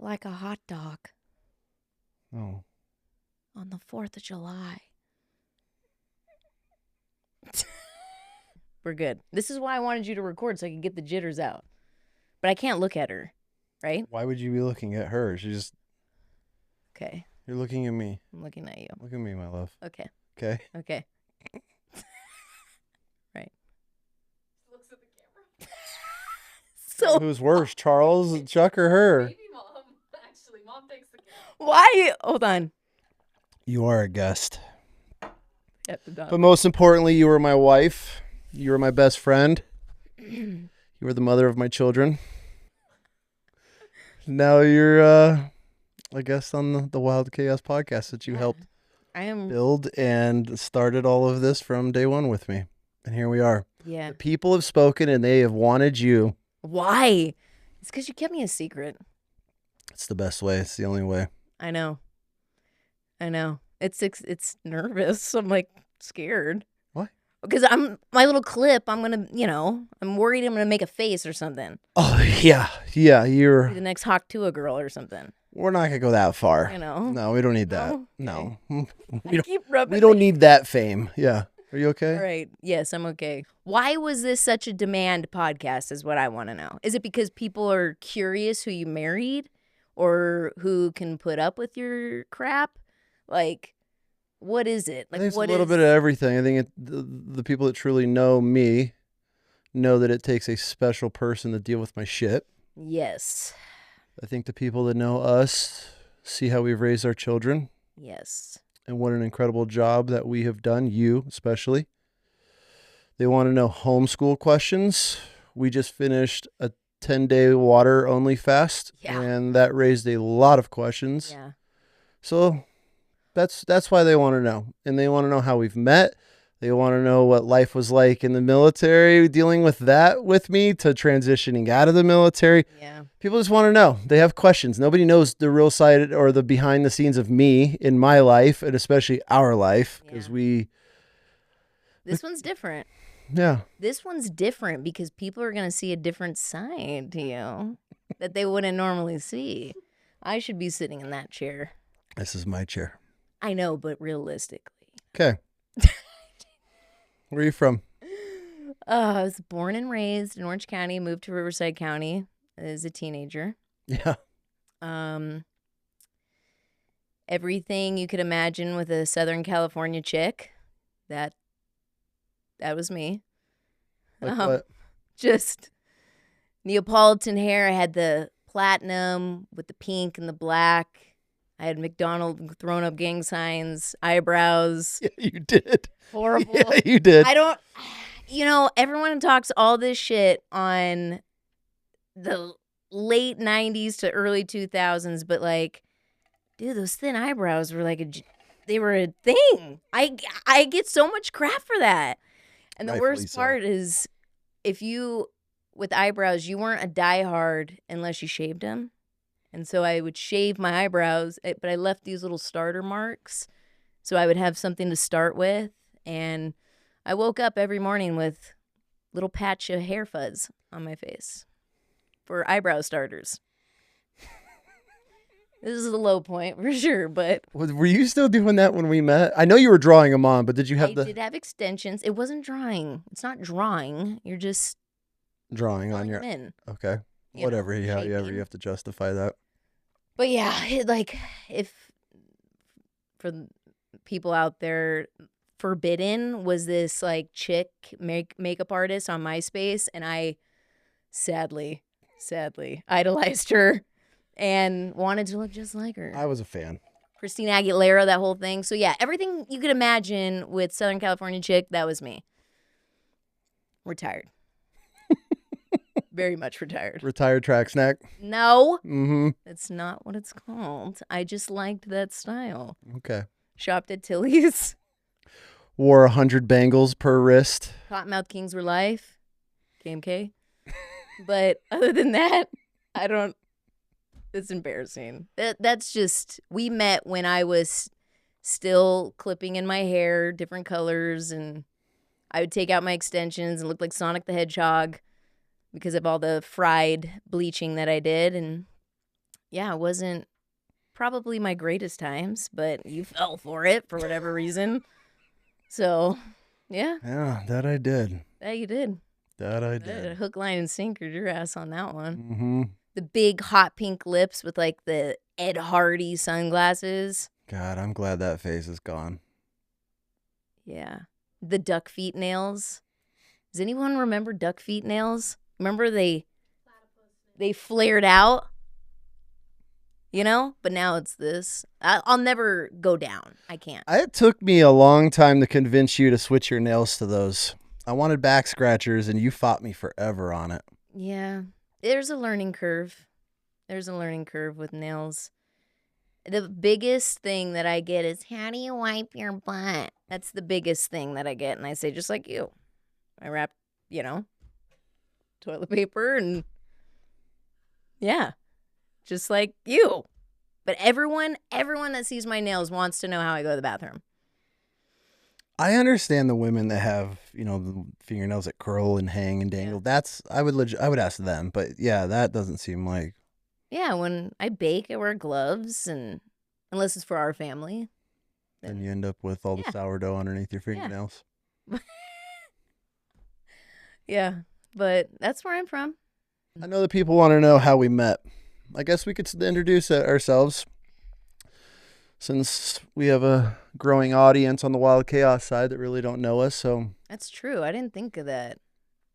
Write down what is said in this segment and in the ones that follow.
like a hot dog. Oh. On the 4th of July. We're good. This is why I wanted you to record so I could get the jitters out. But I can't look at her, right? Why would you be looking at her? She just... Okay. You're looking at me. I'm looking at you. Look at me, my love. Okay. Okay? Okay. Right. Looks at the camera. So who's worse, Charles, Chuck, or her? Maybe Mom. Actually, Mom takes the camera. why? Hold on. You are a guest. Yep, But most importantly, you were my wife. You were my best friend. You were the mother of my children. Now you're a guest on the Wild Chaos podcast that you helped I am. build and started all of this from day one with me. And here we are. Yeah. The people have spoken and they have wanted you. Why? It's because you kept me a secret. It's the best way. It's the only way. I know. It's nervous. I'm like scared. Why? Because my little clip. I'm gonna, I'm worried I'm gonna make a face or something. Oh, yeah. Yeah, Be you're... the next Hawk-Tua girl or something. We're not going to go that far. No, No, we don't need that. No? No. I keep rubbing. We don't need that fame. Yeah. Are you okay? All right. Yes, I'm okay. Why was this such a demand podcast is what I want to know. Is it because people are curious who you married or who can put up with your crap? Like, what is it? I Like, think it's what a little bit of everything. I think the people that truly know me know that it takes a special person to deal with my shit. Yes. I think the people that know us see how we've raised our children Yes. and what an incredible job that we have done, you especially. They want to know homeschool questions. We just finished a 10-day water only fast, Yeah. and that raised a lot of questions. Yeah. So that's why they want to know. And they want to know how we've met. They want to know what life was like in the military, dealing with that with me, to transitioning out of the military. Yeah. People just want to know. They have questions. Nobody knows the real side or the behind the scenes of me in my life, and especially our life, because Yeah. This one's different. yeah. This one's different because people are going to see a different side to you that they wouldn't normally see. I should be sitting in that chair. This is my chair. I know, but realistically. Okay. Where are you from? I was born and raised in Orange County, moved to Riverside County as a teenager. Yeah. Everything you could imagine with a Southern California chick, that was me. Like what? Just Neapolitan hair. I had the platinum with the pink and the black. I had McDonald's thrown up gang signs, eyebrows. Yeah, you did. Horrible. Yeah, you did. I don't, everyone talks all this shit on the late 90s to early 2000s, but like, dude, those thin eyebrows were they were a thing. I get so much crap for that. And the Rightfully worst so. part is with eyebrows, you weren't a diehard unless you shaved them. And so I would shave my eyebrows, but I left these little starter marks so I would have something to start with. And I woke up every morning with a little patch of hair fuzz on my face for eyebrow starters. This is a low point for sure, but Were you still doing that when we met? I know you were drawing them on, but did you have I did have extensions. It wasn't drawing. It's not drawing. You're just drawing on filling your... them in. Okay. You Whatever. know, Yeah, shaping. you have to justify that. But yeah, if for people out there, Forbidden was this like chick makeup artist on MySpace, and I sadly idolized her and wanted to look just like her. I was a fan. Christina Aguilera, that whole thing. So yeah, everything you could imagine with Southern California chick, that was me. Retired. Very much retired. Retired track snack. No, Mm-hmm. that's not what it's called. I just liked that style. Okay. Shopped at Tilly's. Wore 100 bangles per wrist. Cottonmouth Kings were life. KMK. But other than that, it's embarrassing. That's just, we met when I was still clipping in my hair, different colors, and I would take out my extensions and look like Sonic the Hedgehog because of all the fried bleaching that I did. And yeah, it wasn't probably my greatest times, but you fell for it for whatever reason. So, yeah, Yeah, that I did. yeah, you did. That I A did. hook, line, and sinkered your ass on that one. Mm-hmm. The big hot pink lips with like the Ed Hardy sunglasses. God, I'm glad that phase is gone. Yeah. The duck feet nails. Does anyone remember duck feet nails? Remember they flared out, you know? But now it's this. I'll never go down. I can't. It took me a long time to convince you to switch your nails to those. I wanted back scratchers, and you fought me forever on it. Yeah. There's a learning curve. There's a learning curve with nails. The biggest thing that I get is, how do you wipe your butt? That's the biggest thing that I get. And I say, just like you. I wrap, toilet paper and, yeah, just like you. But everyone that sees my nails wants to know how I go to the bathroom. I understand the women that have, the fingernails that curl and hang and dangle. Yeah. I would ask them, but yeah, that doesn't seem like. Yeah, when I bake, I wear gloves, and unless it's for our family. Then you end up with all the Yeah. sourdough underneath your fingernails. Yeah, but that's where I'm from. I know that people want to know how we met. I guess we could introduce ourselves, since we have a growing audience on the Wild Chaos side that really don't know us. So That's true. I didn't think of that.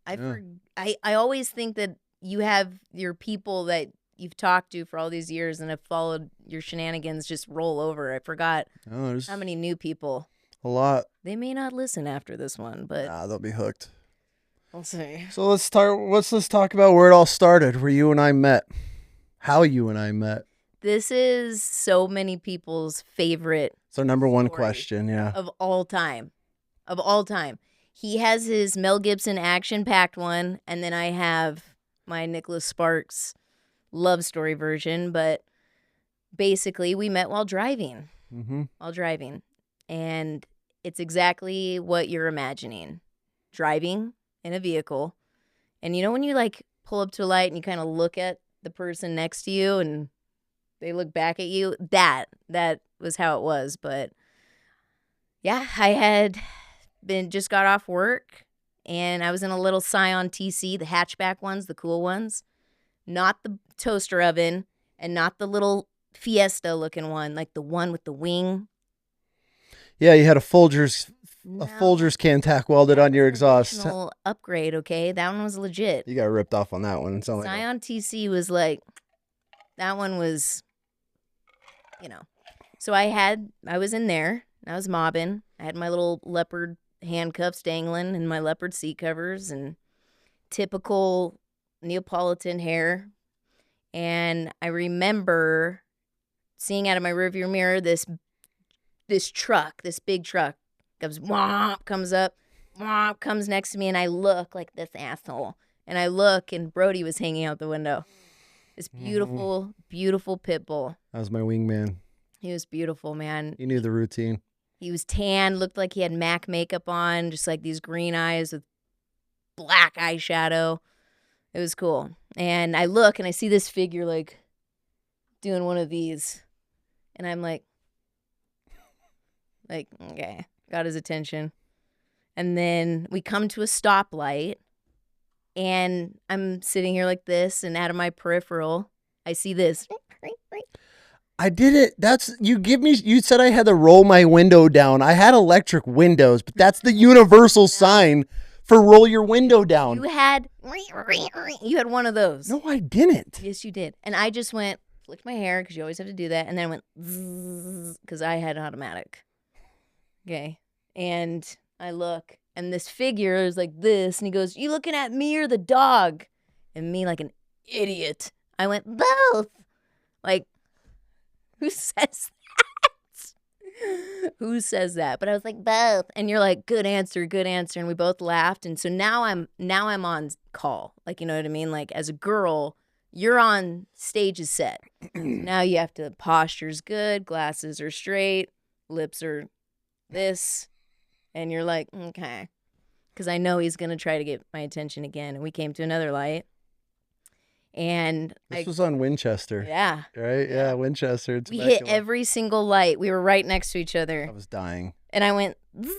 Yeah. I always think that you have your people that you've talked to for all these years and have followed your shenanigans just roll over. I forgot there's how many new people. a lot. They may not listen after this one, but They'll be hooked. we'll see. So let's talk about where it all started, where you and I met, how you and I met. This is so many people's favorite It's our number one story question. Yeah. of all time. Of all time. He has his Mel Gibson action-packed one, and then I have my Nicholas Sparks love story version. But basically, we met while driving. Mm-hmm. And it's exactly what you're imagining. Driving in a vehicle. And you know when you like pull up to a light and you kind of look at the person next to you and they look back at you? That was how it was. But yeah, I had just got off work and I was in a little Scion TC, the hatchback ones, the cool ones. Not the toaster oven and not the little Fiesta looking one, like the one with the wing. Yeah, you had a Folgers can tack welded on your exhaust. Unconventional upgrade, okay? That one was legit. You got ripped off on that one. It sounded like Scion TC was like, that one was, So I was in there. I was mobbing. I had my little leopard handcuffs dangling and my leopard seat covers and typical Neapolitan hair. And I remember seeing out of my rearview mirror this truck, this big truck comes up, comes next to me, and I look like this asshole. And I look, and Brody was hanging out the window. This beautiful, beautiful pit bull. that was my wingman. He was beautiful, man. He knew the routine. He was tan, looked like he had MAC makeup on, just like these green eyes with black eyeshadow. It was cool. And I look, and I see this figure, like, doing one of these. And I'm like, okay, got his attention. And then we come to a stoplight, and I'm sitting here like this, and out of my peripheral, I see this. I did it. You said I had to roll my window down. I had electric windows, but that's the universal sign for roll your window down. You had one of those. No, I didn't. Yes, you did. And I just flicked my hair because you always have to do that. And then I went because I had automatic. Okay. And I look, and this figure is like this, and he goes, "You looking at me or the dog?" And me like an idiot. I went, "Both." Like, who says that? Who says that? But I was like, "Both." And you're like, good answer. And we both laughed. And so now I'm on call. Like, you know what I mean? Like, as a girl, you're on stage is set. Now you have to, posture's good, glasses are straight, lips are this. And you're like, okay. Because I know he's going to try to get my attention again. And we came to another light. And This was on Winchester, yeah, right? Yeah, Winchester. we hit Temecula. every single light. We were right next to each other. I was dying. And I went, "Zzz."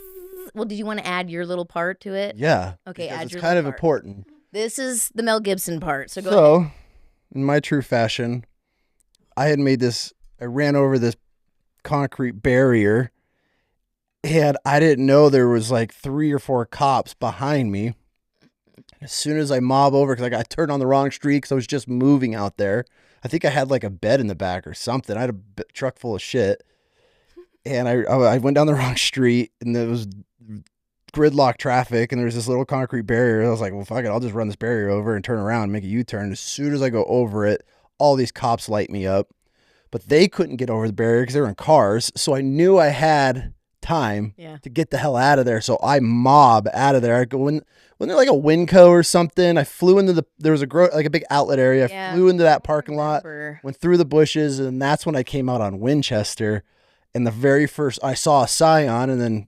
Well, did you want to add your little part to it? Yeah. Okay, because add it's your kind of little part. important. This is the Mel Gibson part. So go ahead. In my true fashion, I had made this. I ran over this concrete barrier, and I didn't know there was like 3 or 4 cops behind me. As soon as I mob over, because I turned on the wrong street, because I was just moving out there. I think I had like a bed in the back or something. I had a truck full of shit, and I went down the wrong street, and there was gridlock traffic, and there was this little concrete barrier. I was like, well, fuck it, I'll just run this barrier over and turn around and make a U-turn. As soon as I go over it, all these cops light me up, but they couldn't get over the barrier because they were in cars. So I knew I had time to get the hell out of there. So I mob out of there. I go in, when they're like a Winco or something, I flew into there was like a big outlet area. I flew into that parking lot, went through the bushes, and that's when I came out on Winchester. And the very first, I saw a Scion, and then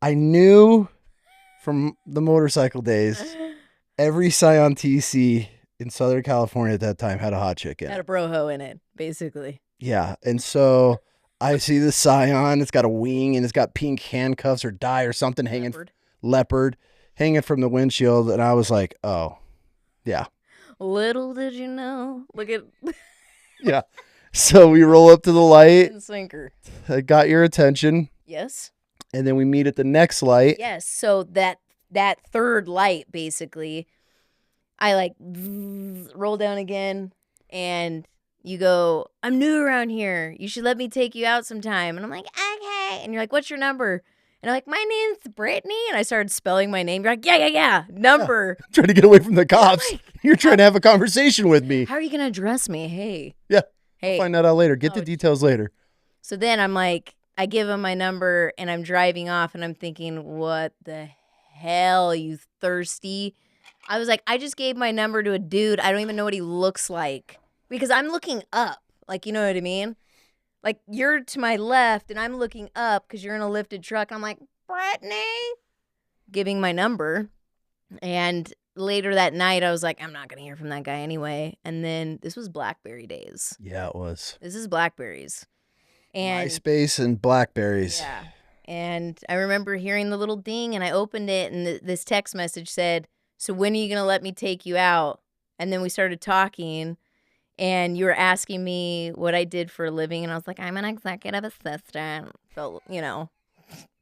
I knew from the motorcycle days, every Scion TC in Southern California at that time had a hot chick in it. Had a broho in it, basically. Yeah. And so I see the Scion. It's got a wing, and it's got pink handcuffs or dye or something hanging. Leopard hanging from the windshield. And I was like, oh, yeah. Little did you know. Look at. Yeah. So we roll up to the light. Sinker. I got your attention. Yes. And then we meet at the next light. Yes. So that third light, basically, I like roll down again, and you go, I'm new around here. You should let me take you out sometime. And I'm like, okay. And you're like, what's your number? And I'm like, my name's Brittany. And I started spelling my name. You're like, yeah. Number. Yeah. Trying to get away from the cops. Like, you're trying to have a conversation with me. How are you going to address me? Hey. Yeah. Hey. I'll find that out later. Get the details later. So then I'm like, I give him my number, and I'm driving off, and I'm thinking, what the hell, you thirsty? I was like, I just gave my number to a dude. I don't even know what he looks like, because I'm looking up. Like, you know what I mean? Like, you're to my left, and I'm looking up because you're in a lifted truck. I'm like, Brittany, giving my number. And later that night, I was like, I'm not going to hear from that guy anyway. And then this was BlackBerry days. Yeah, it was. This is Blackberries. And MySpace and Blackberries. Yeah. And I remember hearing the little ding, and I opened it, and this text message said, so when are you going to let me take you out? And then we started talking, and you were asking me what I did for a living, and I was like, I'm an executive assistant. So,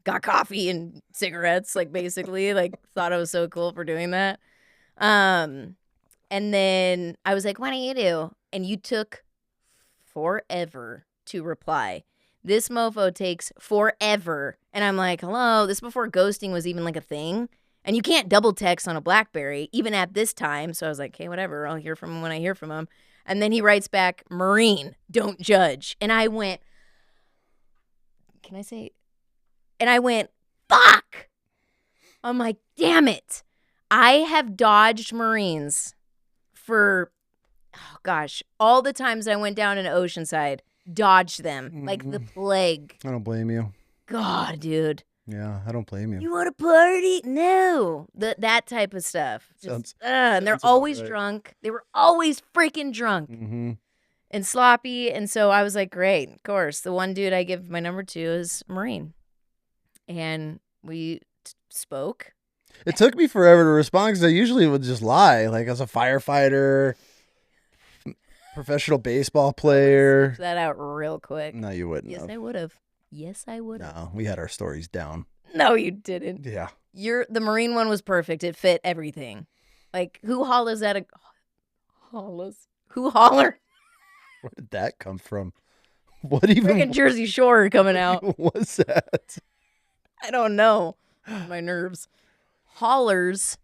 got coffee and cigarettes, like, basically, like, thought I was so cool for doing that. And then I was like, what do you do? And you took forever to reply. This mofo takes forever. And I'm like, hello, this is before ghosting was even like a thing. And you can't double text on a BlackBerry, even at this time. So I was like, okay, whatever. I'll hear from him when I hear from him. And then he writes back, Marine, don't judge. And I went, can I say? And I went, fuck. I'm like, damn it. I have dodged Marines for, oh gosh, all the times I went down in Oceanside, dodged them like the plague. I don't blame you. God, dude. Yeah, I don't blame you. You want to party? No. That type of stuff. Just, and they're always drunk. They were always freaking drunk and sloppy. And so I was like, great, of course. The one dude I give my number to is Marine. And we spoke. It took me forever to respond because I usually would just lie. Like, as a firefighter, professional baseball player. Snip that out real quick. No, you wouldn't. Yes, I would have. Yes, I would have. No, we had our stories down. No, you didn't. Yeah. The Marine one was perfect. It fit everything. Like, who hollers at a... Who holler? Where did that come from? What even... Freaking Jersey Shore coming out. What was that? I don't know. My nerves. Hollers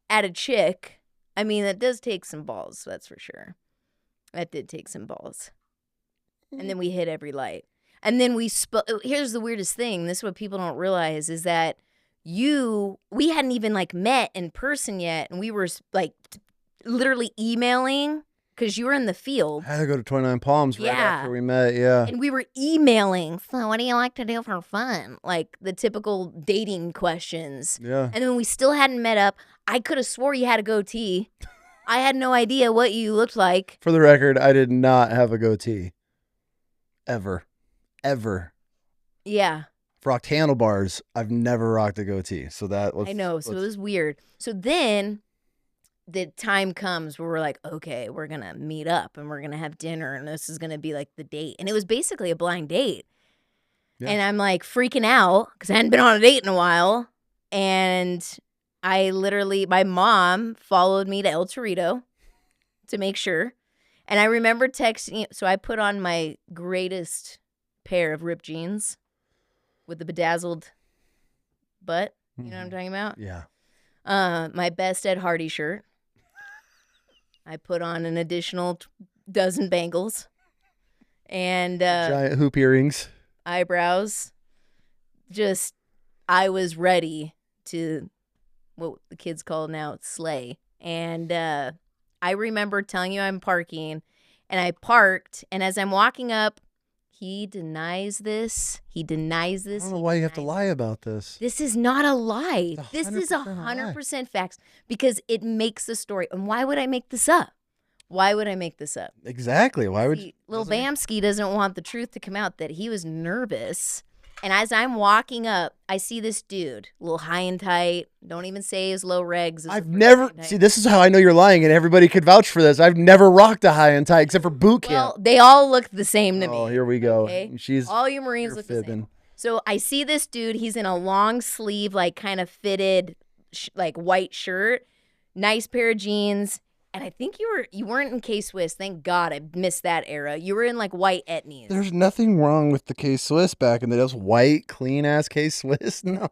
at a chick. I mean, that does take some balls, that's for sure. That did take some balls. And then we hit every light. And then here's the weirdest thing. This is what people don't realize is that we hadn't even like met in person yet. And we were like literally emailing because you were in the field. I had to go to 29 Palms right after we met. Yeah. And we were emailing. So what do you like to do for fun? Like the typical dating questions. Yeah. And then we still hadn't met up. I could have swore you had a goatee. I had no idea what you looked like. For the record, I did not have a goatee. Ever. Yeah, Rocked handlebars. I've never rocked a goatee. So that was. I know. So it was weird. So then the time comes where we're like, okay, we're going to meet up and we're going to have dinner and this is going to be like the date. And it was basically a blind date. Yeah. And I'm like freaking out because I hadn't been on a date in a while. And my mom followed me to El Torito to make sure. And I remember texting, so I put on my greatest pair of ripped jeans with the bedazzled butt. You know what I'm talking about? Yeah. My best Ed Hardy shirt. I put on an additional dozen bangles and Giant hoop earrings. eyebrows. Just, I was ready to, what the kids call now, slay. And I remember telling you I'm parking, and I parked, and as I'm walking up, he denies this. I don't know why you have to lie about this. This is not a lie. It's This is 100% 100% facts because it makes the story. And why would I make this up? Exactly. Why would See, Lil Bamski doesn't want the truth to come out that he was nervous. And as I'm walking up, I see this dude, a little high and tight. Don't even say his low regs. I've never see. This is how I know you're lying, and everybody could vouch for this. I've never rocked a high and tight except for boot camp. Well, they all look the same to me. Oh, here we go. Okay? She's all you Marines look the same. So I see this dude. He's in a long sleeve, like kind of fitted, like white shirt, nice pair of jeans. And I think you weren't in K-Swiss. Thank God I missed that era. You were in like white etnies. There's nothing wrong with the K-Swiss back in the day. Those white, clean-ass K-Swiss. No.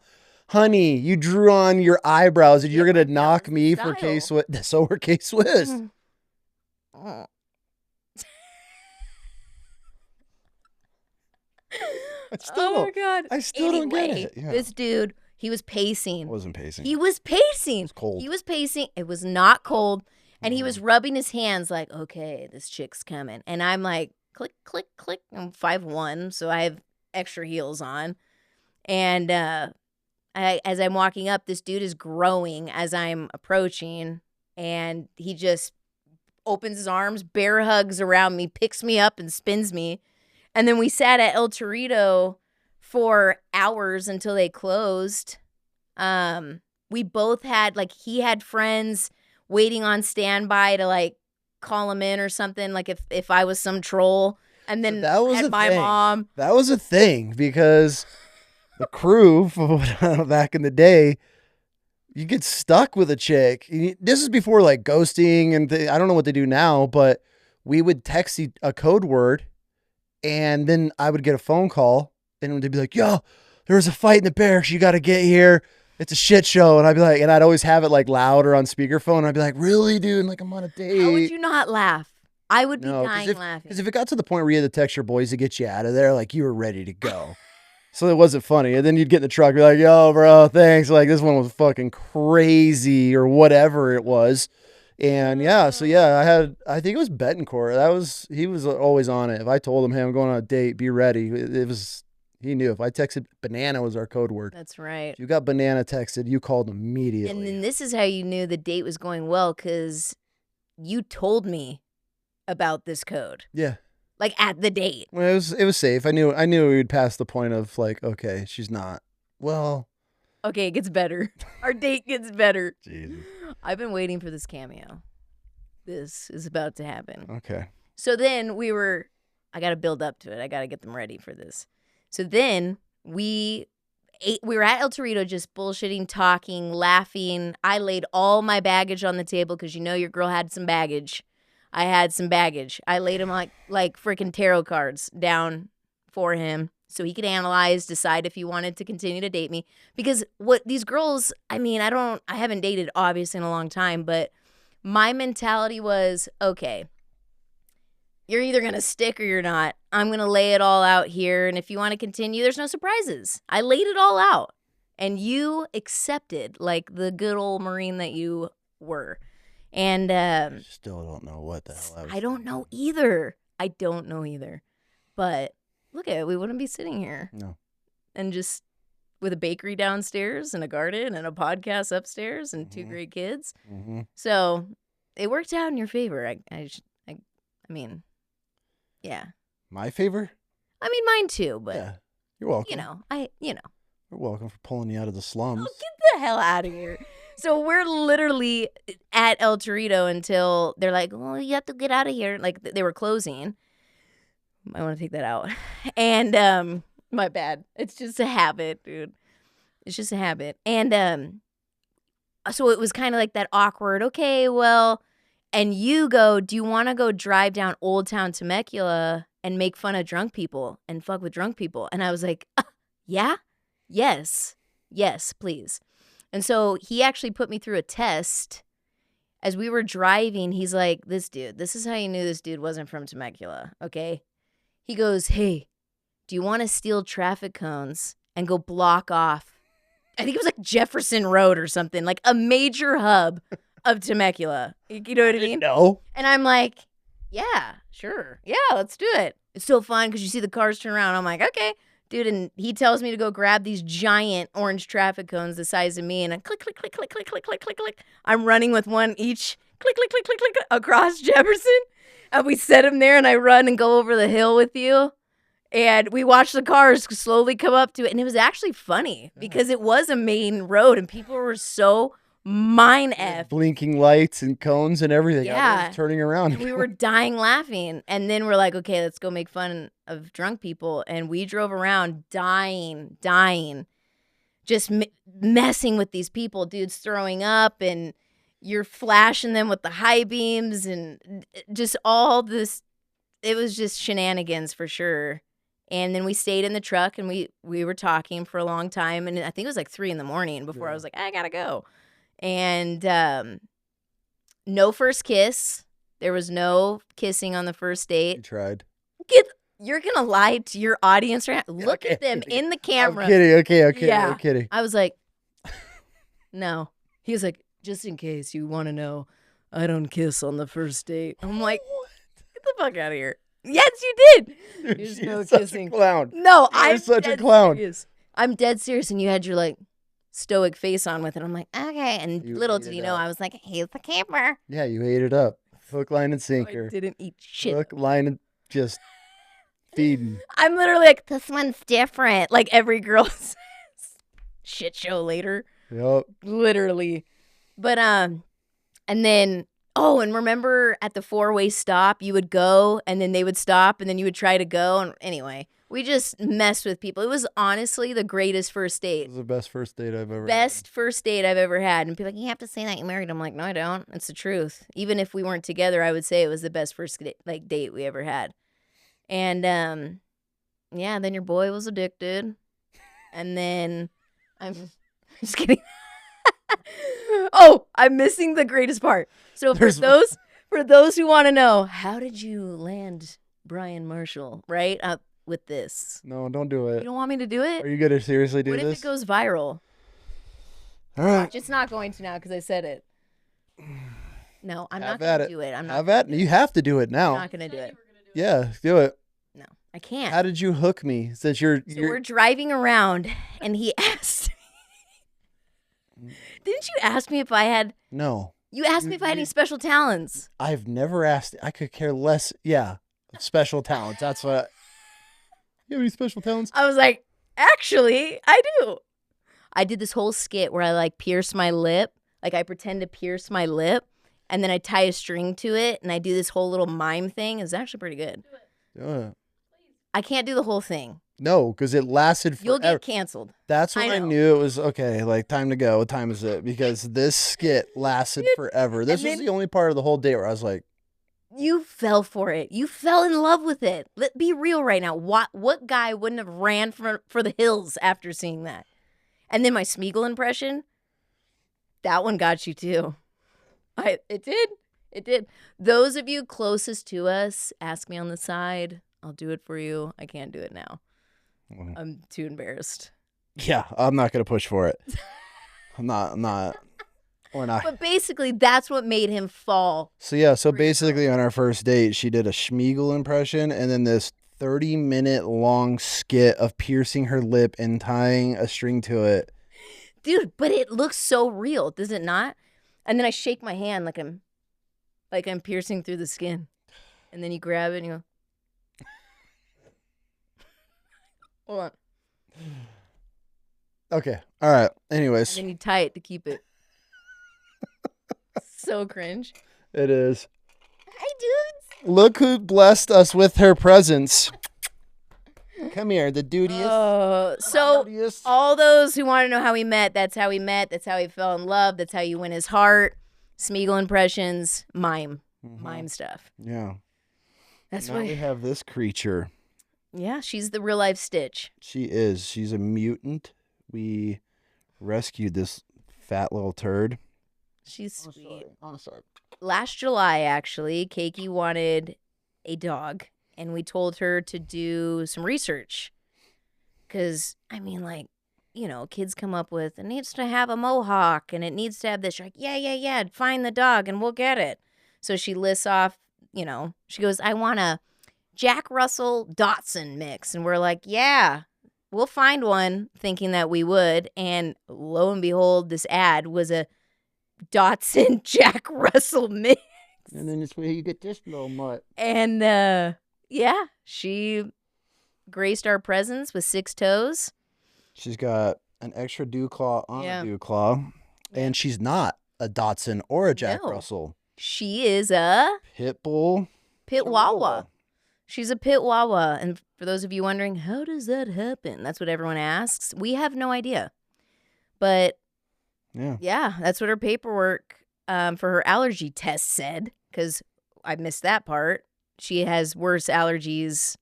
Honey, you drew on your eyebrows and you're going to knock me for K-Swiss. So were K-Swiss. Oh. Oh my God. I still don't get it. Yeah. This dude, he was pacing. I wasn't pacing. He was pacing. It was cold. He was pacing. It was not cold. And he was rubbing his hands like, okay, this chick's coming. And I'm like, click, click, click. I'm 5'1", so I have extra heels on. And as I'm walking up, this dude is growing as I'm approaching. And he just opens his arms, bear hugs around me, picks me up and spins me. And then we sat at El Torito for hours until they closed. We both had, like, he had friends waiting on standby to, like, call him in or something, like if I was some troll. And then that was had my mom. That was a thing because the crew back in the day, you get stuck with a chick. This is before, like, ghosting and I don't know what they do now, but we would text a code word. And then I would get a phone call and they'd be like, yo, there was a fight in the barracks. You got to get here. It's a shit show. And I'd be like, and I'd always have it like loud or on speakerphone. I'd be like, really, dude? Like, I'm on a date. How would you not laugh? I would be dying laughing. Because if it got to the point where you had to text your boys to get you out of there, like you were ready to go. So it wasn't funny. And then you'd get in the truck and be like, yo, bro, thanks. Like, this one was fucking crazy or whatever it was. And I think it was Betancourt. He was always on it. If I told him, hey, I'm going on a date, be ready. He knew. If I texted, banana was our code word. That's right. If you got banana texted, you called immediately. And then this is how you knew the date was going well, because you told me about this code. Yeah. Like at the date. Well, it was safe. I knew we'd pass the point of like, okay, she's not. Well. Okay, it gets better. Our date gets better. Jesus. I've been waiting for this cameo. This is about to happen. Okay. So then I got to build up to it. I got to get them ready for this. So then we were at El Torito just bullshitting, talking, laughing. I laid all my baggage on the table because your girl had some baggage. I had some baggage. I laid them like freaking tarot cards down for him so he could analyze, decide if he wanted to continue to date me. Because what these girls, I haven't dated obviously in a long time, but my mentality was, okay, you're either going to stick or you're not. I'm going to lay it all out here. And if you want to continue, there's no surprises. I laid it all out. And you accepted like the good old Marine that you were. And still don't know what the hell I don't know either. But look at it. We wouldn't be sitting here. No. And just with a bakery downstairs and a garden and a podcast upstairs and two great kids. Mm-hmm. So it worked out in your favor. I mean, yeah. My favor? I mean, mine too, but Yeah. You're welcome. You're welcome for pulling you out of the slums. get the hell out of here. So we're literally at El Torito until they're like, well, you have to get out of here. Like they were closing. I want to take that out. And my bad. It's just a habit, dude. It's just a habit. And so it was kind of like that awkward, okay, well, and you go, do you want to go drive down Old Town Temecula and make fun of drunk people and fuck with drunk people? And I was like, yeah, yes, please. And so he actually put me through a test. As we were driving, he's like, this is how you knew this dude wasn't from Temecula, okay? He goes, hey, do you want to steal traffic cones and go block off? I think it was like Jefferson Road or something, like a major hub of Temecula. You know what I mean? No. And I'm like, yeah, sure. Yeah, let's do it. It's so fun because you see the cars turn around. I'm like, okay, dude. And he tells me to go grab these giant orange traffic cones the size of me. And I click, click, click, click, click, click, click, click, click. I'm running with one each, click, click, click, click, click, across Jefferson. And we set him there and I run and go over the hill with you. And we watched the cars slowly come up to it. And it was actually funny because it was a main road and people were so mind-effed. Blinking lights and cones and everything. Yeah. Turning around. And we were dying laughing. And then we're like, okay, let's go make fun of drunk people. And we drove around dying, just messing with these people. Dudes throwing up and you're flashing them with the high beams and just all this. It was just shenanigans for sure. And then we stayed in the truck and we were talking for a long time. And I think it was like 3 a.m. before I was like, I gotta go. And no first kiss. There was no kissing on the first date. You tried. You're gonna lie to your audience right now. Look at them in the camera. I'm kidding. Okay. Yeah. I'm kidding. I was like, no. He was like, just in case you want to know, I don't kiss on the first date. I'm like, get the fuck out of here. Yes, you did. There's no such kissing. a clown. No, I'm such a clown. Serious. I'm dead serious. And you had your like stoic face on with it. I'm like, okay. And little did you know, I was like, here's the camera. Yeah, you ate it up. Hook, line, and sinker. I didn't eat shit. Hook, line, and just feeding. I'm literally like, this one's different. Like every girl says. Shit show later. Yep. Literally. But and then and remember at the 4-way stop, you would go and then they would stop and then you would try to go. And anyway, we just messed with people. It was honestly the greatest first date. It was the best first date I've ever Best first date I've ever had. And people are like, you have to say that you married. I'm like, no, I don't. It's the truth. Even if we weren't together, I would say it was the best first date we ever had. And yeah, then your boy was addicted. And then I'm just kidding. Oh, I'm missing the greatest part. So for those who want to know, how did you land Brian Marshall, right? With this. No, don't do it. You don't want me to do it? Are you going to seriously do this? What if it goes viral? All right. It's not going to now because I said it. No, I'm not Have at going to it. do it. I'm not. Have at it. You have to do it I'm now. not going to do it. Yeah, do it. No, I can't. How did you hook me? Since So we're driving around and he asked Didn't you ask me if I had No. You asked me if I had any special talents. I've never asked. I could care less. Yeah. Special talents. That's what. You have any special talents? I was like, actually, I do. I did this whole skit where I like pierce my lip. Like I pretend to pierce my lip and then I tie a string to it and I do this whole little mime thing. It's actually pretty good. Do it. I can't do the whole thing. No, because it lasted forever. You'll get canceled. That's when I know. knew it was okay. Like time to go. What time is it? Because this skit lasted forever. This was the only part of the whole day where I was like, you fell for it. You fell in love with it. Let's be real right now. What guy wouldn't have ran for the hills after seeing that? And then my Smeagol impression, that one got you too. It did. Those of you closest to us, ask me on the side. I'll do it for you. I can't do it now. I'm too embarrassed. yeah, I'm not gonna push for it. I'm not. We're not. But basically, that's what made him fall. So basically on our first date, she did a Schmeagol impression and then this 30-minute long skit of piercing her lip and tying a string to it. Dude, but it looks so real, does it not? And then I shake my hand like I'm Like I'm piercing through the skin. And then you grab it and you go, hold on. Okay. All right. And Anyways, then you tie it to keep it. So cringe. it is. Hi, dudes. Look who blessed us with her presence. Come here, the dudiest. Oh, so Dudiest. all those who want to know how we met, that's how we met. That's how he fell in love. That's how you win his heart. Smeagol impressions, mime stuff. Yeah. That's Now why. we have this creature. Yeah, she's the real life Stitch. She is. She's a mutant. We rescued this fat little turd. She's sweet. I'm sorry. Last July, actually, Keiki wanted a dog, and we told her to do some research. Because, I mean, like, you know, kids come up with, it needs to have a mohawk, and it needs to have this. You're like, yeah, find the dog, and we'll get it. So she lists off, you know, she goes, I want a Jack Russell Dotson mix. And we're like, yeah, we'll find one, thinking that we would. And lo and behold, this ad was a Dotson Jack Russell mix. And then it's where you get this little mutt. And yeah, she graced our presence with 6 toes. She's got an extra dew claw on Yeah. a dew claw. And she's not a Dotson or a Jack No. Russell. She is a Pit bull. Pit Wawa. She's a Pit Wawa. And for those of you wondering, how does that happen? That's what everyone asks. We have no idea. But Yeah. yeah, that's what her paperwork for her allergy test said, because I missed that part. She has worse allergies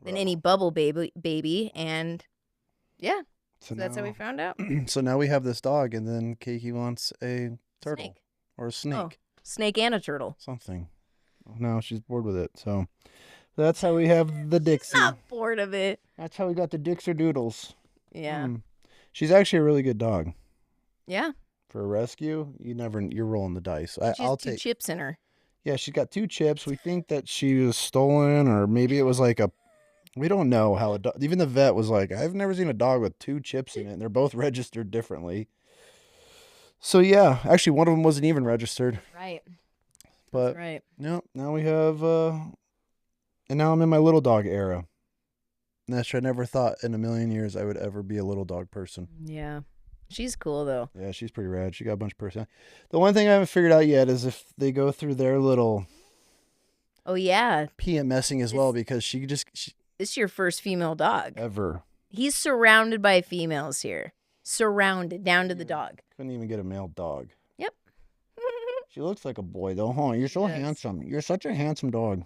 than any bubble baby. And yeah, so that's how we found out. So now we have this dog, and then Keiki wants a turtle. Snake. Or a snake. Oh, snake and a turtle. Something. No, she's bored with it. So that's how we have the Dixie. Not bored of it. That's how we got the Dixer Doodles. Yeah. She's actually a really good dog. Yeah. For a rescue, you're rolling the dice. She I'll has 2 take. chips in her. Yeah, she's got 2 chips. We think that she was stolen, or maybe it was like a. We don't know how even the vet was like, I've never seen a dog with 2 chips in it, and they're both registered differently. So yeah, actually one of them wasn't even registered. Right. But That's right. yeah, now we have, and now I'm in my little dog era. Nash, I never thought in a million years I would ever be a little dog person. Yeah. She's cool, though. Yeah, she's pretty rad. She got a bunch of personality. The one thing I haven't figured out yet is if they go through their little Oh, yeah. PMSing as well, because she This is your first female dog. ever He's surrounded by females here. Surrounded, down to the dog. couldn't even get a male dog. Yep. She looks like a boy though, huh? You're so She does. handsome. You're such a handsome dog.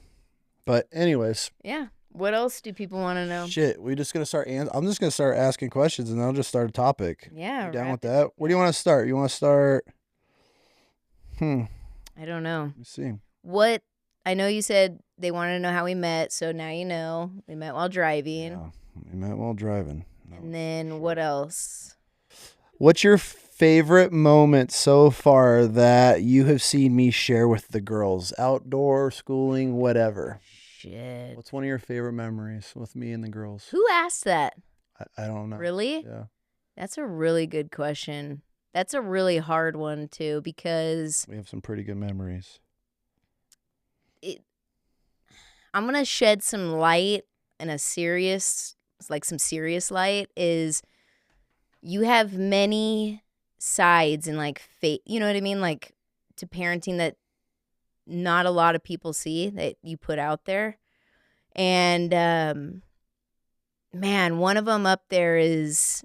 But anyways, Yeah. What else do people want to know? shit, we just gonna start. I'm just gonna start asking questions, and then I'll just start a topic. Yeah. You down with rapid- that? Where do you want to start? You want to start? I don't know. Let me see. What? I know you said they wanted to know how we met, so now you know. We met while driving. Yeah, we met while driving. And then what else? What's your favorite moment so far that you have seen me share with the girls? Outdoor, schooling, whatever. Shit. What's one of your favorite memories with me and the girls? Who asked that? I don't know. Really? Yeah. That's a really good question. That's a really hard one, too, because We have some pretty good memories. I'm going to shed some light and some serious light is you have many sides and like fate, you know what I mean? Like to parenting that not a lot of people see that you put out there. And man, one of them up there is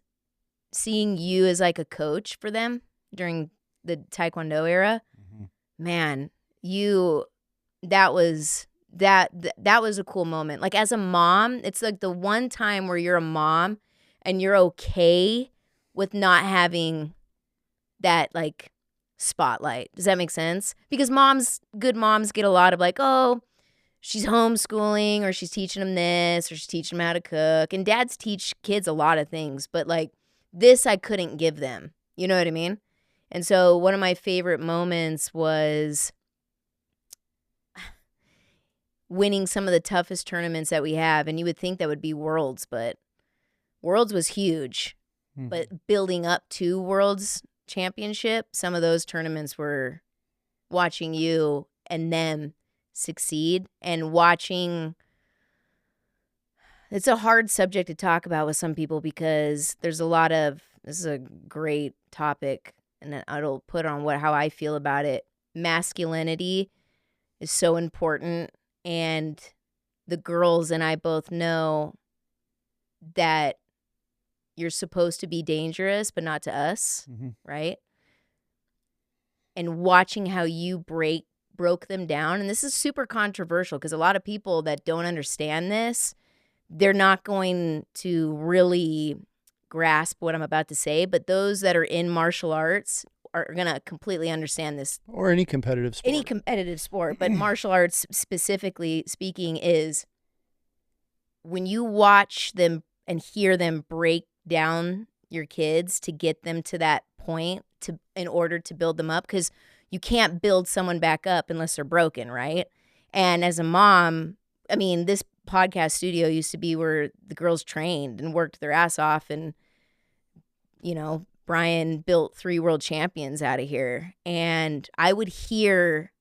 seeing you as like a coach for them during the Taekwondo era. Mhm. Man, that was a cool moment. Like as a mom, it's like the one time where you're a mom and you're okay with not having that like spotlight. Does that make sense? Because good moms get a lot of like, oh, she's homeschooling or she's teaching them this or she's teaching them how to cook. And dads teach kids a lot of things, but like this I couldn't give them. You know what I mean? And so one of my favorite moments was winning some of the toughest tournaments that we have. And you would think that would be Worlds, but Worlds was huge. Mhm. But building up to Worlds Championship, some of those tournaments were watching you and them succeed and watching. It's a hard subject to talk about with some people because there's a lot of, this is a great topic and I'll put on how I feel about it. Masculinity is so important, and the girls and I both know that you're supposed to be dangerous, but not to us, right? And watching how you broke them down, and this is super controversial because a lot of people that don't understand this, they're not going to really grasp what I'm about to say, but those that are in martial arts are going to completely understand this. Or any competitive sport. Any competitive sport, but martial arts specifically speaking is when you watch them and hear them break down your kids to get them to that point in order to build them up, because you can't build someone back up unless they're broken, right? And as a mom, I mean, this podcast studio used to be where the girls trained and worked their ass off, and you know, Brian built 3 world champions out of here, and I would hear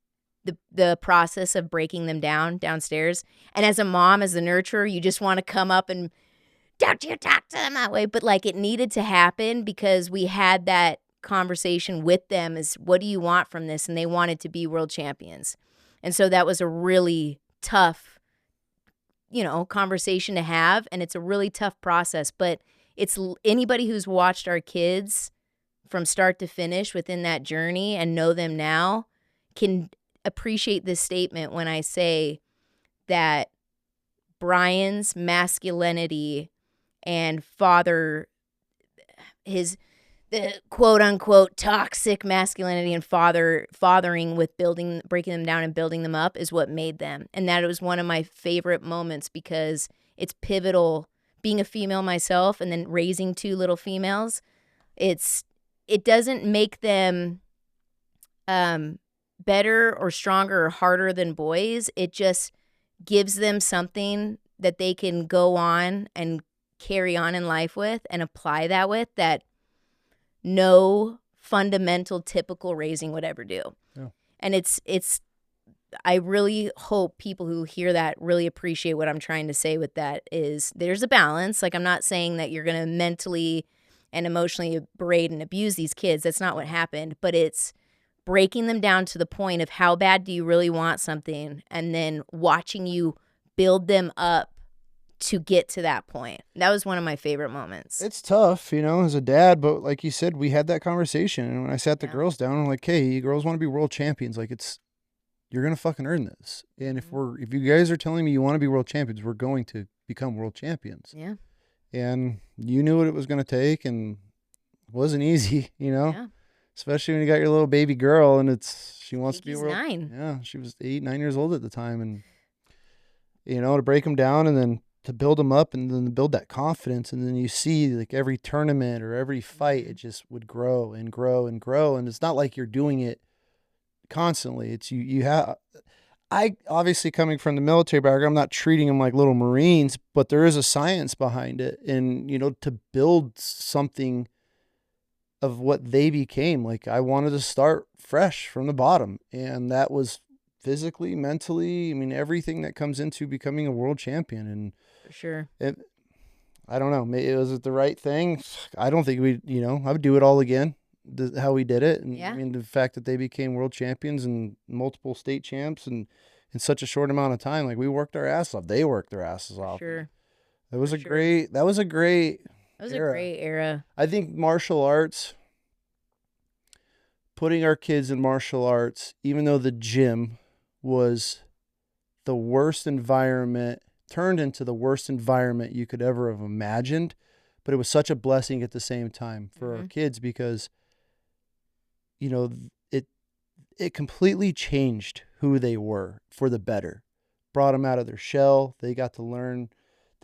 the process of breaking them down downstairs. And as a mom, as a nurturer, you just want to come up and don't you talk to them that way. But like, it needed to happen because we had that conversation with them is, what do you want from this? And they wanted to be world champions. And so that was a really tough, conversation to have. And it's a really tough process, but it's anybody who's watched our kids from start to finish within that journey and know them now can appreciate this statement when I say that Brian's masculinity and the quote unquote toxic masculinity and fathering with breaking them down and building them up is what made them. And that it was one of my favorite moments because it's pivotal. Being a female myself and then raising 2 little females, it doesn't make them better or stronger or harder than boys. It just gives them something that they can go on and carry on in life with and apply that with, that no fundamental typical raising would ever do. Yeah. And I really hope people who hear that really appreciate what I'm trying to say with that is there's a balance. Like, I'm not saying that you're going to mentally and emotionally berate and abuse these kids. That's not what happened, but it's breaking them down to the point of how bad do you really want something, and then watching you build them up to get to that point. That was one of my favorite moments. It's tough, as a dad, but like you said, we had that conversation. And when I sat the girls down, I'm like, hey, you girls want to be world champions. Like, you're going to fucking earn this. And if you guys are telling me you want to be world champions, we're going to become world champions. Yeah. And you knew what it was going to take, and it wasn't easy, Yeah. Especially when you got your little baby girl and she wants to be world. 9. Yeah. She was 8, 9 years old at the time. And, to break them down and then to build them up and then to build that confidence. And then you see like every tournament or every fight, it just would grow and grow and grow. And it's not like you're doing it constantly. It's I obviously, coming from the military background, I'm not treating them like little Marines, but there is a science behind it. And, to build something of what they became, like I wanted to start fresh from the bottom. And that was physically, mentally, everything that comes into becoming a world champion. And For sure. I don't know, was it the right thing? I don't think I would do it all again. How we did it. And Yeah. the fact that they became world champions and multiple state champs and in such a short amount of time, like we worked our asses off. They worked their asses off. Sure. That was For a sure. great era. A great era. I think martial arts, putting our kids in martial arts, even though the gym was the worst environment, turned into the worst environment you could ever have imagined, but it was such a blessing at the same time for our kids because it completely changed who they were for the better. Brought them out of their shell. They got to learn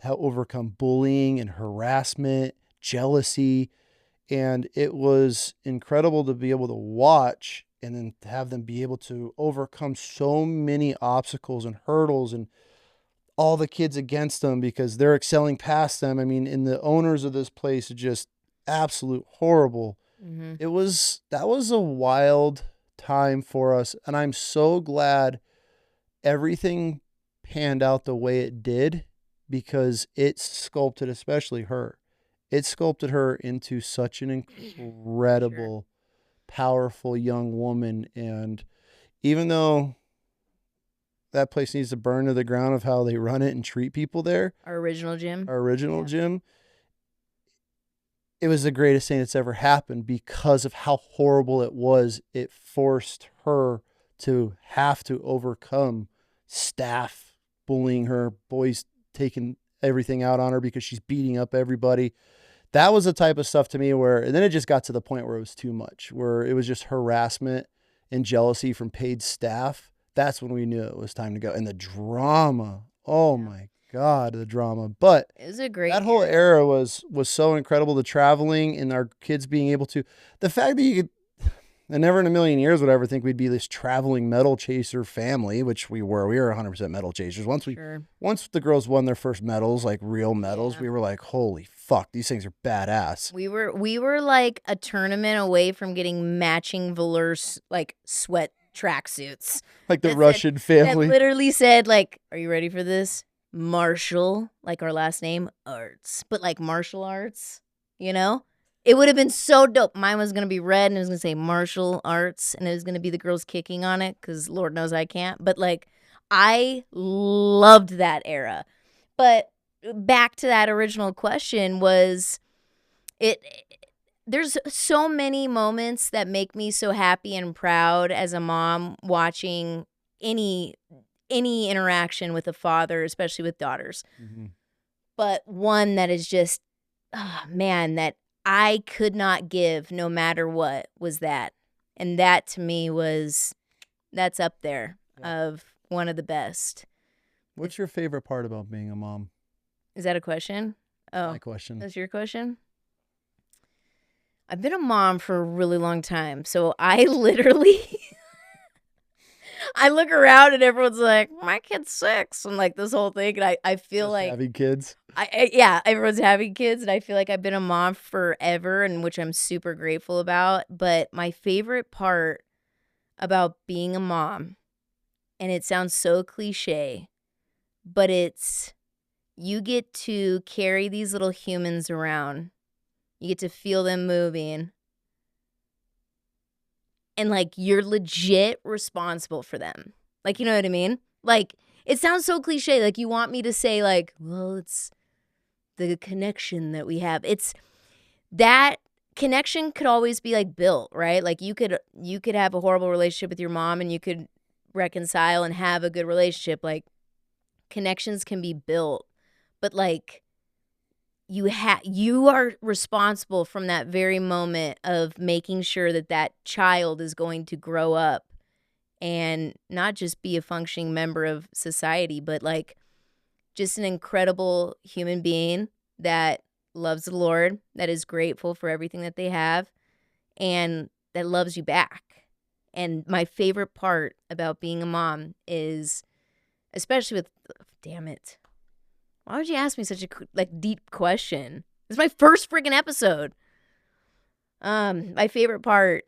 how to overcome bullying and harassment, jealousy. And it was incredible to be able to watch and then to have them be able to overcome so many obstacles and hurdles and all the kids against them because they're excelling past them. And the owners of this place are just absolute horrible. Mm-hmm. That was a wild time for us. And I'm so glad everything panned out the way it did, because it sculpted, especially her, it sculpted her into such an incredible, powerful young woman. And even though that place needs to burn to the ground of how they run it and treat people there, Our original gym. our original gym, it was the greatest thing that's ever happened because of how horrible it was. It forced her to have to overcome staff bullying her, boys taking everything out on her because she's beating up everybody. That was the type of stuff to me where, and then it just got to the point where it was too much, where it was just harassment and jealousy from paid staff. That's when we knew it was time to go. And the drama, oh my God, the drama. But It was a great that whole era was so incredible. The traveling and our kids being able to, the fact that you could, and never in a million years would I ever think we'd be this traveling medal chaser family, which we were. We were 100% medal chasers. Once the girls won their first medals, like real medals, we were like, holy fuck, these things are badass. We were like a tournament away from getting matching velour like sweat tracksuits. Like the Russian family. That literally said, like, are you ready for this? Martial, like our last name, arts, but like martial arts, you know? It would have been so dope. Mine was going to be red and it was going to say martial arts and it was going to be the girls kicking on it because Lord knows I can't. But like, I loved that era. But back to that original question was there's so many moments that make me so happy and proud as a mom watching any interaction with a father, especially with daughters. Mm-hmm. But one that is just, oh, man, that I could not give no matter what was that. And that to me that's up there of one of the best. What's your favorite part about being a mom? Is that a question? Oh, my question. That's your question? I've been a mom for a really long time. So I literally, I look around and everyone's like, my kid's 6. And like this whole thing. And I feel Just like having kids. Yeah, everyone's having kids. And I feel like I've been a mom forever, and which I'm super grateful about. But my favorite part about being a mom, and it sounds so cliche, but it's you get to carry these little humans around. You get to feel them moving. And like you're legit responsible for them. Like, you know what I mean? Like, it sounds so cliche. Like you want me to say like, well, it's the connection that we have. It's that connection could always be like built, right? Like you could have a horrible relationship with your mom and you could reconcile and have a good relationship. Like connections can be built, but like you are responsible from that very moment of making sure that that child is going to grow up and not just be a functioning member of society, but like just an incredible human being that loves the Lord, that is grateful for everything that they have, and that loves you back. And my favorite part about being a mom is, especially with, damn it, why would you ask me such a like deep question? This is my first freaking episode. My favorite part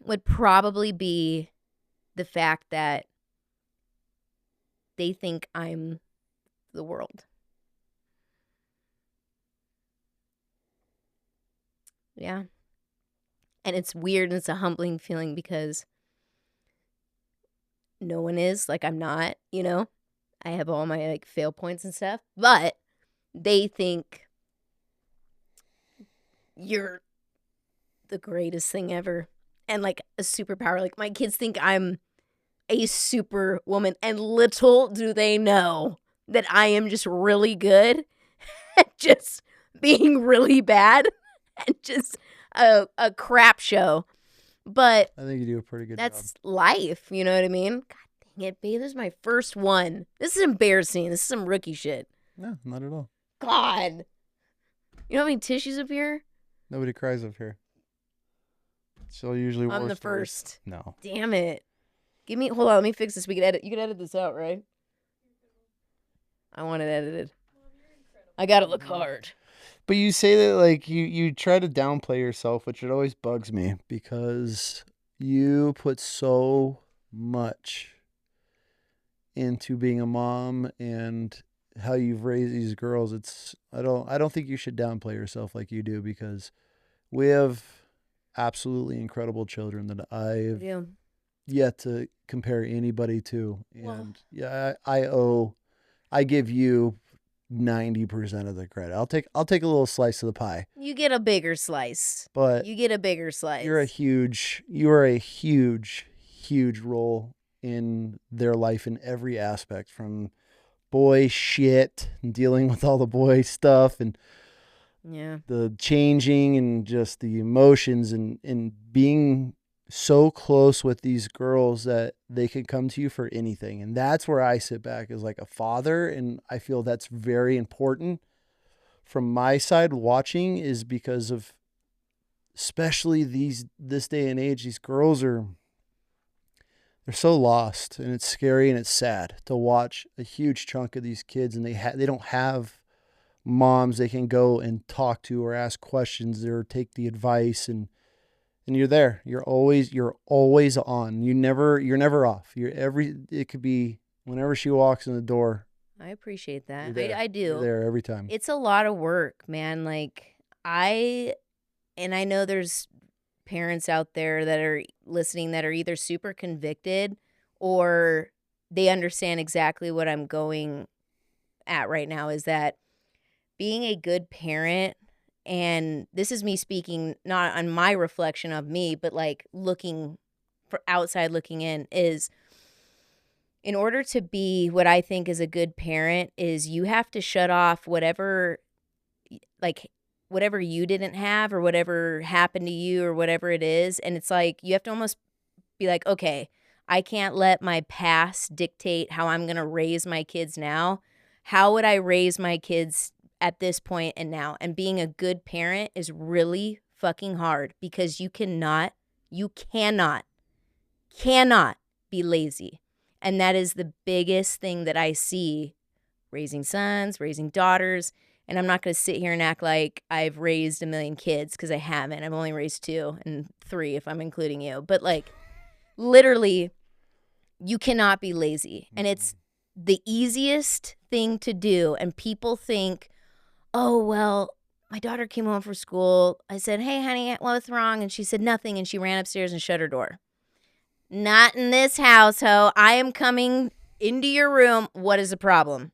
would probably be the fact that they think I'm the world. Yeah. And it's weird and it's a humbling feeling because no one is, like I'm not, you know? I have all my like fail points and stuff, but they think you're the greatest thing ever and like a superpower. Like my kids think I'm a super woman, and little do they know that I am just really good at just being really bad and just a crap show. But I think you do a pretty good job. That's life, you know what I mean? God dang it, babe, this is my first one. This is embarrassing. This is some rookie shit. No, not at all. God. You know how many tissues up here? Nobody cries up here. So usually I'm war the stories. first. No. Damn it. Hold on, let me fix this. We can edit. You can edit this out, right? I want it edited. I gotta look hard. But you say that like you try to downplay yourself, which it always bugs me because You put so much into being a mom and how you've raised these girls. I don't think you should downplay yourself like you do, because we have absolutely incredible children that I I've do. yet to compare anybody to. Well, And yeah, I give you 90% of the credit. I'll take a little slice of the pie. you get a bigger slice. But You get a bigger slice. you are a huge role in their life in every aspect, from boy shit and dealing with all the boy stuff and Yeah. the changing and just the emotions, and being so close with these girls that they can come to you for anything. And that's where I sit back as like a father, and I feel that's very important from my side watching, is because of, especially this day and age, these girls they're so lost, and it's scary and it's sad to watch a huge chunk of these kids, and they don't have moms they can go and talk to or ask questions or take the advice, and you're there. You're always on. You're never off. It could be whenever she walks in the door, I appreciate you're that. there. I do. You're there every time. It's a lot of work, man. Like, and I know there's parents out there that are listening that are either super convicted or they understand exactly what I'm going at right now, is that being a good parent, and this is me speaking not on my reflection of me, but like looking for outside looking in, is in order to be what I think is a good parent is you have to shut off like whatever you didn't have or whatever happened to you or whatever it is. And it's like you have to almost be like, okay, I can't let my past dictate how I'm going to raise my kids now. How would I raise my kids at this point and now? And being a good parent is really fucking hard, because you cannot be lazy. And that is the biggest thing that I see raising sons, raising daughters. And I'm not going to sit here and act like I've raised a million kids, because I haven't. I've only raised 2 and 3 if I'm including you. But like literally, you cannot be lazy. And it's the easiest thing to do. And people think, oh, well, my daughter came home from school. I said, hey, honey, what's wrong? And she said nothing. And she ran upstairs and shut her door. Not in this house, ho. I am coming into your room. What is the problem?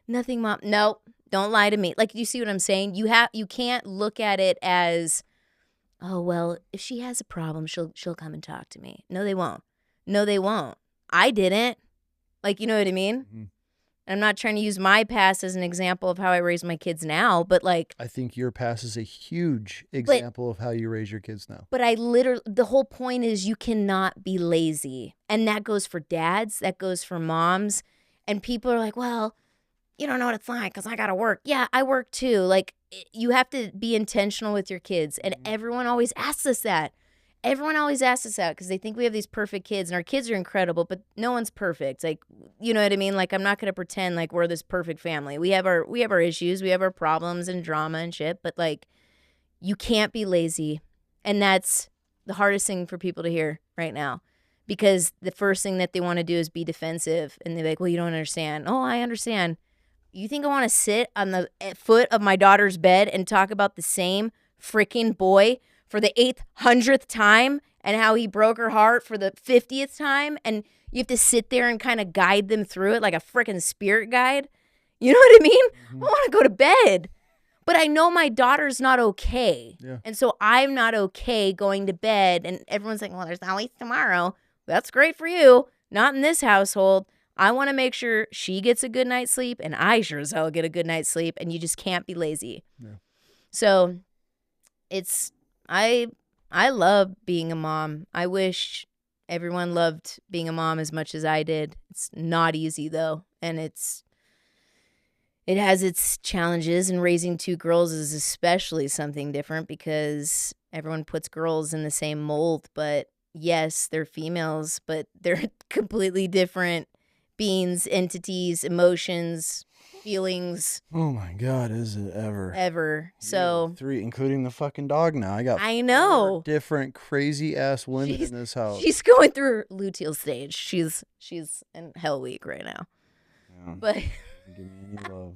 Nothing, Mom. Nope. Don't lie to me. Like, you see what I'm saying? You can't look at it as, oh, well, if she has a problem, she'll come and talk to me. No, they won't. No, they won't. I didn't. Like, you know what I mean? Mm-hmm. I'm not trying to use my past as an example of how I raise my kids now, but like, I think your past is a huge example of how you raise your kids now. but the whole point is you cannot be lazy. And that goes for dads, that goes for moms. And people are like, well, you don't know what it's like because I got to work. Yeah, I work too. Like, you have to be intentional with your kids. And everyone always asks us that. Everyone always asks us that because they think we have these perfect kids. And our kids are incredible, but no one's perfect. Like, you know what I mean? Like, I'm not going to pretend like we're this perfect family. We have our issues. We have our problems and drama and shit. But, like, you can't be lazy. And that's the hardest thing for people to hear right now. Because the first thing that they want to do is be defensive. And they're like, well, you don't understand. Oh, I understand. You think I want to sit on the foot of my daughter's bed and talk about the same freaking boy for the 800th time and how he broke her heart for the 50th time? And you have to sit there and kind of guide them through it like a freaking spirit guide? You know what I mean? Mm-hmm. I want to go to bed. But I know my daughter's not okay. Yeah. And so I'm not okay going to bed. And everyone's like, well, there's always tomorrow. That's great for you. Not in this household. I want to make sure she gets a good night's sleep, and I sure as hell get a good night's sleep, and you just can't be lazy. Yeah. So I love being a mom. I wish everyone loved being a mom as much as I did. It's not easy though, and it has its challenges, and raising 2 girls is especially something different because everyone puts girls in the same mold, but yes, they're females, but they're completely different beings, entities, emotions, feelings Oh my God, is it ever? ever. So 3, including the fucking dog now. I got I 4 know. different crazy ass women She's- in this house. She's going through luteal stage. She's in hell week right now. Yeah, But doesn't give me any love.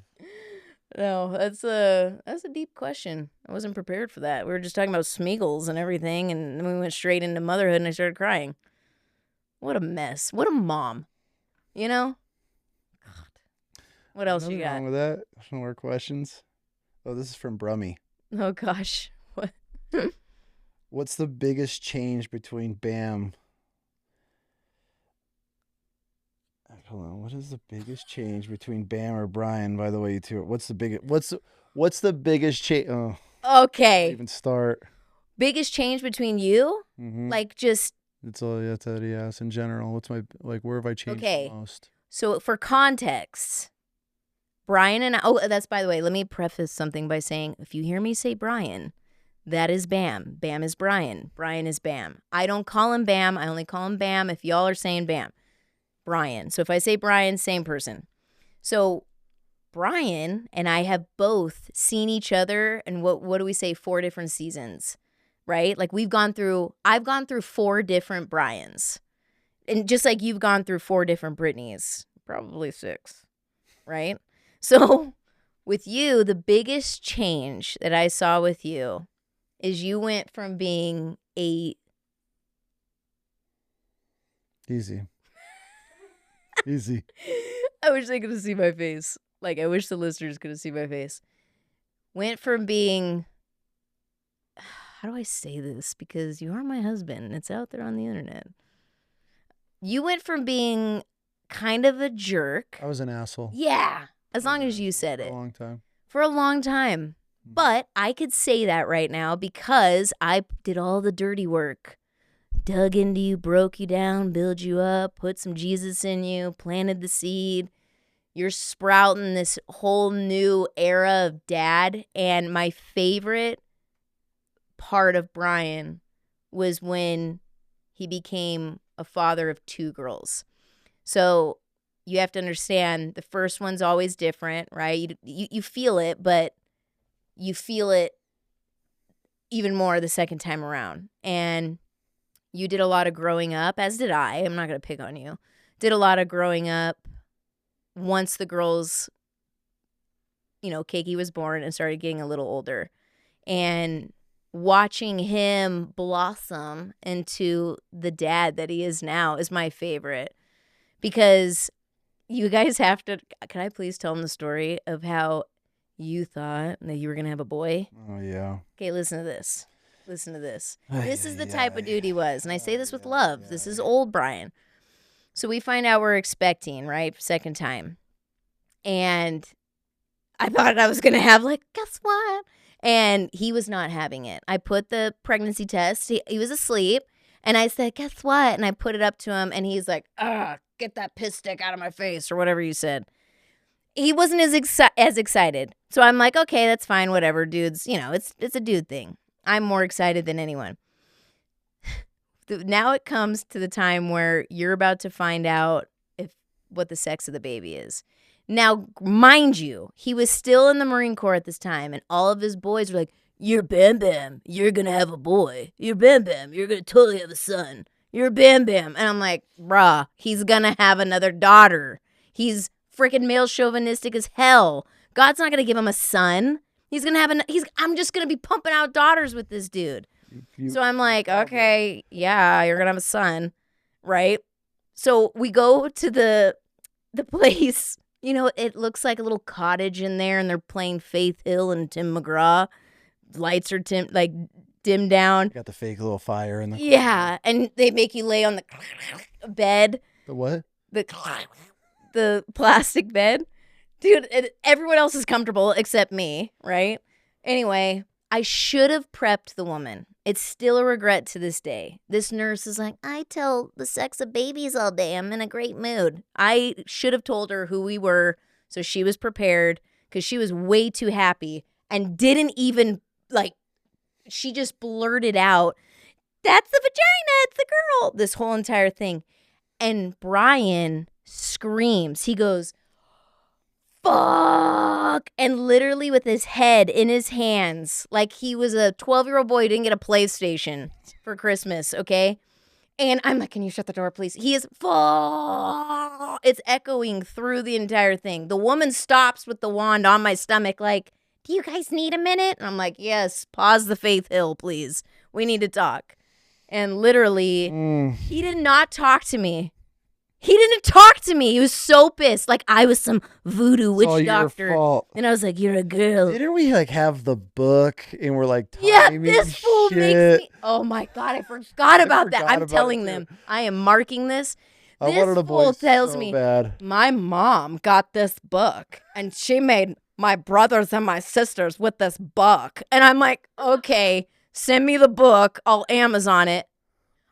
no, that's a deep question. I wasn't prepared for that. We were just talking about Smeagol's and everything, and then we went straight into motherhood, and I started crying. What a mess. What a mom. You know? God. What else you Nothing got? wrong with that. Some more questions. Oh, this is from Brummy. Oh gosh. What? What's the biggest change between Bam? Hold on. What is the biggest change between Bam or Brian? By the way, you two. What's the biggest? What's the biggest change? Oh, Okay. even start. Biggest change between you? Mm-hmm. Like just That's all. That's that he asked in general. What's my where have I changed Okay. the most? so for context, Brian and I, oh, that's by the way, let me preface something by saying if you hear me say Brian, that is Bam. Bam is Brian. Brian is Bam. I don't call him Bam. I only call him Bam if y'all are saying Bam. Brian. So if I say Brian, same person. So Brian and I have both seen each other and what do we say, 4 different seasons, right? Like I've gone through 4 different Brians. And just like you've gone through 4 different Britneys, probably 6, right? So with you, the biggest change that I saw with you is you went from being a Easy. Easy. I wish they could have seen my face. Like, I wish the listeners could have seen my face. Went from being, how do I say this? Because you are my husband and it's out there on the internet. You went from being kind of a jerk. I was an asshole. Yeah, as long as you said For it. a long time. For a long time. But I could say that right now because I did all the dirty work. Dug into you, broke you down, built you up, put some Jesus in you, planted the seed. You're sprouting this whole new era of dad. And my favorite part of Brian was when he became a father of 2 girls. So you have to understand the first one's always different, right? You feel it, but you feel it even more the second time around. And you did a lot of growing up, as did I. I'm not going to pick on you. Did a lot of growing up once the girls, Keiki was born and started getting a little older. And watching him blossom into the dad that he is now is my favorite. Because you guys have to, can I please tell them the story of how you thought that you were going to have a boy? Oh yeah. Okay, listen to this. Listen to this. This is the type of dude he was. And I say this with love. This is old Brian. So we find out we're expecting, right? Second time. And I thought I was going to have, guess what? And he was not having it. I put the pregnancy test. He was asleep. And I said, guess what? And I put it up to him. And he's like, get that piss stick out of my face, or whatever you said. He wasn't as excited. So I'm like, okay, that's fine. Whatever, dudes. It's a dude thing. I'm more excited than anyone. Now it comes to the time where you're about to find out what the sex of the baby is. Now, mind you, he was still in the Marine Corps at this time, and all of his boys were like, you're Bam Bam, you're going to have a boy. You're Bam Bam, you're going to totally have a son. You're Bam Bam. And I'm like, bruh, he's going to have another daughter. He's freaking male chauvinistic as hell. God's not going to give him a son. He's going to have I'm just going to be pumping out daughters with this dude. So I'm like, okay, yeah, you're going to have a son, right? So we go to the place. It looks like a little cottage in there, and they're playing Faith Hill and Tim McGraw. Lights are dimmed down. Got the fake little fire in the Yeah, and they make you lay on the bed. The what? The plastic bed. Dude, everyone else is comfortable except me, right? Anyway, I should have prepped the woman. It's still a regret to this day. This nurse is like, I tell the sex of babies all day. I'm in a great mood. I should have told her who we were so she was prepared, because she was way too happy and didn't even, she just blurted out, that's the vagina, it's the girl, this whole entire thing. And Brian screams. He goes, fuck, and literally with his head in his hands, like he was a 12-year-old boy who didn't get a PlayStation for Christmas, okay? And I'm like, can you shut the door, please? He is fuck. It's echoing through the entire thing. The woman stops with the wand on my stomach, like, do you guys need a minute? And I'm like, yes, pause the Faith Hill, please. We need to talk. And literally, he did not talk to me. He didn't talk to me. He was so pissed. Like I was some voodoo witch doctor. Your fault. And I was like, you're a girl. Didn't we like have the book and we're like Yeah, this fool shit? makes me. Oh my God, I forgot about that. forgot I'm about telling it, them. I am marking this. I This wanted a fool boy tells so me, bad. my mom got this book and she made my brothers and my sisters with this book. And I'm like, okay, send me the book. I'll Amazon it.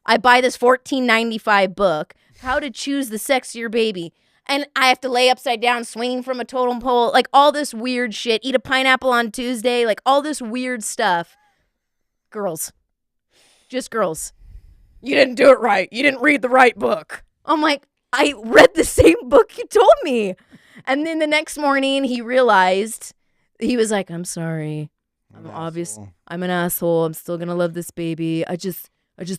I buy this $14.95 book, How to Choose the Sexier Baby. And I have to lay upside down swinging from a totem pole, like all this weird shit. Eat a pineapple on Tuesday, like all this weird stuff. Girls. Just girls. You didn't do it right. You didn't read the right book. I'm like, I read the same book you told me. And then the next morning he realized, he was like, I'm sorry. I'm an asshole. I'm still going to love this baby. I just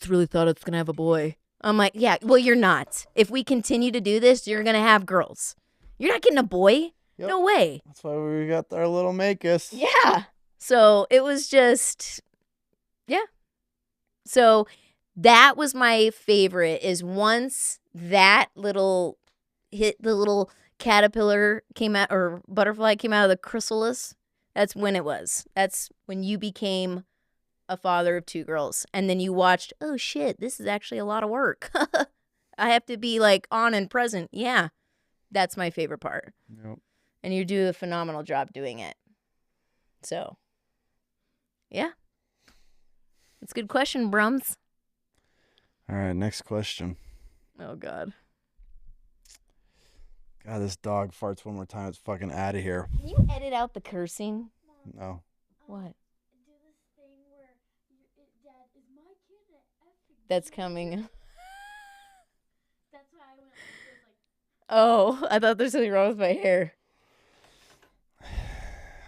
really thought it's going to have a boy. I'm like, yeah, well, you're not. If we continue to do this, you're going to have girls. You're not getting a boy. Yep. No way. That's why we got our little Makus. Yeah. So it was just, yeah. So that was my favorite, is once that little the little caterpillar came out, or butterfly came out of the chrysalis, that's when it was. That's when you became a father of 2 girls. And then you watched, oh shit, this is actually a lot of work. I have to be like on and present. Yeah. That's my favorite part. Yep. And you do a phenomenal job doing it. So, yeah. That's a good question, Brums. All right, next question. Oh, God. God, this dog farts one more time. It's fucking out of here. Can you edit out the cursing? No. What? Do this thing where Dad, is my kid an effing That's genius? coming. That's why I went like, Oh, I thought there's something wrong with my hair.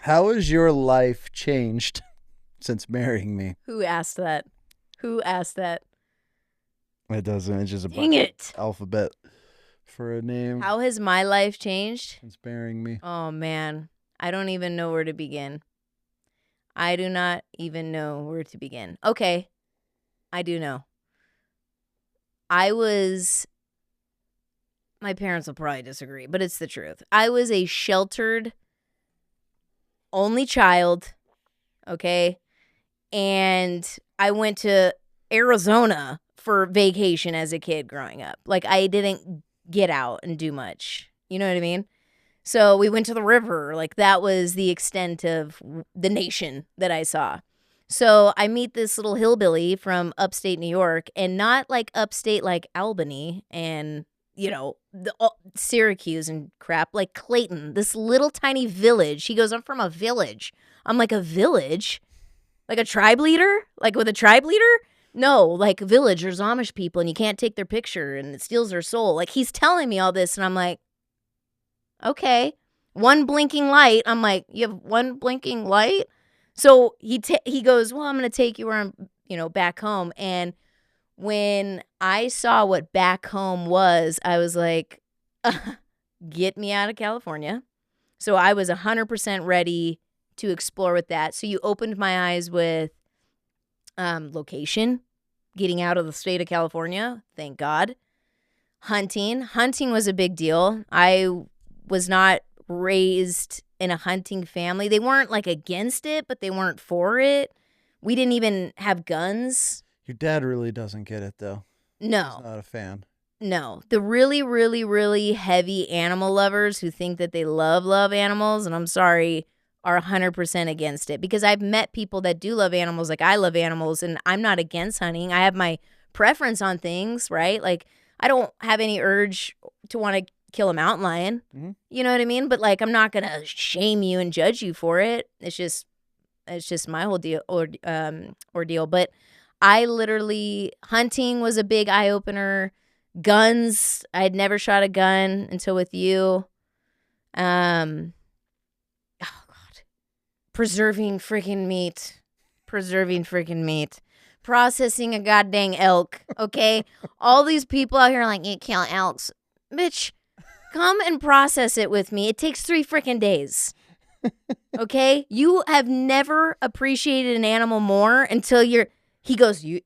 How has your life changed since marrying me? Who asked that? Who asked that? It doesn't. It's just a Dang it. alphabet for a name. How has my life changed? Since marrying me. Oh, man. I don't even know where to begin. I do not even know where to begin. Okay. I do know. My parents will probably disagree, but it's the truth. I was a sheltered only child, okay? And I went to Arizona for vacation as a kid growing up. Like, I didn't get out and do much. You know what I mean? So we went to the river. Like, that was the extent of the nation that I saw. So I meet this little hillbilly from upstate New York, and not like upstate like Albany and, you know, Syracuse and crap, like Clayton, this little tiny village. He goes, I'm from a village. I'm like, a village? Like a tribe leader? Like with a tribe leader? No, like village, there's Amish people and you can't take their picture and it steals their soul. Like, he's telling me all this and I'm like, okay. One blinking light. I'm like, you have one blinking light? So he goes, well, I'm going to take you where I'm, back home. And when I saw what back home was, I was like, get me out of California. So I was 100% ready to explore with that. So you opened my eyes with location, getting out of the state of California, thank God. Hunting was a big deal. I was not raised in a hunting family. They weren't like against it, but they weren't for it. We didn't even have guns. Your dad really doesn't get it, though. No. He's not a fan. No. The really, really, really heavy animal lovers who think that they love animals, and I'm sorry, are 100% against it. Because I've met people that do love animals, like I love animals, and I'm not against hunting. I have my preference on things, right? Like, I don't have any urge to want to kill a mountain lion. Mm-hmm. You know what I mean? But like, I'm not going to shame you and judge you for it. It's just my whole deal ordeal. But I literally, hunting was a big eye opener. Guns, I had never shot a gun until with you. Oh God, preserving freaking meat, processing a goddamn elk. Okay, all these people out here are like, you kill elks, bitch. Come and process it with me. It takes 3 freaking days. Okay, you have never appreciated an animal more until he goes, you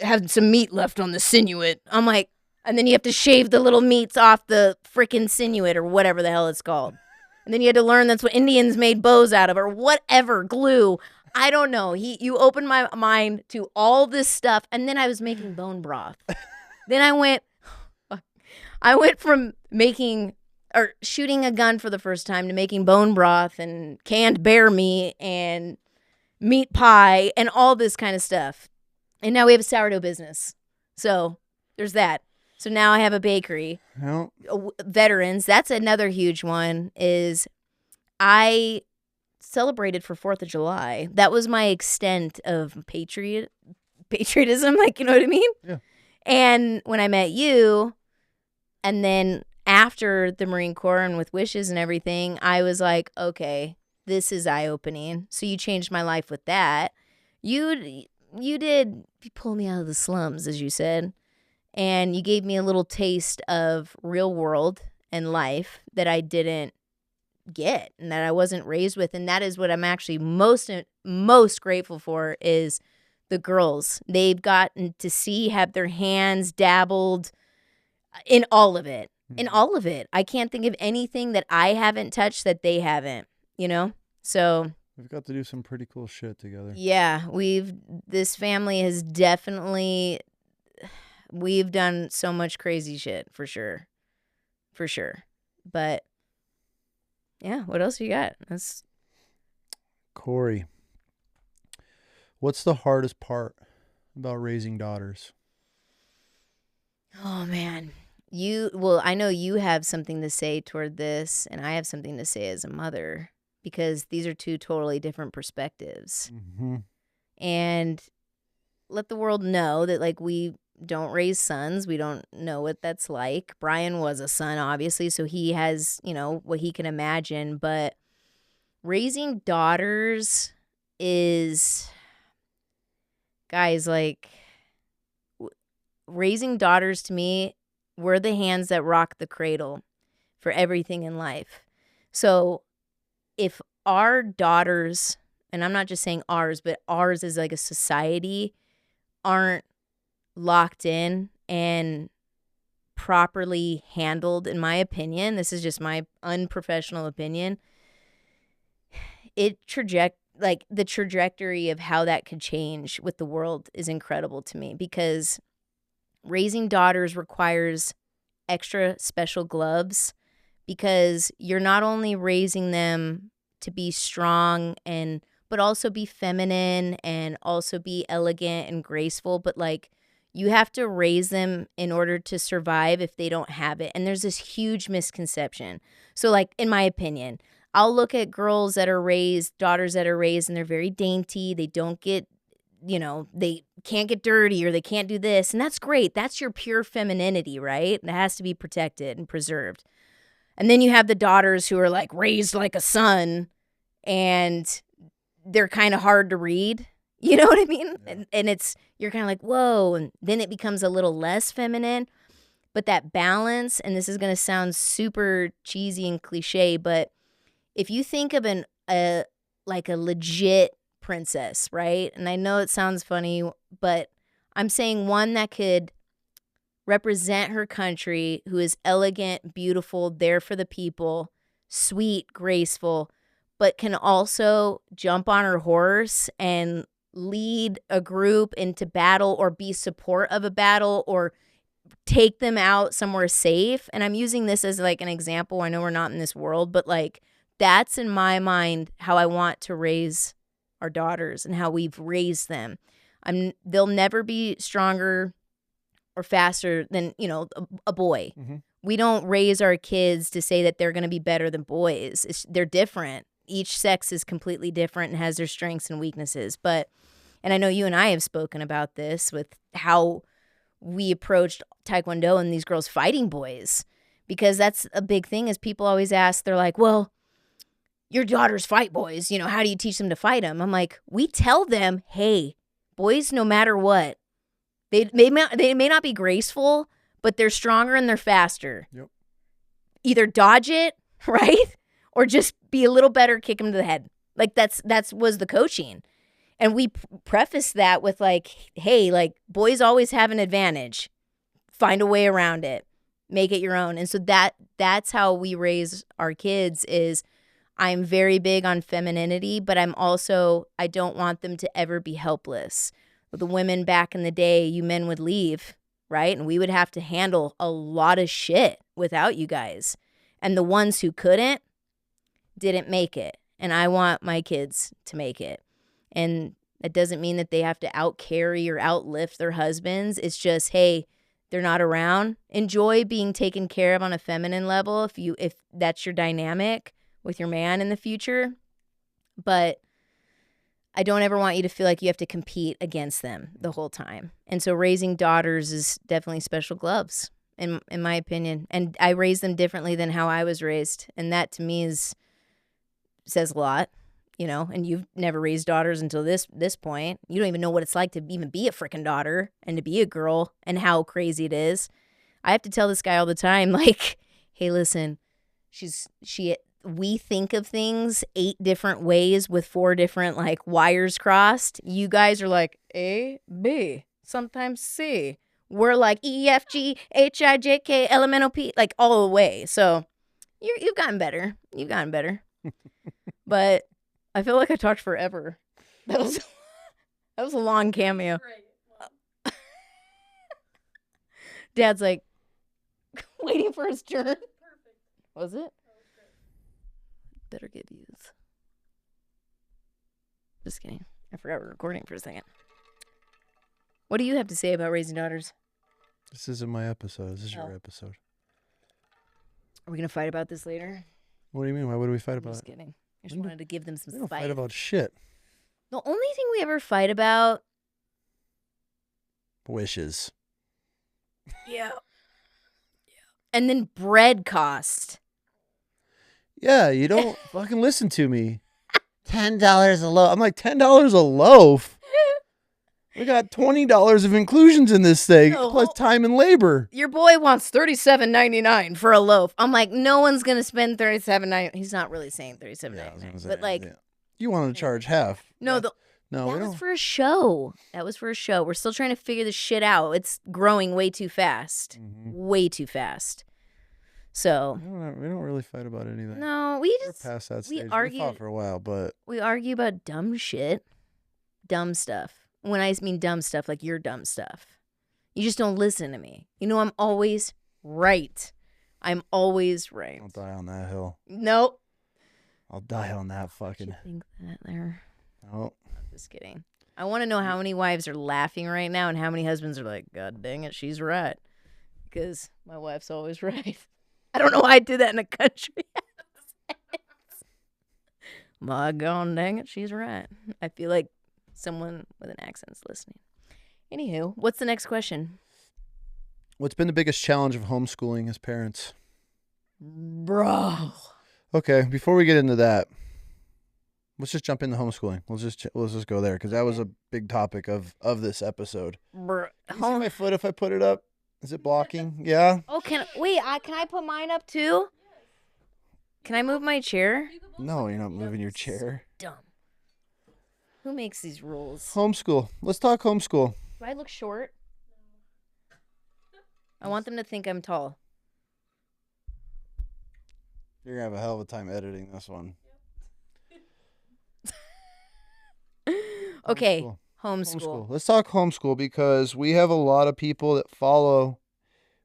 have some meat left on the sinuate. I'm like, and then you have to shave the little meats off the freaking sinuate or whatever the hell it's called. And then you had to learn that's what Indians made bows out of or whatever, glue. I don't know. You opened my mind to all this stuff. And then I was making bone broth. Then I went from making or shooting a gun for the first time to making bone broth and canned bear meat and meat pie and all this kind of stuff. And now we have a sourdough business. So there's that. So now I have a bakery. Well, Veterans, that's another huge one, is I celebrated for 4th of July. That was my extent of patriotism, like, you know what I mean? Yeah. And when I met you, and then after the Marine Corps and with wishes and everything, I was like, okay, this is eye-opening. So you changed my life with that. You pulled me out of the slums, as you said, and you gave me a little taste of real world and life that I didn't get and that I wasn't raised with. And that is what I'm actually most grateful for is the girls. They've gotten to have their hands dabbled in all of it. In all of it. I can't think of anything that I haven't touched that they haven't, you know? So we've got to do some pretty cool shit together. yeah, this family has definitely, we've done so much crazy shit for sure. For sure. But yeah, what else you got? Corey, what's the hardest part about raising daughters? Oh man. I know you have something to say toward this, and I have something to say as a mother, because these are 2 totally different perspectives. Mm-hmm. And let the world know that, like, we don't raise sons. We don't know what that's like. Brian was a son, obviously, so he has, what he can imagine. But raising daughters is, guys, like, raising daughters to me, we're the hands that rock the cradle for everything in life. So if our daughters, and I'm not just saying ours, but ours as like a society, aren't locked in and properly handled, in my opinion, this is just my unprofessional opinion, the trajectory of how that could change with the world is incredible to me, because raising daughters requires extra special gloves, because you're not only raising them to be strong but also be feminine and also be elegant and graceful, but like you have to raise them in order to survive if they don't have it. And there's this huge misconception. So like, in my opinion, I'll look at daughters that are raised and they're very dainty. They don't get, they can't get dirty or they can't do this. And that's great. That's your pure femininity, right? That has to be protected and preserved. And then you have the daughters who are like raised like a son and they're kind of hard to read. You know what I mean? Yeah. And you're kind of like, whoa. And then it becomes a little less feminine. But that balance, and this is going to sound super cheesy and cliche, but if you think of a legit princess, right? And I know it sounds funny, but I'm saying one that could represent her country, who is elegant, beautiful, there for the people, sweet, graceful, but can also jump on her horse and lead a group into battle or be support of a battle or take them out somewhere safe. And I'm using this as like an example. I know we're not in this world, but like that's in my mind how I want to raise our daughters and how we've raised them. They'll never be stronger or faster than, a boy. Mm-hmm. We don't raise our kids to say that they're going to be better than boys. They're different. Each sex is completely different and has their strengths and weaknesses. And I know you and I have spoken about this with how we approached Taekwondo and these girls fighting boys, because that's a big thing. Is people always ask, they're like, well, your daughters fight boys, how do you teach them to fight them? I'm like, we tell them, hey, boys, no matter what, they may not be graceful, but they're stronger and they're faster. Yep. Either dodge it, right? Or just be a little better, kick them to the head. Like that's was the coaching. And we preface that with like, hey, like boys always have an advantage. Find a way around it. Make it your own. And so that's how we raise our kids. Is I'm very big on femininity, but I don't want them to ever be helpless. With the women back in the day, you men would leave, right? And we would have to handle a lot of shit without you guys. And the ones who couldn't didn't make it. And I want my kids to make it. And that doesn't mean that they have to outcarry or outlift their husbands. It's just, hey, they're not around. Enjoy being taken care of on a feminine level if that's your dynamic with your man in the future. But I don't ever want you to feel like you have to compete against them the whole time. And so raising daughters is definitely special gloves, in my opinion. And I raised them differently than how I was raised. And that to me says a lot, and you've never raised daughters until this point. You don't even know what it's like to even be a freaking daughter and to be a girl and how crazy it is. I have to tell this guy all the time, like, hey, listen, we think of things 8 different ways with 4 different like wires crossed. You guys are like A, B, sometimes C. We're like E, F, G, H, I, J, K, L, M, N, O, P, like all the way. So you've gotten better. You've gotten better. But I feel like I talked forever. That was a long cameo. Dad's like waiting for his turn. Perfect. Was it? Better get views. Just kidding. I forgot we're recording for a second. What do you have to say about raising daughters? This isn't my episode. This is your episode. Are we going to fight about this later? What do you mean? Why would we fight about it? Just kidding. I just wanted to give them some We don't spice. fight about shit. The only thing we ever fight about... Wishes. Yeah. And then bread cost. Yeah, you don't fucking listen to me. $10 a loaf. I'm like, $10 a loaf? We got $20 of inclusions in this thing, plus time and labor. Your boy wants $37.99 for a loaf. I'm like, no one's gonna spend $37.99. He's not really saying $37.99, but like, you wanted to charge half. No, that was for a show. That was for a show. We're still trying to figure this shit out. It's growing way too fast, way too fast. So we don't really fight about anything. No, we're past that stage. We fought for a while, but we argue about dumb shit, dumb stuff. When I mean dumb stuff, like your dumb stuff. You just don't listen to me. I'm always right. I'm always right. I'll die on that hill. Nope. I'll die on that fucking. You think that there? Oh. I'm just kidding. I want to know how many wives are laughing right now and how many husbands are like, God dang it, she's right. Because my wife's always right. I don't know why I did that in a country accent. My God dang it, she's right. I feel like someone with an accent's listening. Anywho, what's the next question? What's been the biggest challenge of homeschooling as parents? Bro. Okay, before we get into that, let's just jump into homeschooling. Let's just go there because that was a big topic of this episode. Bro. Can you see my foot if I put it up? Is it blocking? Yeah. Oh, can I put mine up too? Can I move my chair? No, you're not moving your chair. Dumb. Who makes these rules? Homeschool. Let's talk homeschool. Do I look short? I want them to think I'm tall. You're going to have a hell of a time editing this one. Okay, homeschool. Let's talk homeschool because we have a lot of people that follow.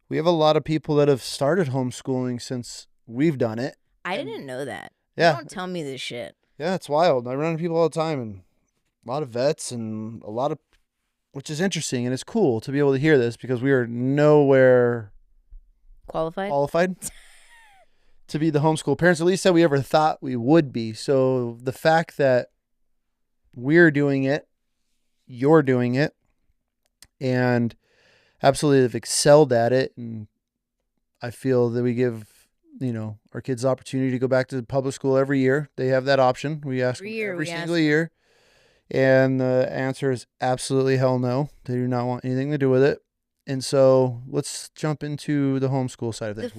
We have a lot of people that have started homeschooling since we've done it. I didn't know that. Yeah. Don't tell me this shit. Yeah, it's wild. I run into people all the time and a lot of vets and a lot of, which is interesting and it's cool to be able to hear this because we are nowhere qualified to be the homeschool parents, at least that we ever thought we would be. So the fact that we're doing it, you're doing it, and absolutely have excelled at it. And I feel that we give, our kids the opportunity to go back to public school every year. They have that option. We ask Every them year every we single ask them. year. And the answer is absolutely hell no. They do not want anything to do with it. And so let's jump into the homeschool side of things.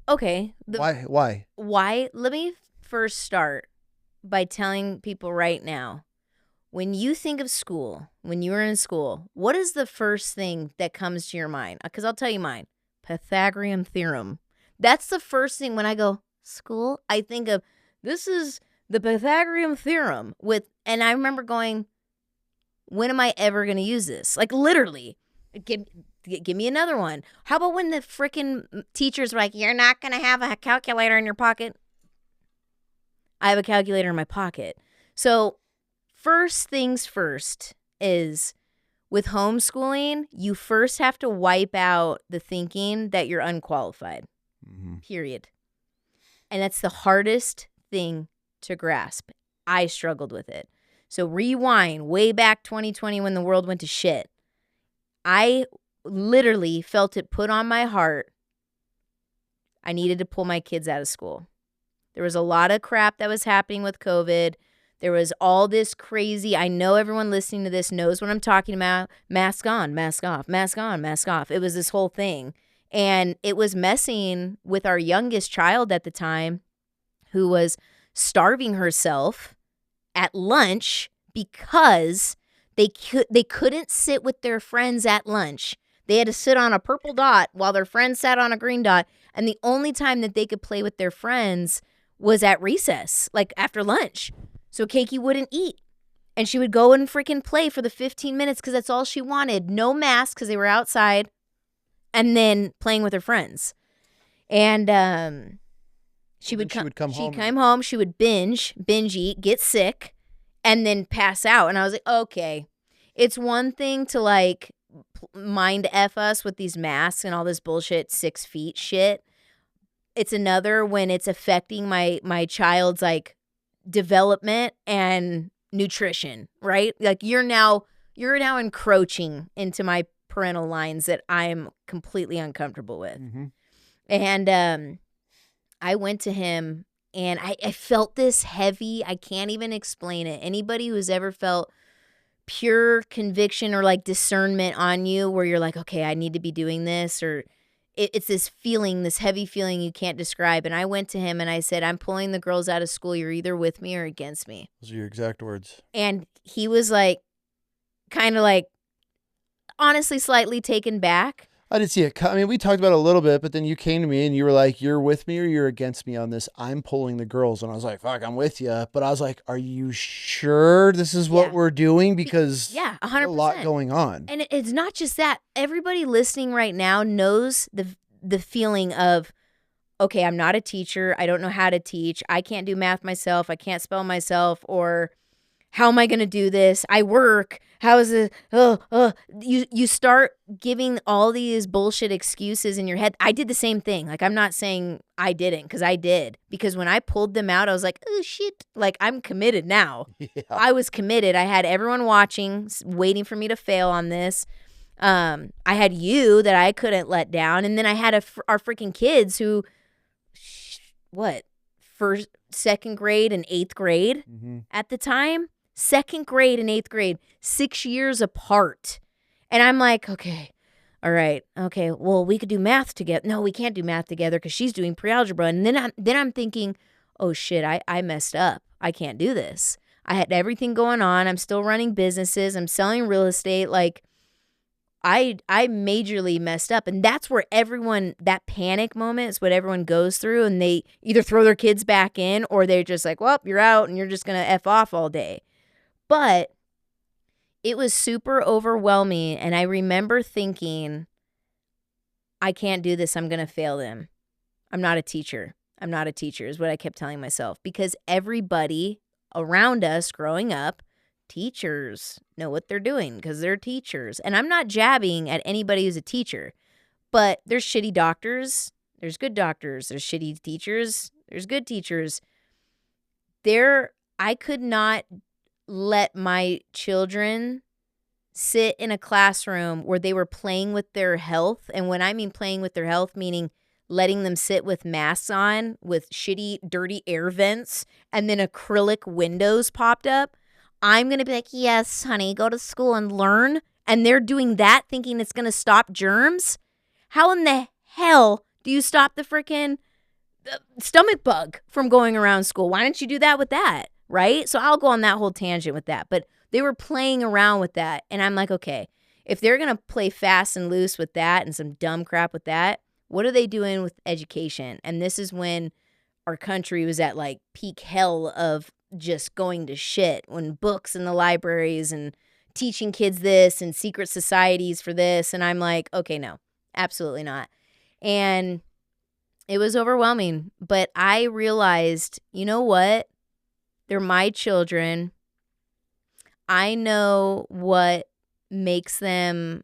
Okay. Why? Why? Let me first start by telling people right now, when you think of school, when you were in school, what is the first thing that comes to your mind? Because I'll tell you mine. Pythagorean theorem. That's the first thing when I go, school, I think of, this is the Pythagorean theorem and I remember going, when am I ever going to use this? Like literally, give me another one. How about when the freaking teachers were like, you're not going to have a calculator in your pocket? I have a calculator in my pocket. So first things first is with homeschooling, you first have to wipe out the thinking that you're unqualified, period. And that's the hardest thing to grasp. I struggled with it. So rewind way back 2020 when the world went to shit. I literally felt it put on my heart. I needed to pull my kids out of school. There was a lot of crap that was happening with COVID. There was all this crazy, I know everyone listening to this knows what I'm talking about. Mask on, mask off, mask on, mask off. It was this whole thing. And it was messing with our youngest child at the time, who was starving herself at lunch because they couldn't sit with their friends at lunch. They had to sit on a purple dot while their friends sat on a green dot. And the only time that they could play with their friends was at recess, like after lunch. So Keiki wouldn't eat. And she would go and freaking play for the 15 minutes because that's all she wanted. No mask because they were outside. And then playing with her friends. And she would come home. She would binge eat, get sick, and then pass out. And I was like, okay. It's one thing to like mind F us with these masks and all this bullshit 6 feet shit. It's another when it's affecting my child's like development and nutrition, right? Like you're now encroaching into my parental lines that I'm completely uncomfortable with. Mm-hmm. And I went to him and I felt this heavy, I can't even explain it. Anybody who's ever felt pure conviction or like discernment on you where you're like, okay, I need to be doing this, or it's this feeling, this heavy feeling you can't describe. And I went to him and I said, I'm pulling the girls out of school. You're either with me or against me. Those are your exact words. And he was like, kind of like, honestly, slightly taken back. I didn't see it. I mean, we talked about it a little bit, but then you came to me and you were like, you're with me or you're against me on this. I'm pulling the girls. And I was like, fuck, I'm with you. But I was like, are you sure this is what we're doing? Because 100%. A lot going on. And it's not just that. Everybody listening right now knows the feeling of, okay, I'm not a teacher. I don't know how to teach. I can't do math myself. I can't spell myself. Or how am I going to do this? I work. How is it? You start giving all these bullshit excuses in your head. I did the same thing. Like, I'm not saying I didn't, because I did. Because when I pulled them out, I was like, oh, shit. Like, I'm committed now. Yeah. I was committed. I had everyone watching, waiting for me to fail on this. I had you that I couldn't let down. And then I had our freaking kids who, first, second grade and eighth grade at the time. Second grade and eighth grade, 6 years apart. And I'm like, okay, all right, okay, well, we could do math together. No, we can't do math together because she's doing pre-algebra. And then I'm thinking, oh, shit, I messed up. I can't do this. I had everything going on. I'm still running businesses. I'm selling real estate. Like, I majorly messed up. And that's where that panic moment is what everyone goes through. And they either throw their kids back in or they're just like, well, you're out and you're just going to F off all day. But it was super overwhelming, and I remember thinking, I can't do this. I'm going to fail them. I'm not a teacher. I'm not a teacher is what I kept telling myself, because everybody around us growing up, teachers know what they're doing because they're teachers. And I'm not jabbing at anybody who's a teacher, but there's shitty doctors. There's good doctors. There's shitty teachers. There's good teachers. I could not let my children sit in a classroom where they were playing with their health. And when I mean playing with their health, meaning letting them sit with masks on, with shitty, dirty air vents, and then acrylic windows popped up, I'm going to be like, yes, honey, go to school and learn. And they're doing that thinking it's going to stop germs. How in the hell do you stop the freaking stomach bug from going around school? Why don't you do that with that? Right? So I'll go on that whole tangent with that. But they were playing around with that. And I'm like, okay, if they're going to play fast and loose with that and some dumb crap with that, what are they doing with education? And this is when our country was at like peak hell of just going to shit, when books in the libraries and teaching kids this and secret societies for this. And I'm like, okay, no, absolutely not. And it was overwhelming. But I realized, you know what? They're my children. I know what makes them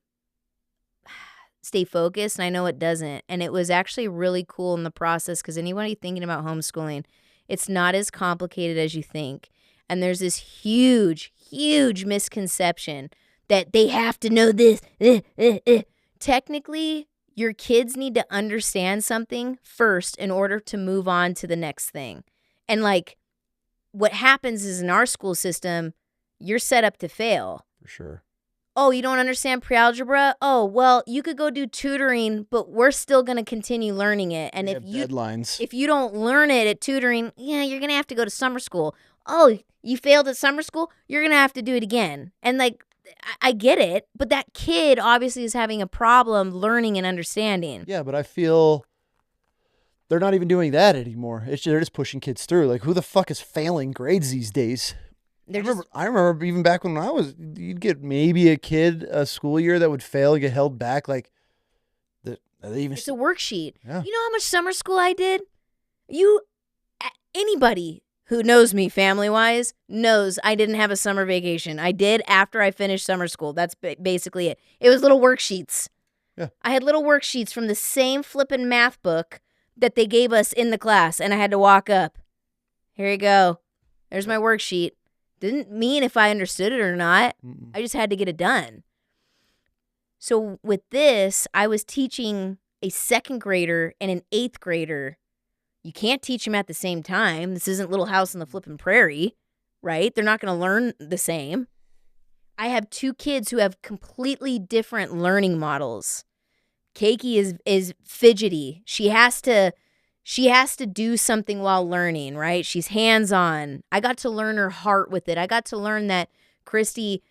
stay focused, and I know what doesn't. And it was actually really cool in the process, because anybody thinking about homeschooling, it's not as complicated as you think. And there's this huge, huge misconception that they have to know this. Technically, your kids need to understand something first in order to move on to the next thing. And like, what happens is in our school system, you're set up to fail. For sure. Oh, you don't understand pre-algebra? Oh, well, you could go do tutoring, but we're still going to continue learning it. And if you don't learn it at tutoring, yeah, you're going to have to go to summer school. Oh, you failed at summer school? You're going to have to do it again. And like, I get it, but that kid obviously is having a problem learning and understanding. Yeah, but I feel they're not even doing that anymore. They're just pushing kids through. Like, who the fuck is failing grades these days? I remember even back when you'd get maybe a kid a school year that would fail, get held back. Like, it's a worksheet. Yeah. You know how much summer school I did? Anybody who knows me family-wise knows I didn't have a summer vacation. I did after I finished summer school. That's basically it. It was little worksheets. Yeah. I had little worksheets from the same flippin' math book that they gave us in the class, and I had to walk up. Here you go. There's my worksheet. Didn't mean if I understood it or not. Mm-mm. I just had to get it done. So with this, I was teaching a 2nd grader and an 8th grader. You can't teach them at the same time. This isn't Little House on the Flippin' Prairie, right? They're not going to learn the same. I have 2 kids who have completely different learning models. Keiki is fidgety. She has to do something while learning, right? She's hands-on. I got to learn her heart with it. I got to learn that Christy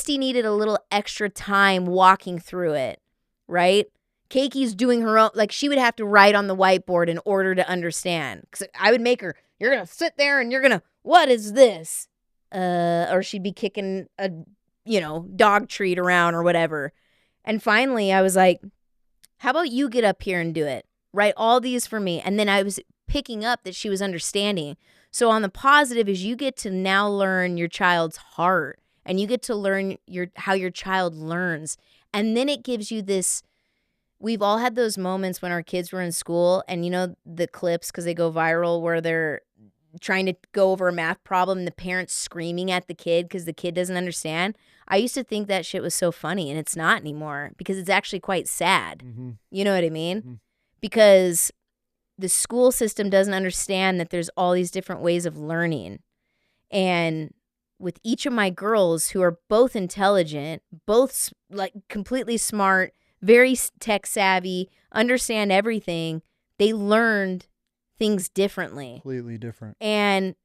needed a little extra time walking through it, right? Keiki's doing her own, like she would have to write on the whiteboard in order to understand. Because I would make her, you're going to sit there and you're going to, what is this? Or she'd be kicking a, dog treat around or whatever. And finally I was like, how about you get up here and do it? Write all these for me. And then I was picking up that she was understanding. So on the positive is you get to now learn your child's heart, and you get to learn how your child learns. And then it gives you this, we've all had those moments when our kids were in school, and the clips, because they go viral, where they're trying to go over a math problem and the parents screaming at the kid because the kid doesn't understand. I used to think that shit was so funny, and it's not anymore, because it's actually quite sad. Mm-hmm. You know what I mean? Mm-hmm. Because the school system doesn't understand that there's all these different ways of learning. And with each of my girls, who are both intelligent, both like completely smart, very tech savvy, understand everything, they learned things differently. Completely different. And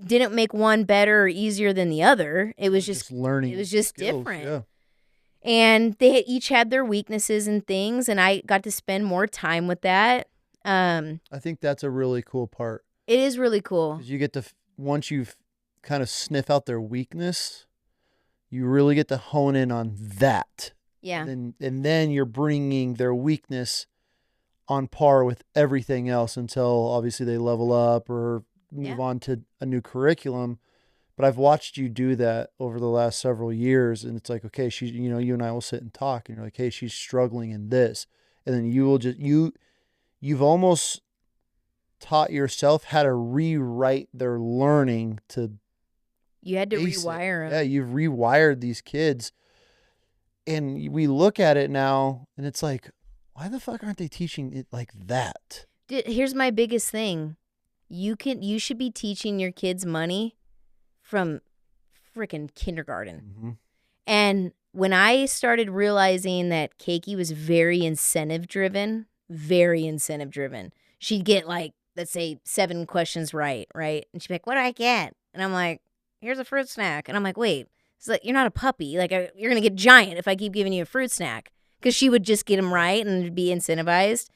didn't make one better or easier than the other. It was just learning. It was just skills, different. Yeah. And they each had their weaknesses and things, and I got to spend more time with that. I think that's a really cool part. It is really cool. 'Cause you get to, once you've kind of sniff out their weakness, you really get to hone in on that. Yeah. And then you're bringing their weakness on par with everything else until obviously they level up or move on to a new curriculum. But I've watched you do that over the last several years, and it's like, okay, she's, you and I will sit and talk, and you're like, hey, she's struggling in this. And then you will just, you've almost taught yourself how to rewrite their learning to You had to basic. rewire them. Yeah, you've rewired these kids And we look at it now and it's like, why the fuck aren't they teaching it like that? Here's my biggest thing. You should be teaching your kids money from freaking kindergarten. Mm-hmm. And when I started realizing that Keiki was very incentive driven, she'd get like, let's say 7 questions right? And she'd be like, what do I get? And I'm like, here's a fruit snack. And I'm like, wait, it's like, you're not a puppy. Like, you're going to get giant if I keep giving you a fruit snack. Because she would just get them right and be incentivized.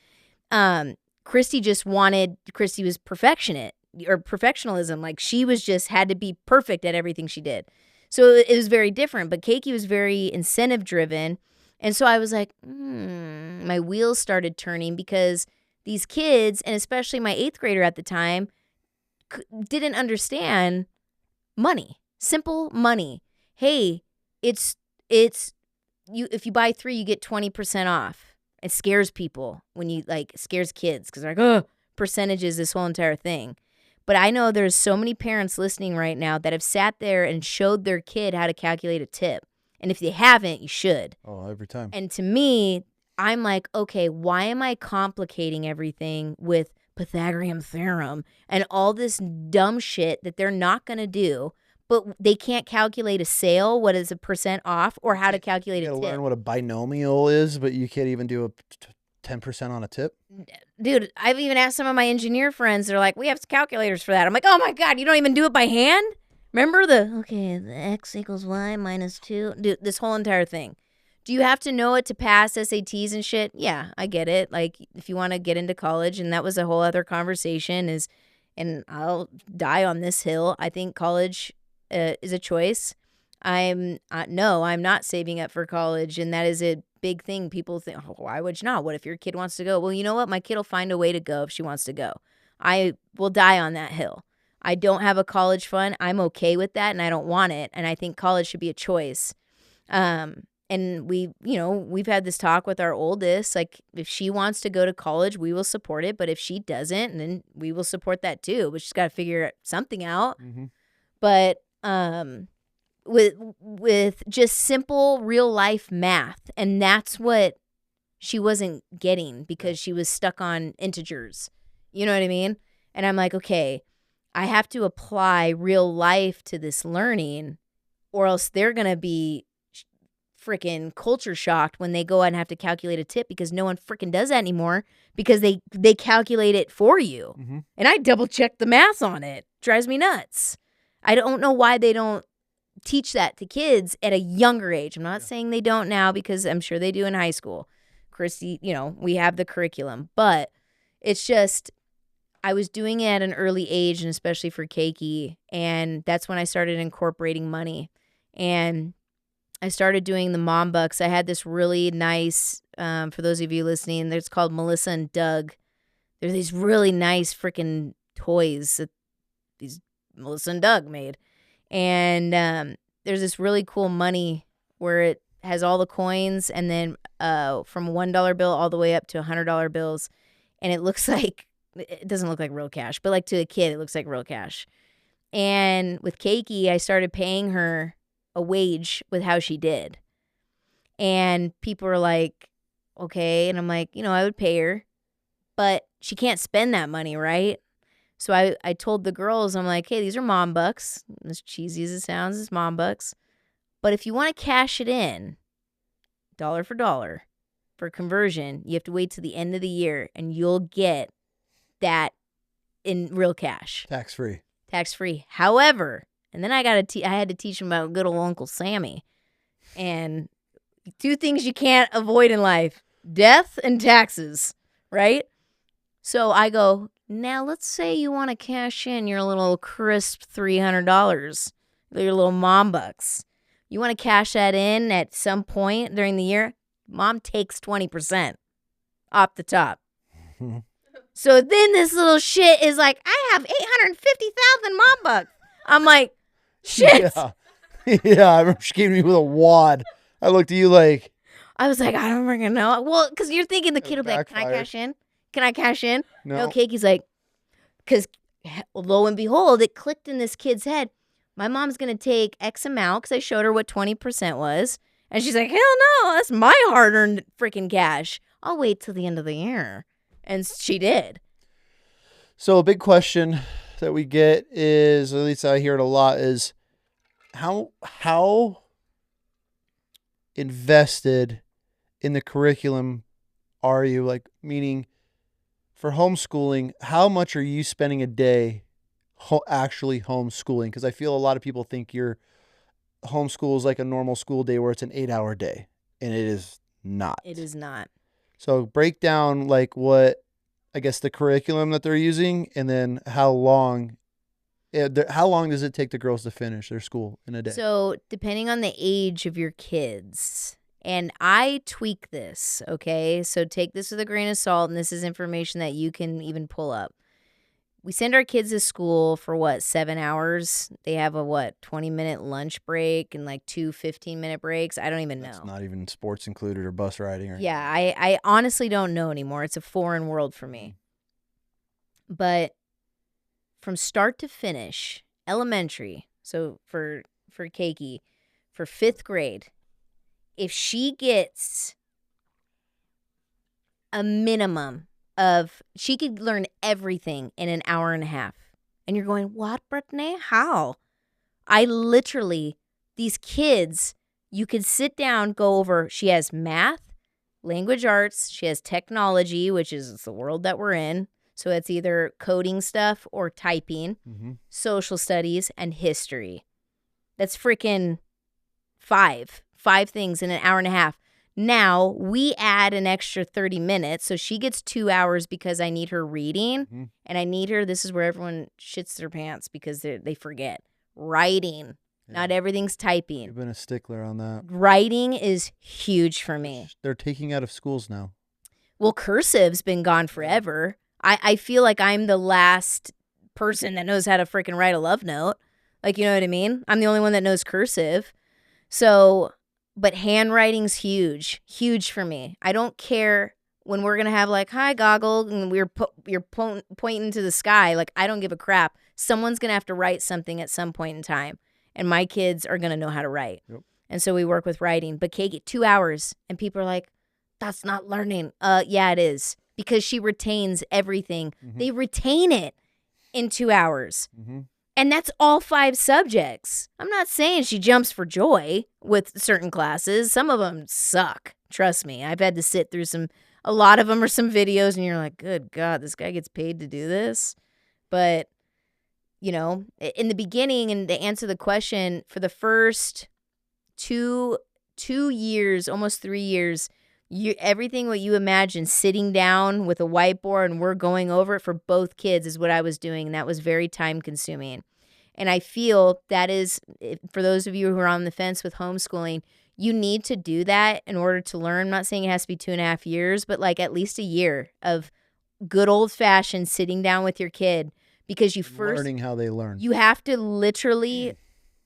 Christy was perfectionism. Like, she was just had to be perfect at everything she did. So it was very different. But Keiki was very incentive driven. And so I was like, my wheels started turning because these kids, and especially my 8th grader at the time, didn't understand money. Simple money. Hey, it's you. If you buy 3, you get 20% off. It scares people it scares kids because they're like, oh, percentages, this whole entire thing. But I know there's so many parents listening right now that have sat there and showed their kid how to calculate a tip. And if they haven't, you should. Oh, every time. And to me, I'm like, okay, why am I complicating everything with Pythagorean theorem and all this dumb shit that they're not going to do, but they can't calculate a sale, what is a percent off, or how to calculate a tip. Learn what a binomial is, but you can't even do a 10% on a tip? Dude, I've even asked some of my engineer friends. They're like, we have calculators for that. I'm like, oh my God, you don't even do it by hand? Remember the x equals y minus 2? Dude, this whole entire thing. Do you have to know it to pass SATs and shit? Yeah, I get it. Like, if you want to get into college, and that was a whole other conversation, and I'll die on this hill. I think college is a choice. I'm not saving up for college, and that is a big thing. People think, oh, why would you not? What if your kid wants to go? Well, you know what? My kid will find a way to go if she wants to go. I will die on that hill. I don't have a college fund. I'm okay with that, and I don't want it, and I think college should be a choice. And we've had this talk with our oldest. Like, if she wants to go to college, we will support it. But if she doesn't, then we will support that too. But she's got to figure something out. Mm-hmm. But with just simple real life math, and that's what she wasn't getting because she was stuck on integers. You know what I mean? And I'm like, okay, I have to apply real life to this learning, or else they're gonna be freaking culture shocked when they go out and have to calculate a tip, because no one freaking does that anymore because they calculate it for you. Mm-hmm. And I double check the math on it. Drives me nuts. I don't know why they don't teach that to kids at a younger age. I'm not saying they don't now, because I'm sure they do in high school. Christy, we have the curriculum, but it's just, I was doing it at an early age, and especially for Keiki, and that's when I started incorporating money. And I started doing the mom bucks. I had this really nice, for those of you listening, it's called Melissa and Doug. They're these really nice freaking toys that these Melissa and Doug made. And there's this really cool money where it has all the coins, and then from $1 bill all the way up to $100 bills. And it looks like, it doesn't look like real cash, but like to a kid, it looks like real cash. And with Keiki, I started paying her a wage with how she did. And people were like, okay. And I'm like, I would pay her, but she can't spend that money, right? So I told the girls, I'm like, hey, these are mom bucks. As cheesy as it sounds, it's mom bucks. But if you want to cash it in, dollar for dollar, for conversion, you have to wait till the end of the year, and you'll get that in real cash. Tax-free. However, and then I had to teach them about good old Uncle Sammy. And 2 things you can't avoid in life: death and taxes, right? So I go, now let's say you want to cash in your little crisp $300, your little mom bucks. You want to cash that in at some point during the year? Mom takes 20% off the top. So then this little shit is like, I have 850,000 mom bucks. I'm like, shit. Yeah, I remember she came to me with a wad. I looked at you like, I was like, I don't freaking know. Well, because you're thinking the kid will be like, can I cash in? Can I cash in? No, Keiki's like, because lo and behold, it clicked in this kid's head. My mom's going to take X amount, because I showed her what 20% was, And she's like, hell no, that's my hard-earned freaking cash. I'll wait till the end of the year. And she did. So a big question that we get is, at least I hear it a lot, is how invested in the curriculum are you? Like, meaning for homeschooling, how much are you spending a day actually homeschooling? Because I feel a lot of people think your homeschool is like a normal school day where it's an 8-hour day, and it is not. It is not. So break down like what, I guess, the curriculum that they're using, and then how long does it take the girls to finish their school in a day? So depending on the age of your kids, and I tweak this, okay? So take this with a grain of salt, and this is information that you can even pull up. We send our kids to school for 7 hours? They have a 20-minute lunch break and like 2 15-minute breaks. I don't even know. That's not even sports included or bus riding or anything. Yeah, I honestly don't know anymore. It's a foreign world for me. But from start to finish, elementary, so for Keiki, for 5th grade, if she gets a minimum of, she could learn everything in an hour and a half. And you're going, what, Brittany? How? I literally, these kids, you could sit down, go over, she has math, language arts, she has technology, which is the world that we're in. So it's either coding stuff or typing, social studies, and history. That's freaking five things in an hour and a half. Now we add an extra 30 minutes. So she gets 2 hours because I need her reading, and I need her, this is where everyone shits their pants because they forget. Writing. Yeah. Not everything's typing. You've been a stickler on that. Writing is huge for me. They're taking out of schools now. Well, cursive's been gone forever. I feel like I'm the last person that knows how to freaking write a love note. Like, you know what I mean? I'm the only one that knows cursive. So, but handwriting's huge for me. I don't care when we're going to have like, hi, goggle, and you're pointing to the sky. Like, I don't give a crap. Someone's going to have to write something at some point in time, and my kids are going to know how to write. Yep. And so we work with writing. But Kate, 2 hours, and people are like, that's not learning. Yeah, it is. Because she retains everything. They retain it in 2 hours. And that's all 5 subjects. I'm not saying she jumps for joy with certain classes. Some of them suck. Trust me. I've had to sit through a lot of them are some videos, and you're like, good God, this guy gets paid to do this. But, you know, in the beginning, and to answer the question, for the first 2 years, almost 3 years, everything what you imagine, sitting down with a whiteboard and we're going over it for both kids is what I was doing. And that was very time consuming. And I feel that is, for those of you who are on the fence with homeschooling, you need to do that in order to learn. I'm not saying it has to be 2.5 years, but like at least a year of good old fashioned sitting down with your kid, because you first learning how they learn. You have to literally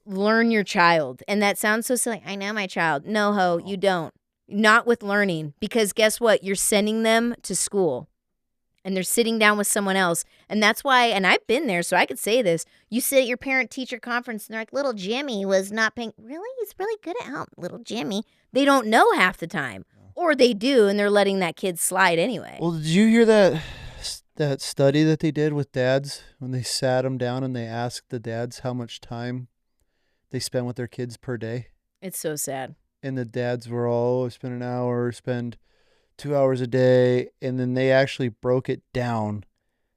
learn your child. And that sounds so silly. I know my child. No, you don't. Not with learning, because guess what? You're sending them to school and they're sitting down with someone else. And that's why, and I've been there, so I could say this. You sit at your parent-teacher conference and they're like, little Jimmy was not paying. Really? He's really good at help, little Jimmy. They don't know half the time. Or they do, and they're letting that kid slide anyway. Well, did you hear that study that they did with dads when they sat them down and they asked the dads how much time they spend with their kids per day? It's so sad. And the dads were all spend an hour, spend 2 hours a day. And then they actually broke it down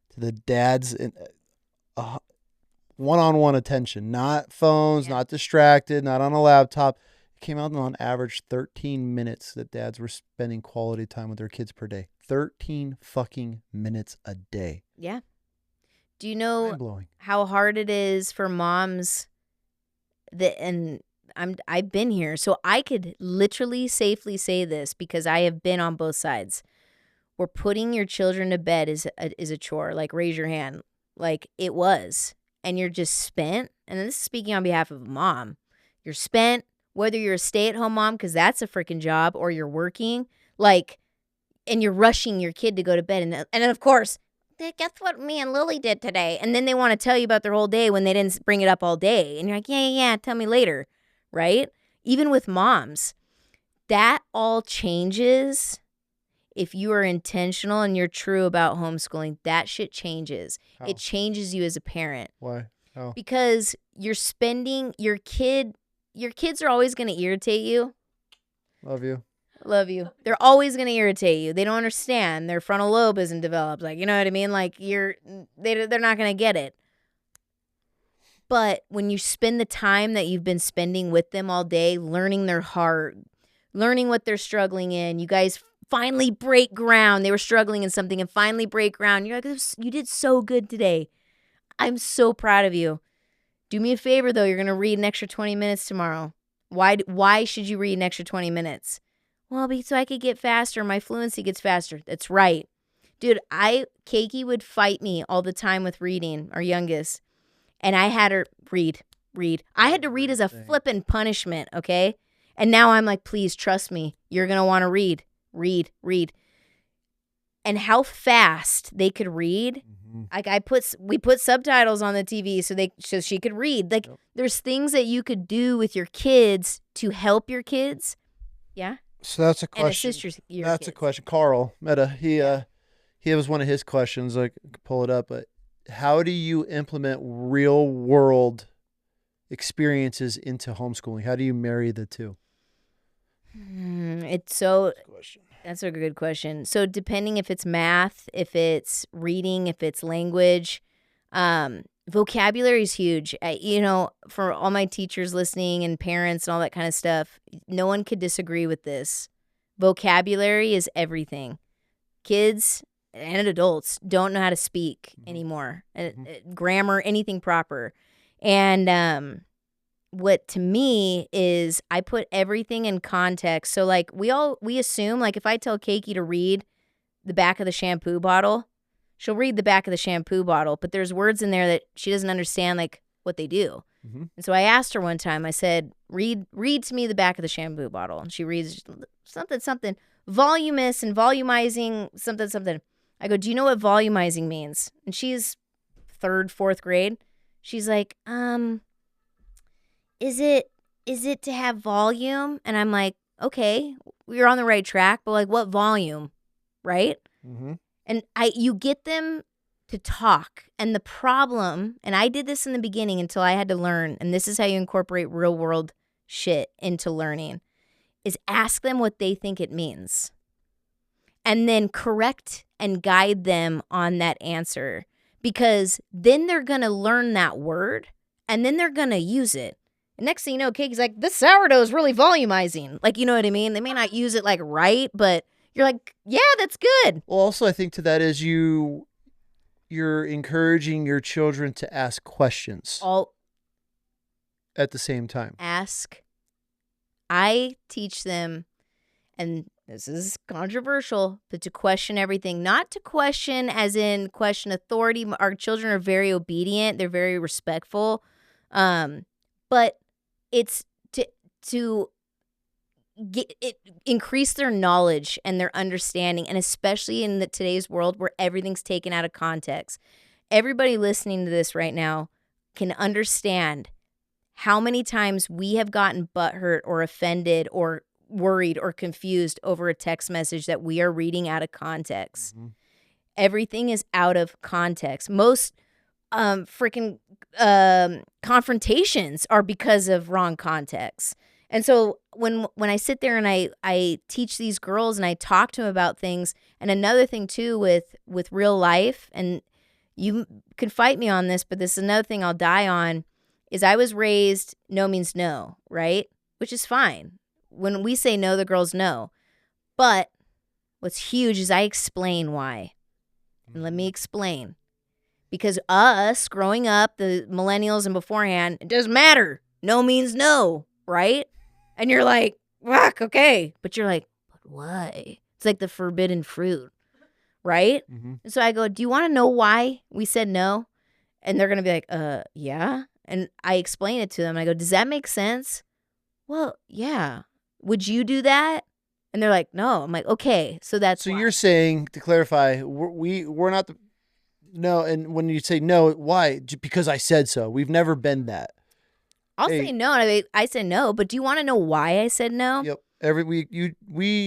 to the dads in one-on-one attention, not phones, not distracted, not on a laptop. It came out on average 13 minutes that dads were spending quality time with their kids per day. 13 fucking minutes a day. Yeah. Do you know how hard it is for moms I've been here, so I could literally safely say this because I have been on both sides. Where putting your children to bed is a chore. Like, raise your hand. Like, it was. And you're just spent. And this is speaking on behalf of a mom. You're spent, whether you're a stay-at-home mom, because that's a freaking job, or you're working, like, and you're rushing your kid to go to bed. And then, of course, guess what me and Lily did today? And then they want to tell you about their whole day when they didn't bring it up all day. And you're like, yeah, tell me later. Right? Even with moms, that all changes if you are intentional and you're true about homeschooling. That shit changes. How? It changes you as a parent. Why? How? Because you're spending your kids are always going to irritate you. Love you. Love you. They're always going to irritate you. They don't understand. Their frontal lobe isn't developed. Like, you know what I mean? Like they're not going to get it. But when you spend the time that you've been spending with them all day, learning their heart, learning what they're struggling in, you guys finally break ground. They were struggling in something and finally break ground. You're like, you did so good today. I'm so proud of you. Do me a favor, though. You're going to read an extra 20 minutes tomorrow. Why should you read an extra 20 minutes? Well, so I could get faster. My fluency gets faster. That's right. Dude, Keiki would fight me all the time with reading, our youngest. And I had her read. I had to read as a flippin' punishment, okay? And now I'm like, please trust me. You're going to want to read. And how fast they could read. Like we put subtitles on the TV so she could read. Like there's things that you could do with your kids to help your kids. Yeah. So that's a question. And assist your that's kids. a question. Carl Meta, he was one of his questions. I could pull it up, but how do you implement real world experiences into homeschooling? How do you marry the two? That's a good question. So depending if it's math, if it's reading, if it's language, vocabulary is huge. For all my teachers listening and parents and all that kind of stuff, no one could disagree with this. Vocabulary is everything. Kids and adults don't know how to speak anymore. Grammar, anything proper. And what to me is I put everything in context. So like we assume, like if I tell Keiki to read the back of the shampoo bottle, she'll read the back of the shampoo bottle, but there's words in there that she doesn't understand, like what they do. And so I asked her one time, I said, read to me the back of the shampoo bottle. And she reads something, voluminous and volumizing, something. I go, do you know what volumizing means? And she's 3rd, 4th grade. She's like, is it to have volume? And I'm like, okay, you're on the right track, but like what volume, right? And you get them to talk. And the problem, and I did this in the beginning until I had to learn, and this is how you incorporate real world shit into learning, is ask them what they think it means. And then correct and guide them on that answer. Because then they're going to learn that word, and then they're going to use it. And next thing you know, Cake's like, this sourdough is really volumizing. Like, you know what I mean? They may not use it like right, but you're like, yeah, that's good. Well, also I think to that is you're encouraging your children to ask questions at the same time. I teach them, and this is controversial, but to question everything. Not to question as in question authority. Our children are very obedient. They're very respectful. But it's to increase their knowledge and their understanding, and especially in today's world where everything's taken out of context. Everybody listening to this right now can understand how many times we have gotten butthurt or offended or worried or confused over a text message that we are reading out of context. Everything is out of context. Most freaking confrontations are because of wrong context. And so when I sit there and I teach these girls and I talk to them about things, and another thing too with real life, and you can fight me on this, but this is another thing I'll die on, is I was raised no means no, right? Which is fine. When we say no, the girls know. But what's huge is I explain why. And let me explain. Because us growing up, the millennials and beforehand, it doesn't matter. No means no, right? And you're like, fuck, okay. But you're like, but why? It's like the forbidden fruit, right? And so I go, do you want to know why we said no? And they're going to be like, yeah. And I explain it to them. I go, does that make sense? Well, yeah. Would you do that? And they're like, no. I'm like, okay, so that's So why. you're saying, to clarify, we're not the... No, and when you say no, why? Because I said so. We've never been that. I'll say no. I said no, but do you want to know why I said no? Yep. Every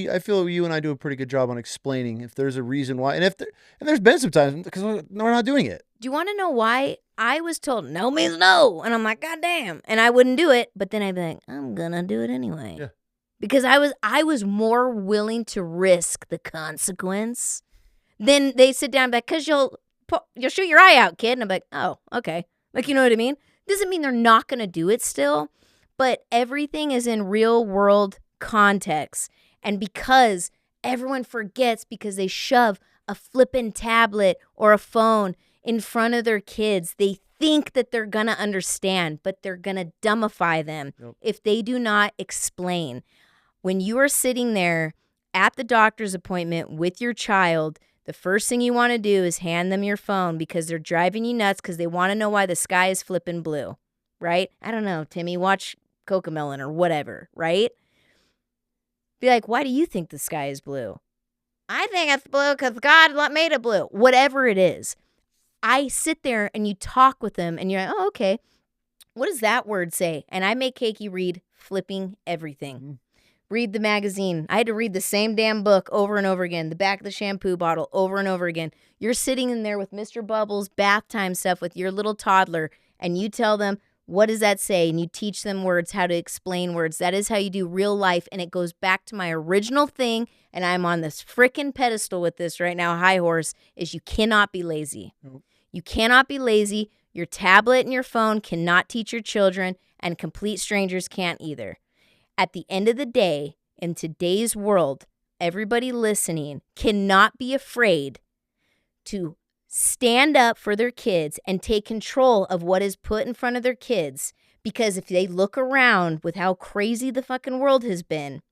I feel you and I do a pretty good job on explaining if there's a reason why, and there's been some times because we're not doing it. Do you want to know why? I was told no means no, and I'm like, God damn, and I wouldn't do it. But then I'd be like, I'm gonna do it anyway, Yeah. because I was more willing to risk the consequence than they sit down back because you'll shoot your eye out, kid, and I'm like, oh, okay, like you know what I mean? Doesn't mean they're not gonna do it still, but everything is in real world context, and because everyone forgets because they shove a flippin' tablet or a phone in front of their kids, they think that they're gonna understand, but they're gonna dumbify them if they do not explain. When you are sitting there at the doctor's appointment with your child, the first thing you want to do is hand them your phone because they're driving you nuts because they want to know why the sky is flipping blue, right? I don't know, Timmy, watch Cocomelon or whatever, right? Be like, why do you think the sky is blue? I think it's blue because God made it blue. Whatever it is. I sit there and you talk with them and you're like, oh, okay. What does that word say? And I make Keiki read flipping everything. Mm-hmm. Read the magazine. I had to read the same damn book over and over again. The back of the shampoo bottle over and over again. You're sitting in there with Mr. Bubbles bath time stuff with your little toddler and you tell them, what does that say? And you teach them words, how to explain words. That is how you do real life. And it goes back to my original thing. And I'm on this freaking pedestal with this right now, high horse, is you cannot be lazy. Nope. You cannot be lazy. Your tablet and your phone cannot teach your children, and complete strangers can't either. At the end of the day, in today's world, everybody listening cannot be afraid to stand up for their kids and take control of what is put in front of their kids, because if they look around with how crazy the fucking world has been,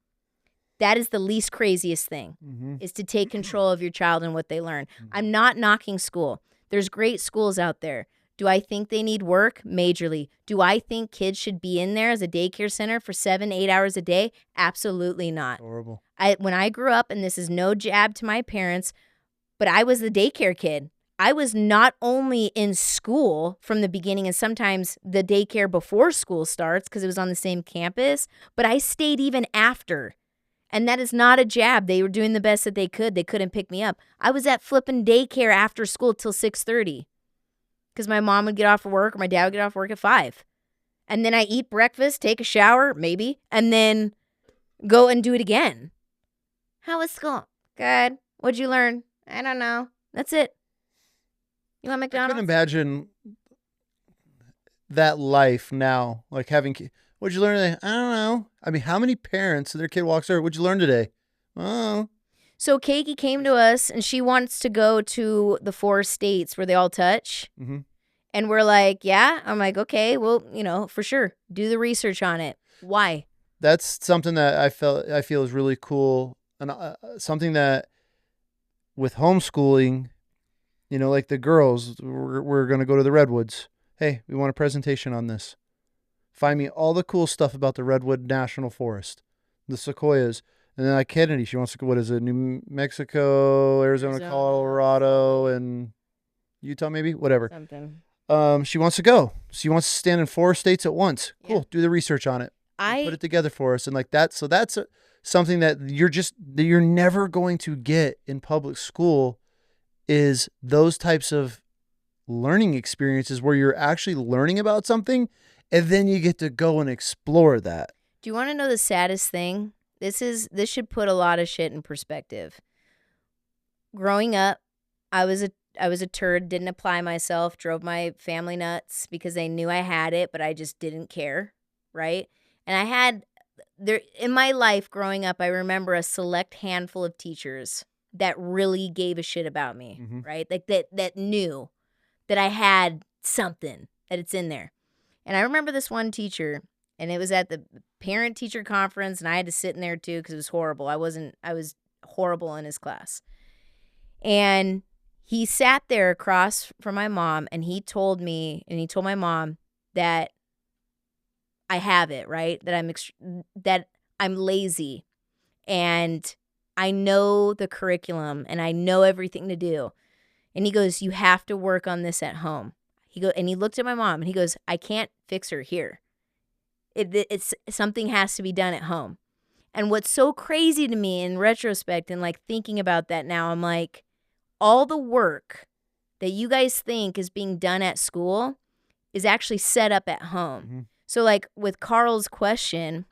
that is the least craziest thing, is to take control of your child and what they learn. I'm not knocking school. There's great schools out there. Do I think they need work? Majorly. Do I think kids should be in there as a daycare center for 7-8 hours a day? Absolutely not. Horrible. When I grew up, and this is no jab to my parents, but I was the daycare kid. I was not only in school from the beginning and sometimes the daycare before school starts because it was on the same campus, but I stayed even after. And that is not a jab. They were doing the best that they could. They couldn't pick me up. I was at flipping daycare after school till 6:30 because my mom would get off of work or my dad would get off work at 5. And then I eat breakfast, take a shower, maybe, and then go and do it again. How was school? Good. What'd you learn? I don't know. That's it. You want I McDonald's? couldn't imagine that life now, like having. What'd you learn today? I don't know. I mean, how many parents, their kid walks over, what'd you learn today? Oh. So Keiki came to us and she wants to go to the 4 states where they all touch. Mm-hmm. And we're like, yeah. I'm like, okay, well, for sure. Do the research on it. Why? That's something that I feel is really cool, and something that with homeschooling, like the girls, we're going to go to the redwoods. Hey, we want a presentation on this. Find me all the cool stuff about the Redwood National Forest, the sequoias. And then like Kennedy, she wants to go, what is it, New Mexico, Arizona, Colorado, and Utah maybe? Whatever. Something. She wants to go. She wants to stand in 4 states at once. Cool. Yeah. Do the research on it. Put it together for us. And like that. So that's something that you're never going to get in public school, is those types of learning experiences where you're actually learning about something and then you get to go and explore that. Do you want to know the saddest thing? This should put a lot of shit in perspective. Growing up, I was a turd, didn't apply myself, drove my family nuts because they knew I had it, but I just didn't care, right? And I had there in my life growing up, I remember a select handful of teachers that really gave a shit about me, right? Like that knew that I had something, that it's in there. And I remember this one teacher, and it was at the parent-teacher conference, and I had to sit in there too because it was horrible. I was horrible in his class. And he sat there across from my mom, and he told me, and he told my mom that I have it, right? That I'm lazy, and I know the curriculum, and I know everything to do. And he goes, you have to work on this at home. And he looked at my mom, and he goes, I can't fix her here. It's something has to be done at home. And what's so crazy to me in retrospect and like thinking about that now, I'm like, all the work that you guys think is being done at school is actually set up at home. Mm-hmm. So like with Carl's question,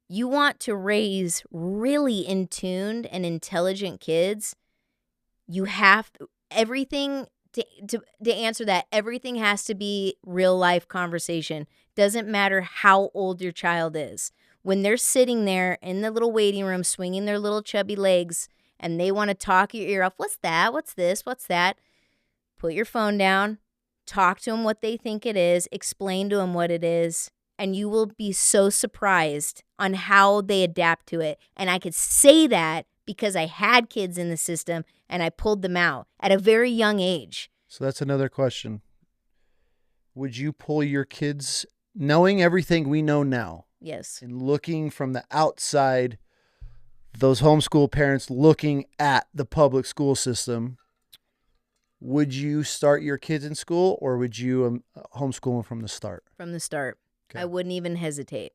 you want to raise really in-tuned and intelligent kids. You have everything to answer that. Everything has to be real life conversation. Doesn't matter how old your child is. When they're sitting there in the little waiting room swinging their little chubby legs and they want to talk your ear off, what's that? What's this? What's that? Put your phone down. Talk to them what they think it is. Explain to them what it is. And you will be so surprised on how they adapt to it. And I could say that because I had kids in the system and I pulled them out at a very young age. So that's another question. Would you pull your kids, knowing everything we know now, Yes. and looking from the outside, those homeschool parents looking at the public school system, would you start your kids in school or would you homeschool them from the start? From the start. Okay. I wouldn't even hesitate.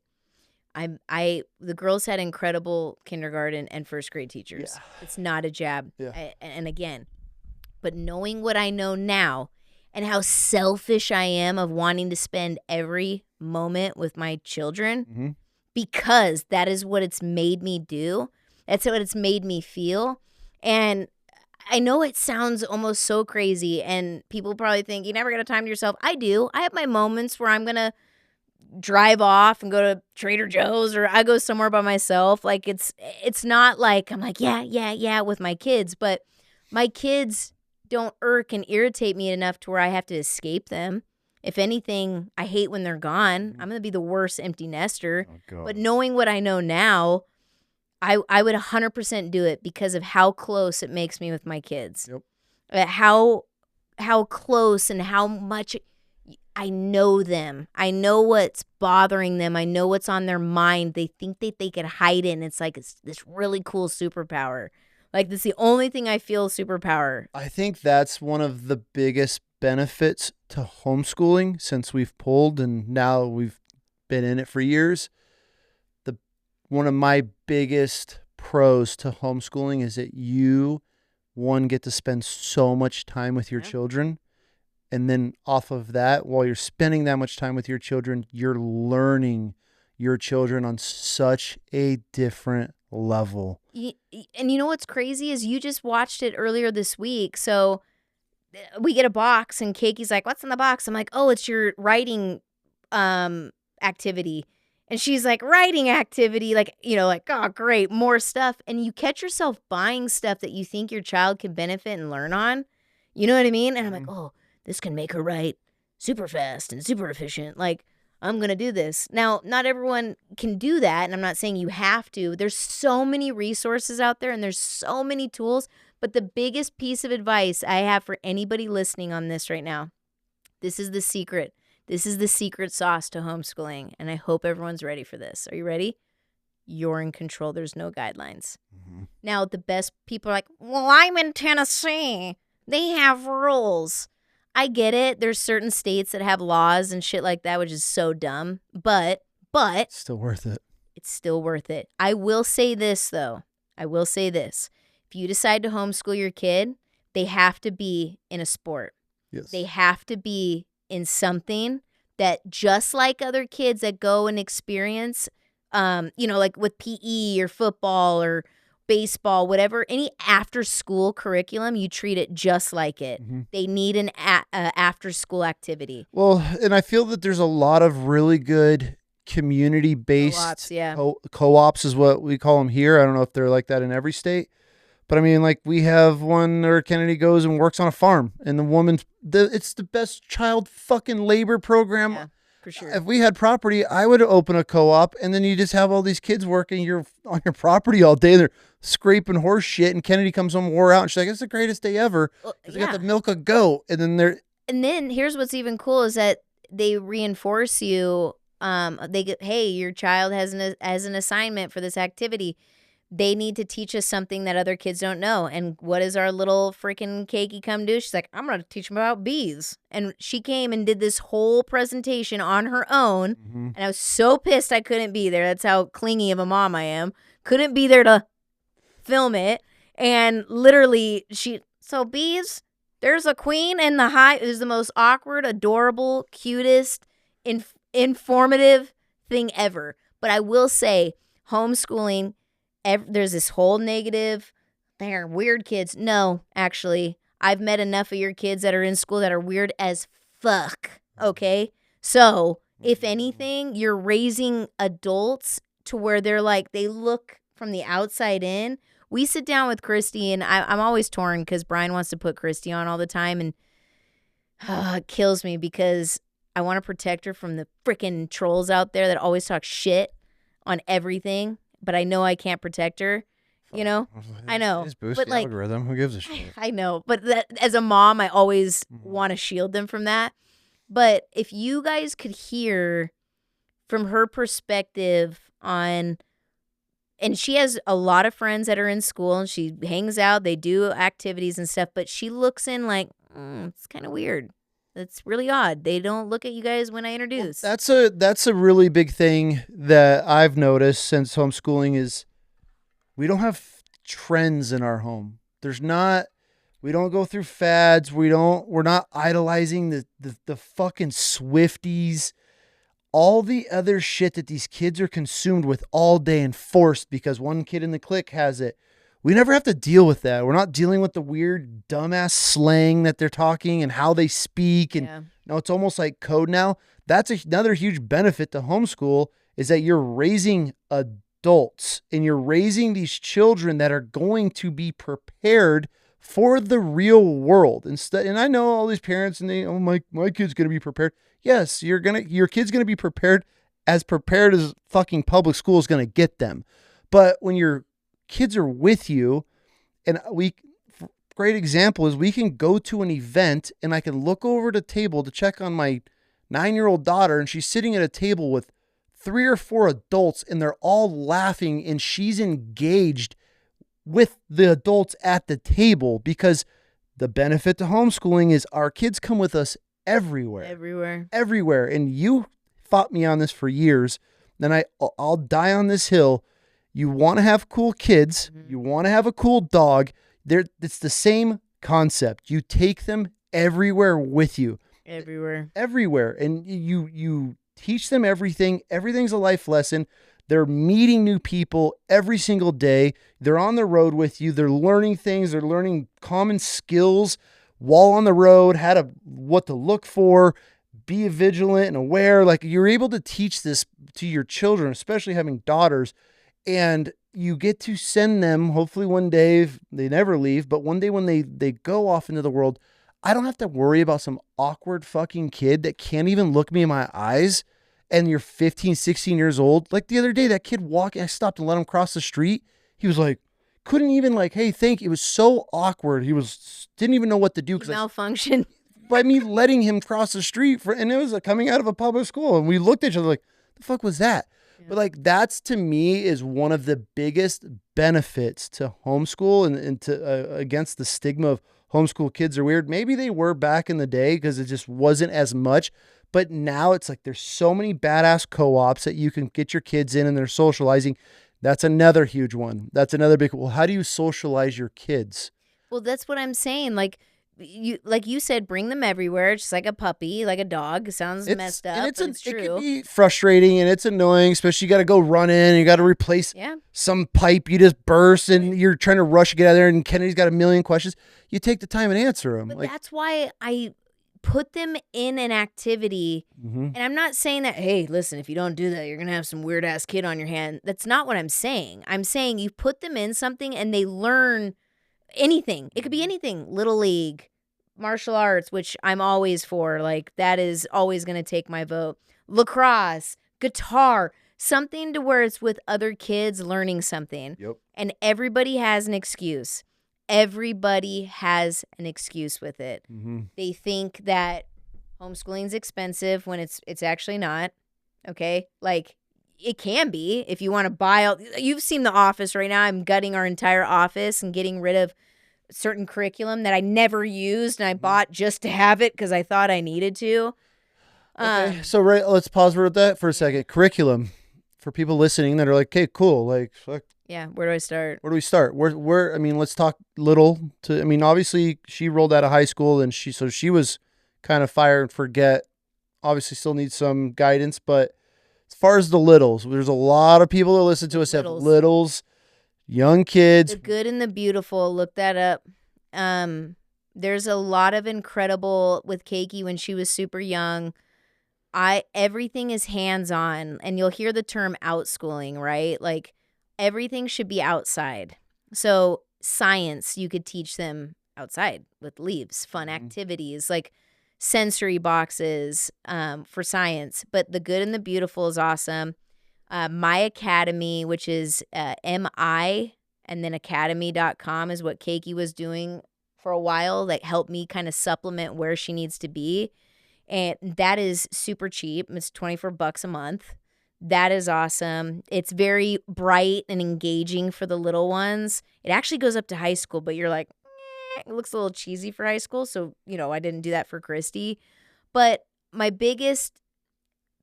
The girls had incredible kindergarten and first grade teachers. Yeah. It's not a jab. Yeah. And again, but knowing what I know now and how selfish I am of wanting to spend every moment with my children, Mm-hmm. because that is what it's made me do. That's what it's made me feel. And I know it sounds almost so crazy and people probably think you never got a time to yourself. I do. I have my moments where I'm going to drive off and go to Trader Joe's or I go somewhere by myself. Like it's not like I'm like, yeah with my kids, but my kids don't irk and irritate me enough to where I have to escape them. If anything, I hate when they're gone. I'm going to be the worst empty nester. Oh, God. But knowing what I know now, I would 100% do it because of how close it makes me with my kids. Yep. How close and how much I know them. I know what's bothering them. I know what's on their mind. They think that they can hide it. And it's like it's this really cool superpower. Like this is the only thing I feel superpower. I think that's one of the biggest benefits to homeschooling since we've pulled and now we've been in it for years. One of my biggest pros to homeschooling is that you, one, get to spend so much time with your children. And then off of that, while you're spending that much time with your children, you're learning your children on such a different level. And you know what's crazy is you just watched it earlier this week. So we get a box and Keki's like, what's in the box? I'm like, oh, it's your writing activity. And she's like, writing activity, like, like, oh, great, more stuff. And you catch yourself buying stuff that you think your child can benefit and learn on. You know what I mean? And I'm like, oh, this can make her write super fast and super efficient. Like, I'm going to do this. Now, not everyone can do that. And I'm not saying you have to. There's so many resources out there and there's so many tools. But the biggest piece of advice I have for anybody listening on this right now, this is the secret. This is the secret sauce to homeschooling, and I hope everyone's ready for this. Are you ready? You're in control. There's no guidelines. Mm-hmm. Now, the best people are like, well, I'm in Tennessee. They have rules. I get it. There's certain states that have laws and shit like that, which is so dumb. But It's still worth it. It's still worth it. I will say this, though. I will say this. If you decide to homeschool your kid, they have to be in a sport. Yes. They have to be in something that just like other kids that go and experience, like with PE or football or baseball, whatever, any after school curriculum, you treat it just like it. Mm-hmm. They need an after school activity. Well, and I feel that there's a lot of really good community-based co-ops, yeah. Co-ops is what we call them here. I don't know if they're like that in every state. But I mean, like we have one where Kennedy goes and works on a farm, and the woman, it's the best child fucking labor program. Yeah, for sure. If we had property, I would open a co-op, and then you just have all these kids working on your property all day. They're scraping horse shit, and Kennedy comes home wore out, and she's like, "It's the greatest day ever." They got to milk a goat, and then And then here's what's even cool is that they reinforce you. They get, hey, your child has an assignment for this activity. they need to teach us something that other kids don't know. And what is our little freaking cakey come do? She's like, I'm going to teach them about bees. And she came and did this whole presentation on her own. Mhm. And I was so pissed I couldn't be there. That's how clingy of a mom I am. Couldn't be there to film it. And literally, so bees, there's a queen in the hive. It was the most awkward, adorable, cutest, informative thing ever. But I will say, homeschooling, there's this whole negative, they're weird kids. No, actually, I've met enough of your kids that are in school that are weird as fuck, okay? So, if anything, you're raising adults to where they're like, they look from the outside in. We sit down with Christy, and I'm always torn because Brian wants to put Christy on all the time, and it kills me because I want to protect her from the freaking trolls out there that always talk shit on everything, but I know I can't protect her, you know? I know. Just boost But the like, algorithm. Who gives a shit? I know, but as a mom, I always want to shield them from that. But if you guys could hear from her perspective on, and she has a lot of friends that are in school and she hangs out, they do activities and stuff, but she looks in like, it's kind of weird. That's really odd. They don't look at you guys when I introduce. Well, that's a really big thing that I've noticed since homeschooling is we don't have trends in our home. We don't go through fads. We're not idolizing the fucking Swifties, all the other shit that these kids are consumed with all day and forced because one kid in the clique has it. We never have to deal with that. We're not dealing with the weird dumbass slang that they're talking and how they speak. And no, it's almost like code now. That's another huge benefit to homeschool is that you're raising adults and you're raising these children that are going to be prepared for the real world. And I know all these parents and they, my kid's going to be prepared. Yes, your kid's going to be prepared as fucking public school is going to get them. But when your kids are with you, and great example is we can go to an event and I can look over the table to check on my 9-year-old daughter and she's sitting at a table with 3 or 4 adults and they're all laughing and she's engaged with the adults at the table because the benefit to homeschooling is our kids come with us everywhere. And you fought me on this for years. Then I'll die on this hill. You want to have cool kids. You want to have a cool dog. It's the same concept. You take them everywhere with you. Everywhere. And you teach them everything. Everything's a life lesson. They're meeting new people every single day. They're on the road with you. They're learning things. They're learning common skills while on the road, what to look for, be vigilant and aware. Like you're able to teach this to your children, especially having daughters. And you get to send them, hopefully one day, if they never leave, but one day when they go off into the world, I don't have to worry about some awkward fucking kid that can't even look me in my eyes. And you're 15, 16 years old. Like the other day, that kid I stopped and let him cross the street. He was like, couldn't even like, hey, thank you. It was so awkward. Didn't even know what to do. Because malfunction. By me letting him cross the street and it was coming out of a public school. And we looked at each other like, the fuck was that? But like that's to me is one of the biggest benefits to homeschool and to against the stigma of homeschool kids are weird. Maybe they were back in the day because it just wasn't as much. But now it's like there's so many badass co-ops that you can get your kids in and they're socializing. That's another huge one. That's another big. Well, how do you socialize your kids? Well, that's what I'm saying. Like you said, bring them everywhere, just like a puppy, like a dog. It sounds messed up, but it's true. It can be frustrating and it's annoying, especially you got to go run in and you got to replace some pipe you just burst and you're trying to rush to get out of there and Kennedy's got a million questions. You take the time and answer them. But that's why I put them in an activity. And I'm not saying that, hey, listen, if you don't do that, you're going to have some weird ass kid on your hand. That's not what I'm saying. I'm saying you put them in something and they learn anything. It could be anything. Little league, martial arts, which I'm always for. Like that is always going to take my vote. Lacrosse, guitar, something to where it's with other kids learning something. Yep. And everybody has an excuse. Everybody has an excuse with it. They think that homeschooling is expensive when it's actually not. Okay? Like It can be if you want to buy out. You've seen The Office right now. I'm gutting our entire office and getting rid of certain curriculum that I never used and I bought just to have it because I thought I needed to. Okay, so let's pause for that for a second. Curriculum for people listening that are like, okay, cool. Like, fuck, Yeah, where do I start? where do we start? I mean, let's talk little to, I mean, obviously she rolled out of high school and she was kind of fire and forget. Obviously still needs some guidance, but as far as the littles, there's a lot of people that listen to us have littles, young kids. The Good and the Beautiful, look that up. There's a lot of incredible with Keiki when she was super young. Everything is hands-on, and you'll hear the term outschooling, right? Like everything should be outside. So science, you could teach them outside with leaves, fun activities like sensory boxes for science. But The Good and the Beautiful is awesome. My Academy, which is MI and then academy.com is what Keiki was doing for a while, that helped me kind of supplement where she needs to be. And that is super cheap. It's $24 a month. That is awesome. It's very bright and engaging for the little ones. It actually goes up to high school, but you're like, it looks a little cheesy for high school. So, I didn't do that for Christy. But my biggest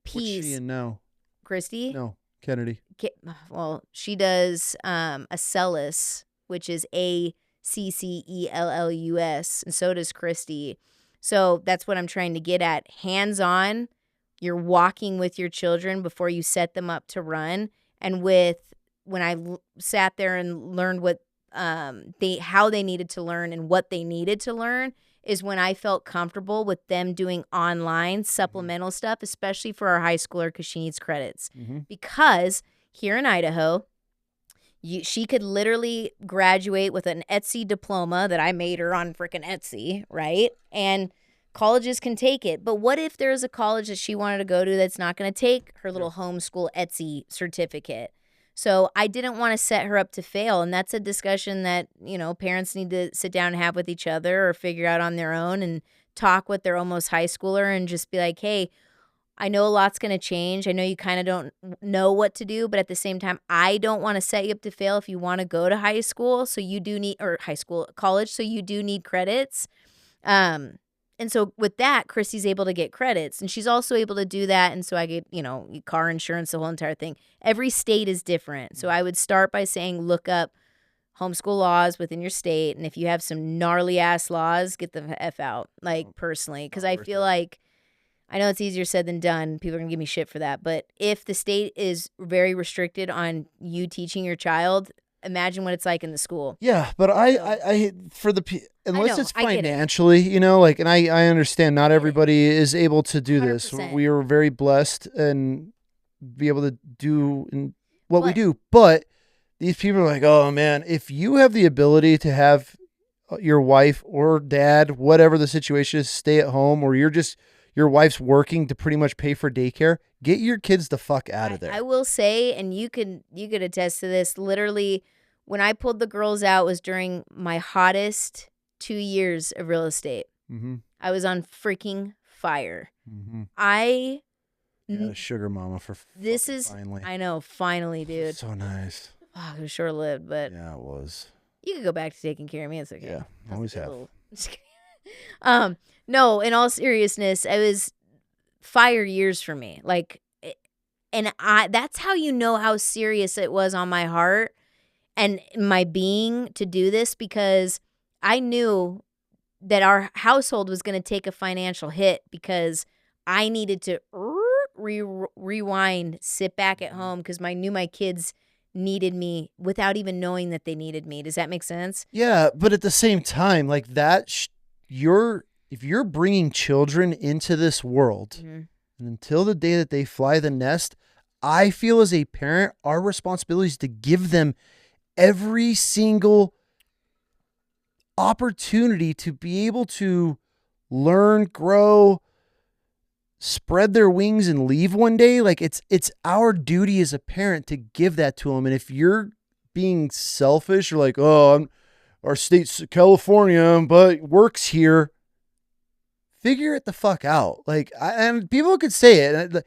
What's she piece, in now? Christy? No, Kennedy. Well, she does Acellus, which is ACCELLUS, and so does Christy. So that's what I'm trying to get at. Hands-on, you're walking with your children before you set them up to run. And when I sat there and learned what how they needed to learn and what they needed to learn is when I felt comfortable with them doing online supplemental stuff, especially for our high schooler because she needs credits. Because here in Idaho, she could literally graduate with an Etsy diploma that I made her on freaking Etsy, right? And colleges can take it. But what if there's a college that she wanted to go to that's not going to take her little homeschool Etsy certificate? So I didn't want to set her up to fail. And that's a discussion that, parents need to sit down and have with each other or figure out on their own and talk with their almost high schooler and just be like, hey, I know a lot's going to change. I know you kind of don't know what to do, but at the same time, I don't want to set you up to fail if you want to go to high school. So you do need, or college. So you do need credits. And so with that, Christy's able to get credits and she's also able to do that. And so I get, car insurance, the whole entire thing. Every state is different. So I would start by saying, look up homeschool laws within your state. And if you have some gnarly ass laws, get the F out, personally. Because I feel like, I know it's easier said than done. People are going to give me shit for that. But if the state is very restricted on you teaching your child, imagine what it's like in the school. Yeah, but I for the unless it's I get it. financially, and I understand not everybody is able to do this. 100%. We are very blessed and be able to do what we do. But these people are like, oh man, if you have the ability to have your wife or dad, whatever the situation is, stay at home, or your wife's working to pretty much pay for daycare, get your kids the fuck out of there. I will say, and you could attest to this, literally when I pulled the girls out was during my hottest 2 years of real estate. I was on freaking fire. Yeah, sugar mama for this is finally. I know, finally, dude. So nice. Oh, it was short lived, but yeah, it was. You could go back to taking care of me. It's okay. Yeah, always have. No, in all seriousness, it was fire years for me. And that's how you know how serious it was on my heart and my being to do this, because I knew that our household was going to take a financial hit because I needed to rewind, sit back at home because I knew my kids needed me without even knowing that they needed me. Does that make sense? Yeah, but at the same time, like that, if you're bringing children into this world, and until the day that they fly the nest, I feel as a parent, our responsibility is to give them every single opportunity to be able to learn, grow, spread their wings and leave one day. Like it's our duty as a parent to give that to them. And if you're being selfish or like, oh, our state's California, but works here, figure it the fuck out. Like, and people could say it.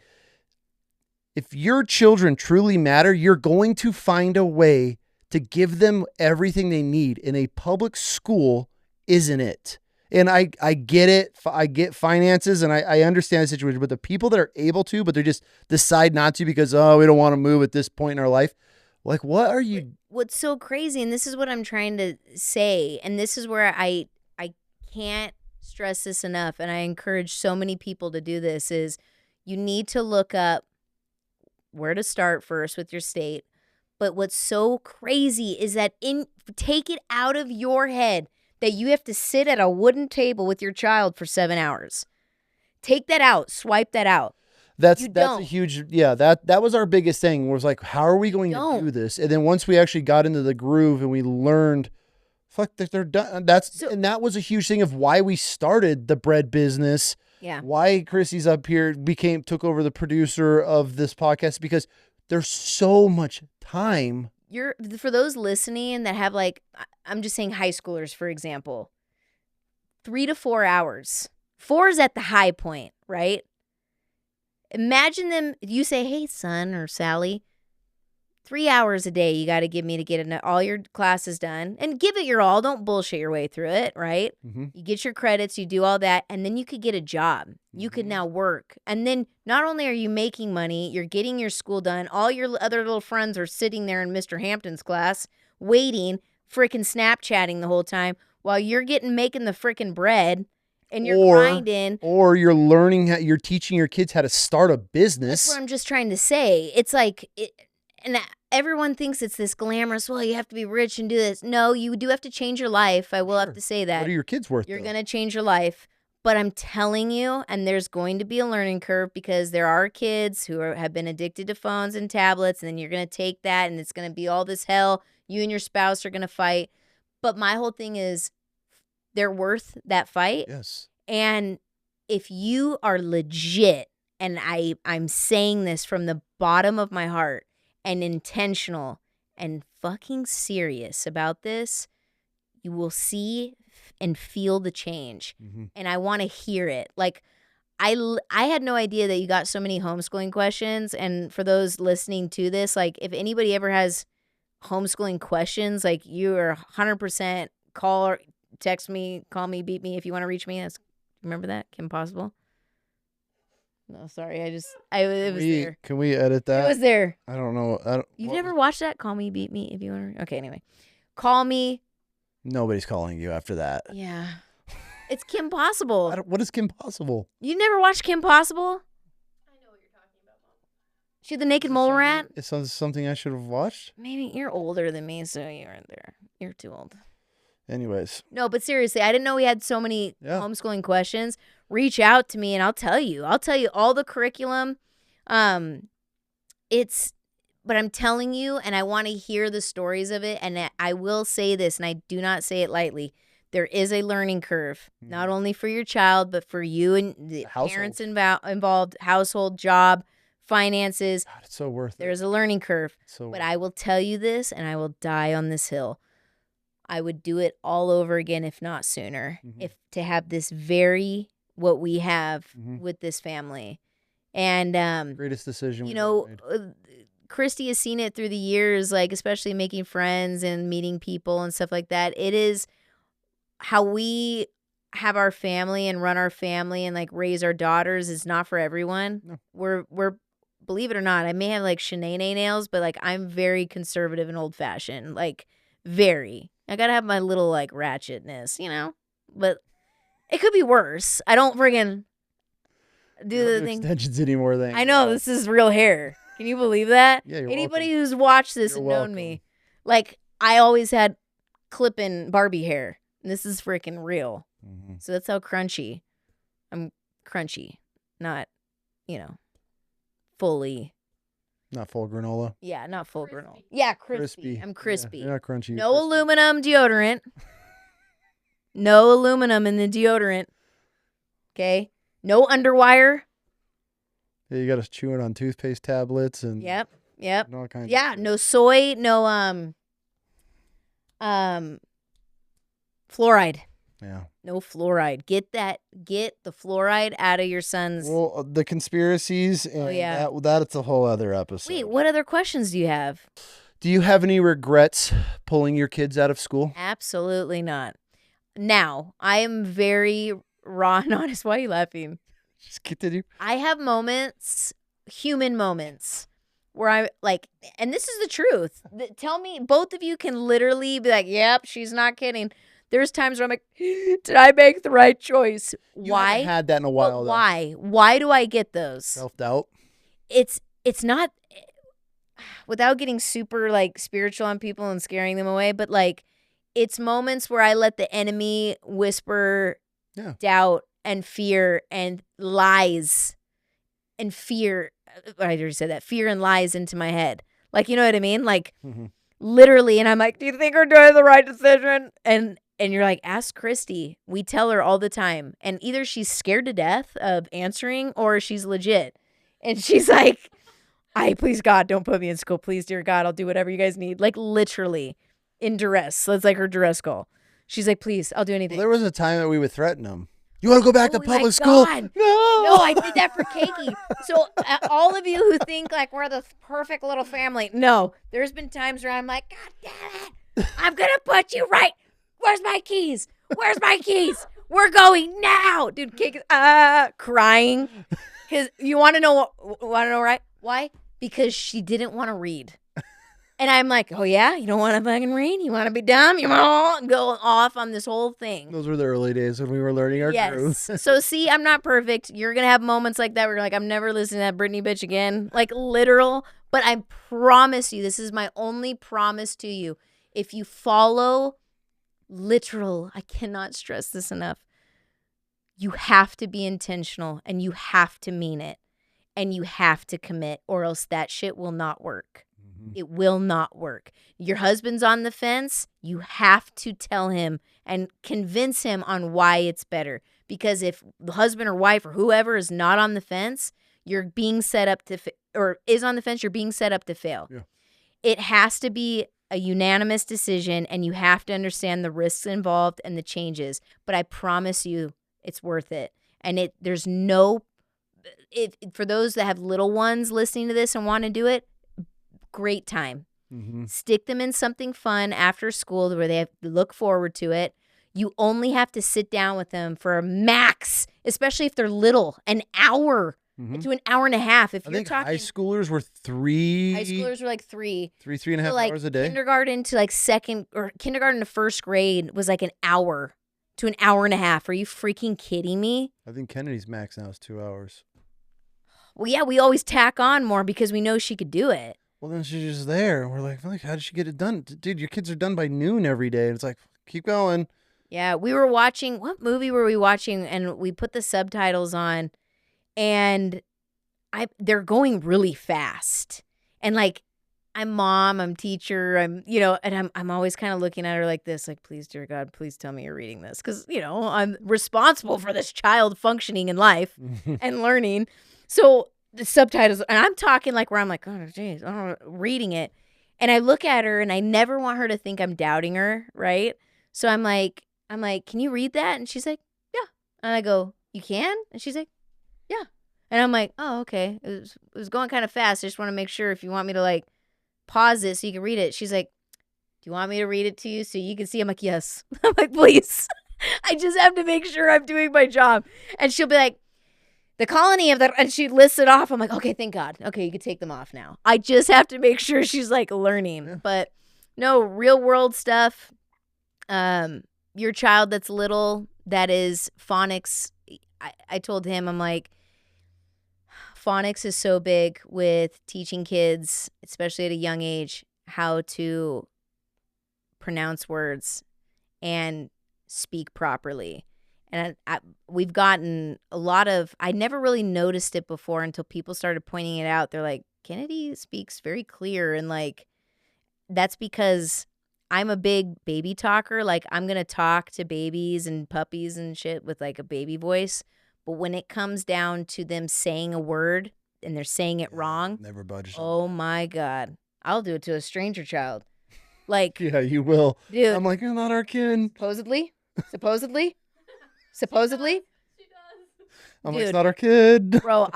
if your children truly matter, you're going to find a way to give them everything they need. In a public school isn't it. And I get it. I get finances and I understand the situation, but the people that are able to, but they just decide not to because, oh, we don't want to move at this point in our life. Like, what are you? What's so crazy, and this is what I'm trying to say, and this is where I can't stress this enough, and I encourage so many people to do this, is you need to look up where to start first with your state. But what's so crazy is that take it out of your head that you have to sit at a wooden table with your child for 7 hours. Take that out. Swipe that out. That's a huge, that was our biggest thing, was like, how are we going to do this? And then once we actually got into the groove and we learned, fuck, they're done. And that was a huge thing of why we started the bread business. Yeah. Why Chrissy's up here, took over the producer of this podcast, because there's so much time. For those listening that have, like, I'm just saying high schoolers, for example, 3 to 4 hours. 4 is at the high point, right? Imagine them, you say, hey, son or Sally, 3 hours a day you got to give me to get all your classes done, and give it your all. Don't bullshit your way through it, right? Mm-hmm. You get your credits, you do all that, and then you could get a job. You could now work. And then not only are you making money, you're getting your school done. All your other little friends are sitting there in Mr. Hampton's class waiting, freaking Snapchatting the whole time while you're making the freaking bread. And you're grinding. Or you're learning you're teaching your kids how to start a business. That's what I'm just trying to say. It's like, and everyone thinks it's this glamorous, well, you have to be rich and do this. No, you do have to change your life. I will have to say that. What are your kids worth? You're going to change your life. But I'm telling you, and there's going to be a learning curve, because there are kids who have been addicted to phones and tablets, and then you're going to take that and it's going to be all this hell. You and your spouse are going to fight. But my whole thing is, they're worth that fight. Yes. And if you are legit, and I'm saying this from the bottom of my heart, and intentional and fucking serious about this, you will see and feel the change. Mm-hmm. And I want to hear it. Like, I had no idea that you got so many homeschooling questions. And for those listening to this, like, if anybody ever has homeschooling questions, like, you are 100% text me, call me, beat me if you want to reach me. Remember that? Kim Possible? No, sorry. It was there. Can we edit that? It was there. I don't know. You've never watched that? Call me, beat me if you want to. Okay, anyway. Call me. Nobody's calling you after that. Yeah. It's Kim Possible. What is Kim Possible? You never watched Kim Possible? I know what you're talking about, Mom. She the naked mole rat? It sounds something I should have watched. Maybe you're older than me, so you weren't there. You're too old. Anyways. No, but seriously, I didn't know we had so many homeschooling questions. Reach out to me and I'll tell you. I'll tell you all the curriculum. But I'm telling you, and I want to hear the stories of it. And I will say this, and I do not say it lightly. There is a learning curve, not only for your child, but for you and the parents involved, household, job, finances. God, it's so worth it. There's a learning curve. But I will tell you this, and I will die on this hill. I would do it all over again, if not sooner, if to have this what we have with this family. And greatest decision. Christy has seen it through the years, like, especially making friends and meeting people and stuff like that. It is how we have our family and run our family and, like, raise our daughters is not for everyone. No. We're believe it or not, I may have, like, Shanae nails, but, like, I'm very conservative and old fashioned, like, very. I gotta have my little, like, ratchetness, but it could be worse. I don't friggin' do the thing. Extensions anymore. I know, this is real hair. Can you believe that? Yeah, anybody who's watched this and known me, like, I always had clipping Barbie hair. And this is freaking real. Mm-hmm. So that's how crunchy. I'm crunchy, not, fully. Not full granola. Yeah, not full granola. Yeah, crispy. I'm crispy. Yeah, you're not crunchy. No aluminum deodorant. No aluminum in the deodorant. Okay? No underwire. Yeah, you got to chew it on toothpaste tablets and Yep. And all kinds of no soy, no fluoride. Yeah. No fluoride. Get the fluoride out of your son's. Well, the conspiracies and yeah. that's a whole other episode. Wait, what other questions do you have? Do you have any regrets pulling your kids out of school? Absolutely not. Now, I am very raw and honest. Why are you laughing? Just continue. I have moments, human moments, where I like, and this is the truth. Tell me, both of you can literally be like, yep, she's not kidding. There's times where I'm like, did I make the right choice? You Why? haven't had that in a while, But why? Why do I get those? Self-doubt. It's not, without getting super like spiritual on people and scaring them away, but like it's moments where I let the enemy whisper doubt and fear and lies and fear. I already said that. Fear and lies into my head. Like, you know what I mean? Like literally. And I'm like, do you think we're doing the right decision? And you're like, ask Christy. We tell her all the time. And either she's scared to death of answering or she's legit. And she's like, please God, don't put me in school. Please, dear God, I'll do whatever you guys need. Like literally in duress. So it's like her duress goal. She's like, please, I'll do anything. Well, there was a time that we would threaten them. You want to go back to public my school? God. No. No, I did that for Keiki. So all of you who think like we're the perfect little family, no. There's been times where I'm like, God damn it, I'm going to put you right. Where's my keys? Where's my keys? We're going now. Dude, Keiki's crying. You want to know right? Why? Because she didn't want to read. And I'm like, oh yeah? You don't want to fucking read? You want to be dumb? You want to go off on this whole thing. Those were the early days when we were learning our grooves. So see, I'm not perfect. You're going to have moments like that where you're like, I'm never listening to that Britney bitch again. Like literal. But I promise you, this is my only promise to you. If you follow literal, I cannot stress this enough. You have to be intentional and you have to mean it. And you have to commit or else that shit will not work. It will not work. Your husband's on the fence. You have to tell him and convince him on why it's better. Because if the husband or wife or whoever is not on the fence, you're being set up to, or is on the fence, you're being set up to fail. Yeah. It has to be a unanimous decision and you have to understand the risks involved and the changes. But I promise you it's worth it. And there's no, for those that have little ones listening to this and want to do it, great time. Stick them in something fun after school where they have to look forward to it. You only have to sit down with them for a max, especially if they're little, an hour to an hour and a half. If I you're think talking high schoolers were 3. High schoolers were like 3. 3.5 like hours a day. Kindergarten to like second or kindergarten to first grade was like an hour to an hour and a half. Are you freaking kidding me? I think Kennedy's max now is 2 hours. Well, yeah, we always tack on more because we know she could do it. Well, then she's just there. We're like, how did she get it done? Dude, your kids are done by noon every day. And it's like, keep going. Yeah, we were watching, what movie were we watching? And we put the subtitles on and they're going really fast. And like, I'm mom, I'm teacher, and I'm always kind of looking at her like this, like, please, dear God, please tell me you're reading this. Because, I'm responsible for this child functioning in life and learning. So the subtitles, and I'm talking like where I'm like, oh, geez, reading it. And I look at her and I never want her to think I'm doubting her, right? So I'm like, can you read that? And she's like, yeah. And I go, you can? And she's like, yeah. And I'm like, oh, okay. It was going kind of fast. I just want to make sure if you want me to like pause it so you can read it. She's like, do you want me to read it to you so you can see? I'm like, yes. I'm like, please. I just have to make sure I'm doing my job. And she'll be like, the colony of the, and she lists it off. I'm like, okay, thank God. Okay, you can take them off now. I just have to make sure she's like learning. Yeah. But no, real world stuff. Your child that's little, that is phonics. I told him, I'm like, phonics is so big with teaching kids, especially at a young age, how to pronounce words and speak properly. And we've gotten a lot of, I never really noticed it before until people started pointing it out. They're like, Kennedy speaks very clear. And like, that's because I'm a big baby talker. Like, I'm going to talk to babies and puppies and shit with like a baby voice. But when it comes down to them saying a word and they're saying it wrong, never budge. Oh my God. I'll do it to a stranger child. Like, yeah, you will. Dude. I'm like, you're not our kid. Supposedly. Supposedly. She does. I'm like, it's Dude. not our kid. Bro,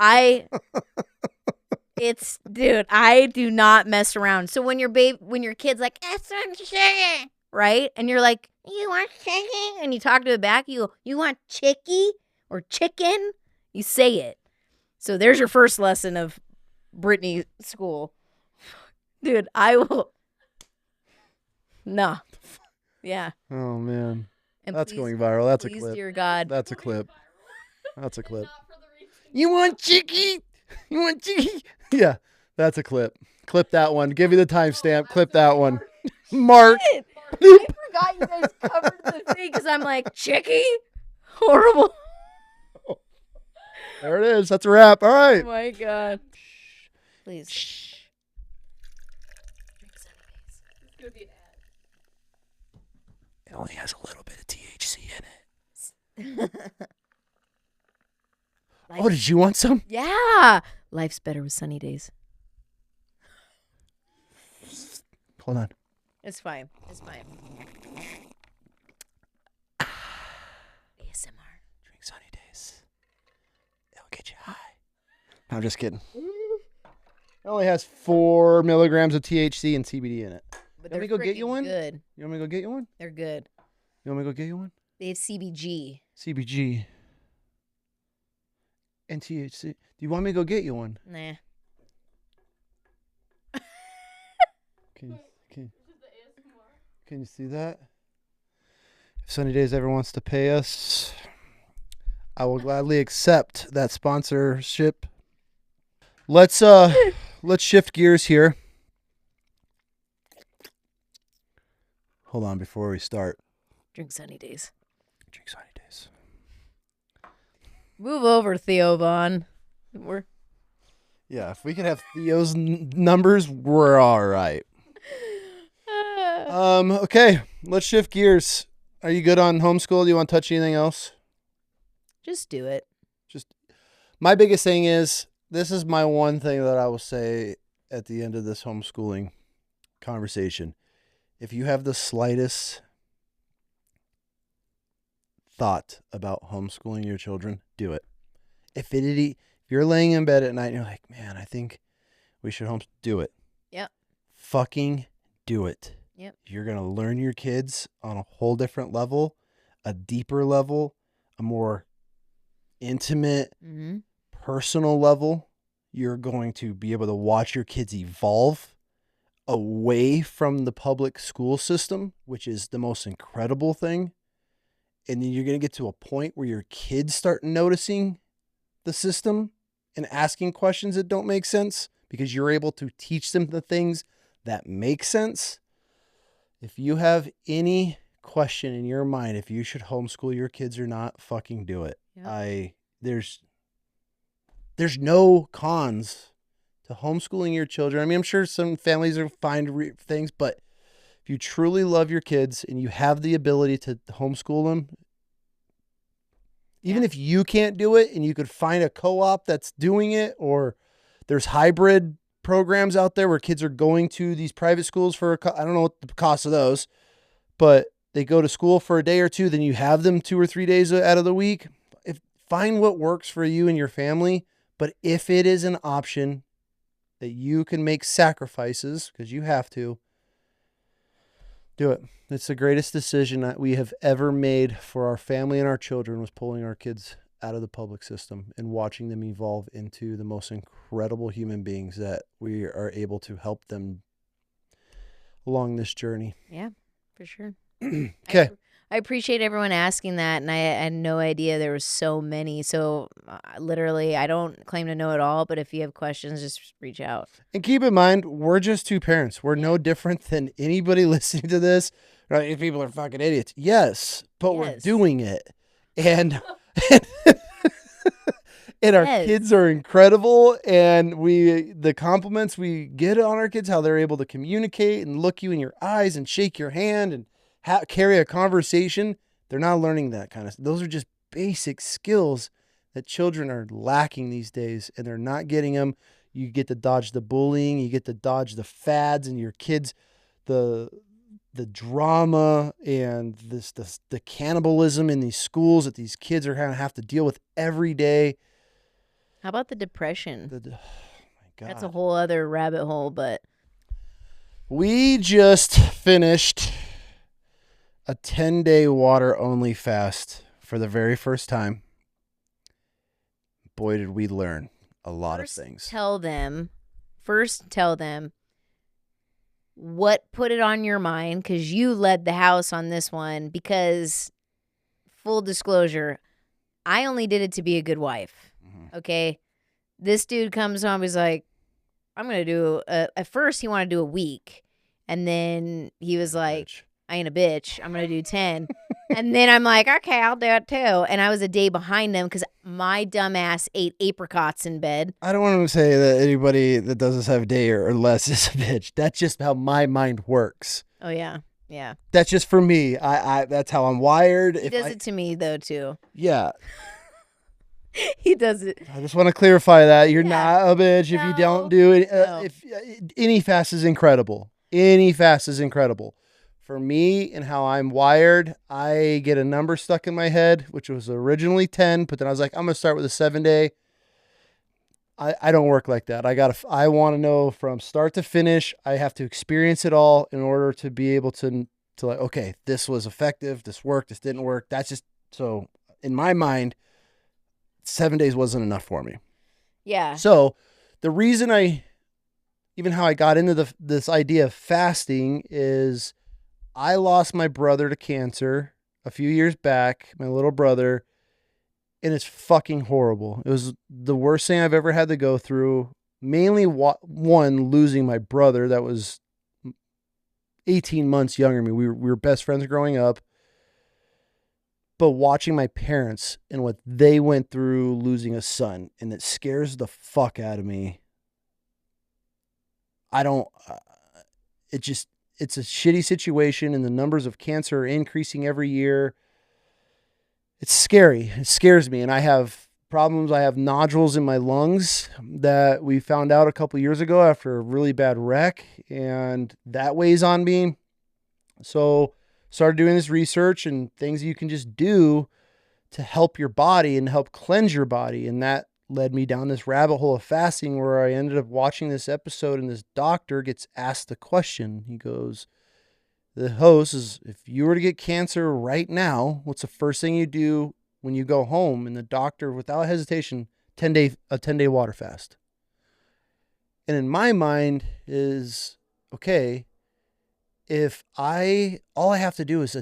dude, I do not mess around. So when your kid's like, "That's what chicken," right? And you're like, "You want chicken?" And you talk to it back, you want chicky or chicken? You say it. So there's your first lesson of Brittany school. Dude, I will. Nah. Yeah. Oh man, And that's please, going viral. That's a please, clip. dear God. That's a clip. That's a clip. Not for the reason. You want chicky? You want chicky? Yeah, that's a clip. Clip that one. Give me the timestamp. Clip that one. Mark. Shit. I forgot you guys covered the thing because I'm like, chicky? Horrible. There it is. That's a wrap. All Oh right. my God. Please. It's gonna be an ad. It only has a little bit of THC in it. Oh, did you want some? Yeah. Life's better with sunny days. Hold on. It's fine. It's fine. ASMR. Drink Sunny Days. It'll get you high. I'm just kidding. It only has 4 milligrams of THC and CBD in it. But Want me they're to go get you freaking one? Good. You want me to go get you one? They're good. You want me to go get you one? They have CBG. CBG and THC. Do you want me to go get you one? Nah. Can you see that? If Sunny Days ever wants to pay us, I will gladly accept that sponsorship. Let's shift gears here. Hold on before we start. Drink sunny days. Drink Sunny Days. Move over, Theo Vaughn. Yeah, if we can have Theo's numbers, we're all right. Okay, let's shift gears. Are you good on homeschool? Do you want to touch anything else? Just do it. My biggest thing is, this is my one thing that I will say at the end of this homeschooling conversation. If you have the slightest thought about homeschooling your children, do it. If you're laying in bed at night and you're like, man, I think we should do it. Yep. Fucking do it. Yep. You're going to learn your kids on a whole different level, a deeper level, a more intimate, Mm-hmm. personal level. You're going to be able to watch your kids evolve away from the public school system, which is the most incredible thing. And then you're going to get to a point where your kids start noticing the system and asking questions that don't make sense because you're able to teach them the things that make sense. If you have any question in your mind if you should homeschool your kids or not, fucking do it. Yep. There's no cons to homeschooling your children. I mean, I'm sure some families are fine things, but if you truly love your kids and you have the ability to homeschool them, even if you can't do it and you could find a co-op that's doing it, or there's hybrid programs out there where kids are going to these private schools I don't know what the cost of those, but they go to school for a day or two, then you have them 2 or 3 days out of the week. Find what works for you and your family. But if it is an option that you can make sacrifices, because you have to, do it. It's the greatest decision that we have ever made for our family and our children, was pulling our kids out of the public system and watching them evolve into the most incredible human beings that we are able to help them along this journey. Yeah, for sure. Okay. I appreciate everyone asking that, and I had no idea there was so many. So literally, I don't claim to know it all, but if you have questions, just reach out. And keep in mind, we're just two parents. We're no different than anybody listening to this. Right? These people are fucking idiots. Yes, but we're Yes. doing it. And and our Yes. kids are incredible, and the compliments we get on our kids, how they're able to communicate and look you in your eyes and shake your hand and carry a conversation, they're not learning that kind of stuff. Those are just basic skills that children are lacking these days, and they're not getting them. You get to dodge the bullying, you get to dodge the fads, and your kids, the the drama and the cannibalism in these schools that these kids are going to have to deal with every day. How about the depression? Oh my God. That's a whole other rabbit hole, but We just finished a 10-day water only fast for the very first time. Boy, did we learn a lot of things. First tell them what put it on your mind, because you led the house on this one. Because, full disclosure, I only did it to be a good wife. Okay? This dude comes home, he's like, I'm going to do, at first he wanted to do a week. And then he was like, I ain't a bitch. I'm going to do 10. And then I'm like, okay, I'll do it too. And I was a day behind them because my dumb ass ate apricots in bed. I don't want to say that anybody that does this have a day or less is a bitch. That's just how my mind works. Oh, yeah. Yeah. That's just for me. I that's how I'm wired. He does it to me, though, too. Yeah. He does it. I just want to clarify that. You're not a bitch if you don't do it. No. If any fast is incredible. Any fast is incredible. For me and how I'm wired, I get a number stuck in my head, which was originally 10, but then I was like, I'm going to start with a 7-day. I don't work like that. I want to know from start to finish. I have to experience it all in order to be able to like, okay, this was effective. This worked. This didn't work. That's just, so in my mind, 7 days wasn't enough for me. Yeah. So the reason even how I got into this idea of fasting is I lost my brother to cancer a few years back, my little brother, and it's fucking horrible. It was the worst thing I've ever had to go through. Mainly one, losing my brother that was 18 months younger than me. We were best friends growing up. But watching my parents and what they went through losing a son, and it scares the fuck out of me. It's a shitty situation, and the numbers of cancer are increasing every year. It's scary. It scares me. And I have problems. I have nodules in my lungs that we found out a couple years ago after a really bad wreck, and that weighs on me. So started doing this research and things you can just do to help your body and help cleanse your body. And that led me down this rabbit hole of fasting, where I ended up watching this episode, and this doctor gets asked the question. He goes, the host is, if you were to get cancer right now, what's the first thing you do when you go home? And the doctor, without hesitation, a 10-day water fast. And in my mind is, okay, if all I have to do is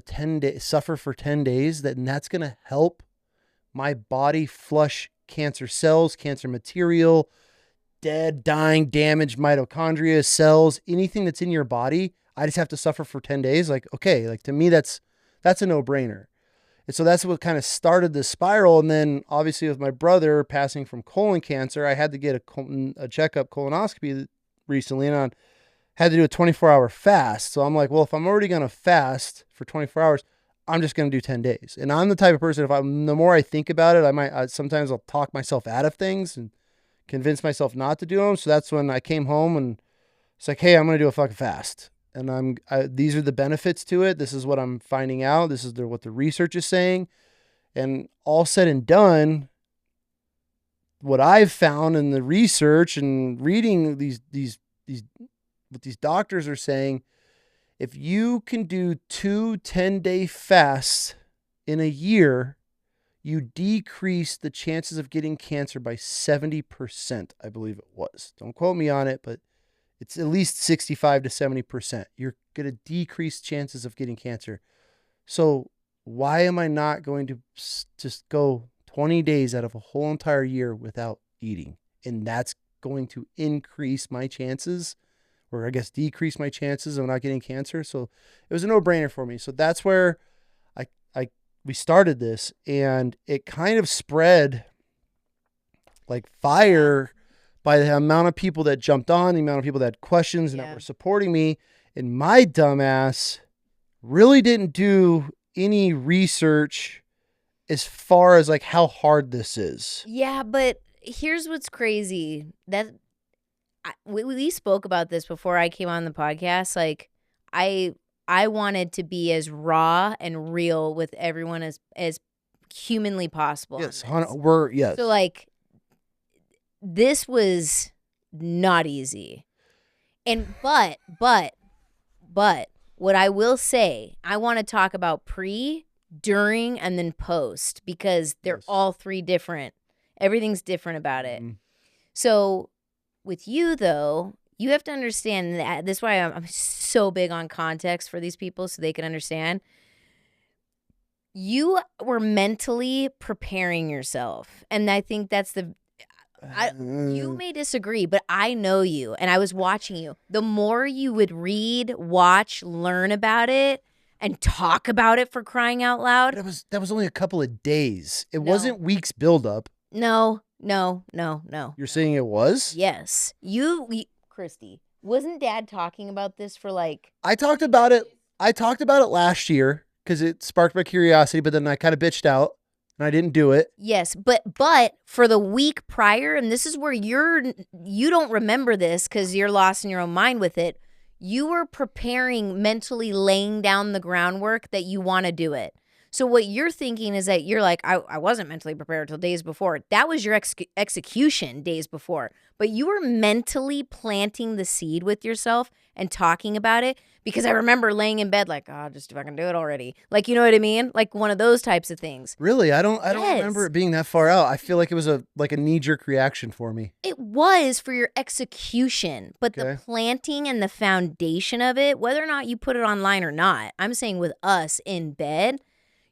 suffer for 10 days, then that's going to help my body flush cancer cells, cancer material, dead, dying, damaged mitochondria, cells, anything that's in your body. I just have to suffer for 10 days. Like, okay, like to me, that's a no-brainer. And so that's what kind of started this spiral. And then obviously with my brother passing from colon cancer, I had to get a checkup, colonoscopy recently, and I had to do a 24-hour fast. So I'm like, well, if I'm already going to fast for 24 hours, I'm just going to do 10 days. And I'm the type of person, the more I think about it, sometimes I'll talk myself out of things and convince myself not to do them. So that's when I came home and it's like, hey, I'm going to do a fucking fast. And these are the benefits to it. This is what I'm finding out. This is what the research is saying. And all said and done, what I've found in the research and reading what these doctors are saying, if you can do 2 10-day fasts in a year, you decrease the chances of getting cancer by 70%, I believe it was. Don't quote me on it, but it's at least 65 to 70%. You're going to decrease chances of getting cancer. So why am I not going to just go 20 days out of a whole entire year without eating? And that's going to increase my chances, or I guess decrease my chances of not getting cancer. So it was a no-brainer for me. So that's where we started this, and it kind of spread like fire by the amount of people that jumped on, the amount of people that had questions and that were supporting me. And my dumbass really didn't do any research as far as like how hard this is. Yeah, but here's what's crazy. We spoke about this before I came on the podcast. Like, I I wanted to be as raw and real with everyone as humanly possible. Yes, on this. yes. So like this was not easy. And but what I will say, I want to talk about pre, during, and then post because they're Yes. all three different. Everything's different about it. Mhm. So with you though, you have to understand that. This is why I'm so big on context for these people so they can understand. You were mentally preparing yourself. And I think that's the you may disagree, but I know you and I was watching you. The more you would read, watch, learn about it, and talk about it for crying out loud. That was only a couple of days. It No. wasn't weeks buildup. No. You're saying it was? Yes. Christy, wasn't Dad talking about this for like I talked about it last year because it sparked my curiosity, but then I kind of bitched out and I didn't do it. Yes, but for the week prior, and this is where you don't remember this because you're lost in your own mind with it. You were preparing, mentally laying down the groundwork that you want to do it. So what you're thinking is that you're like, I wasn't mentally prepared till days before. That was your execution days before. But you were mentally planting the seed with yourself and talking about it because I remember laying in bed like, oh, just fucking do it already. Like, you know what I mean? Like one of those types of things. Really? I don't Yes. remember it being that far out. I feel like it was a knee-jerk reaction for me. It was for your execution, but the Okay. planting and the foundation of it, whether or not you put it online or not, I'm saying with us in bed,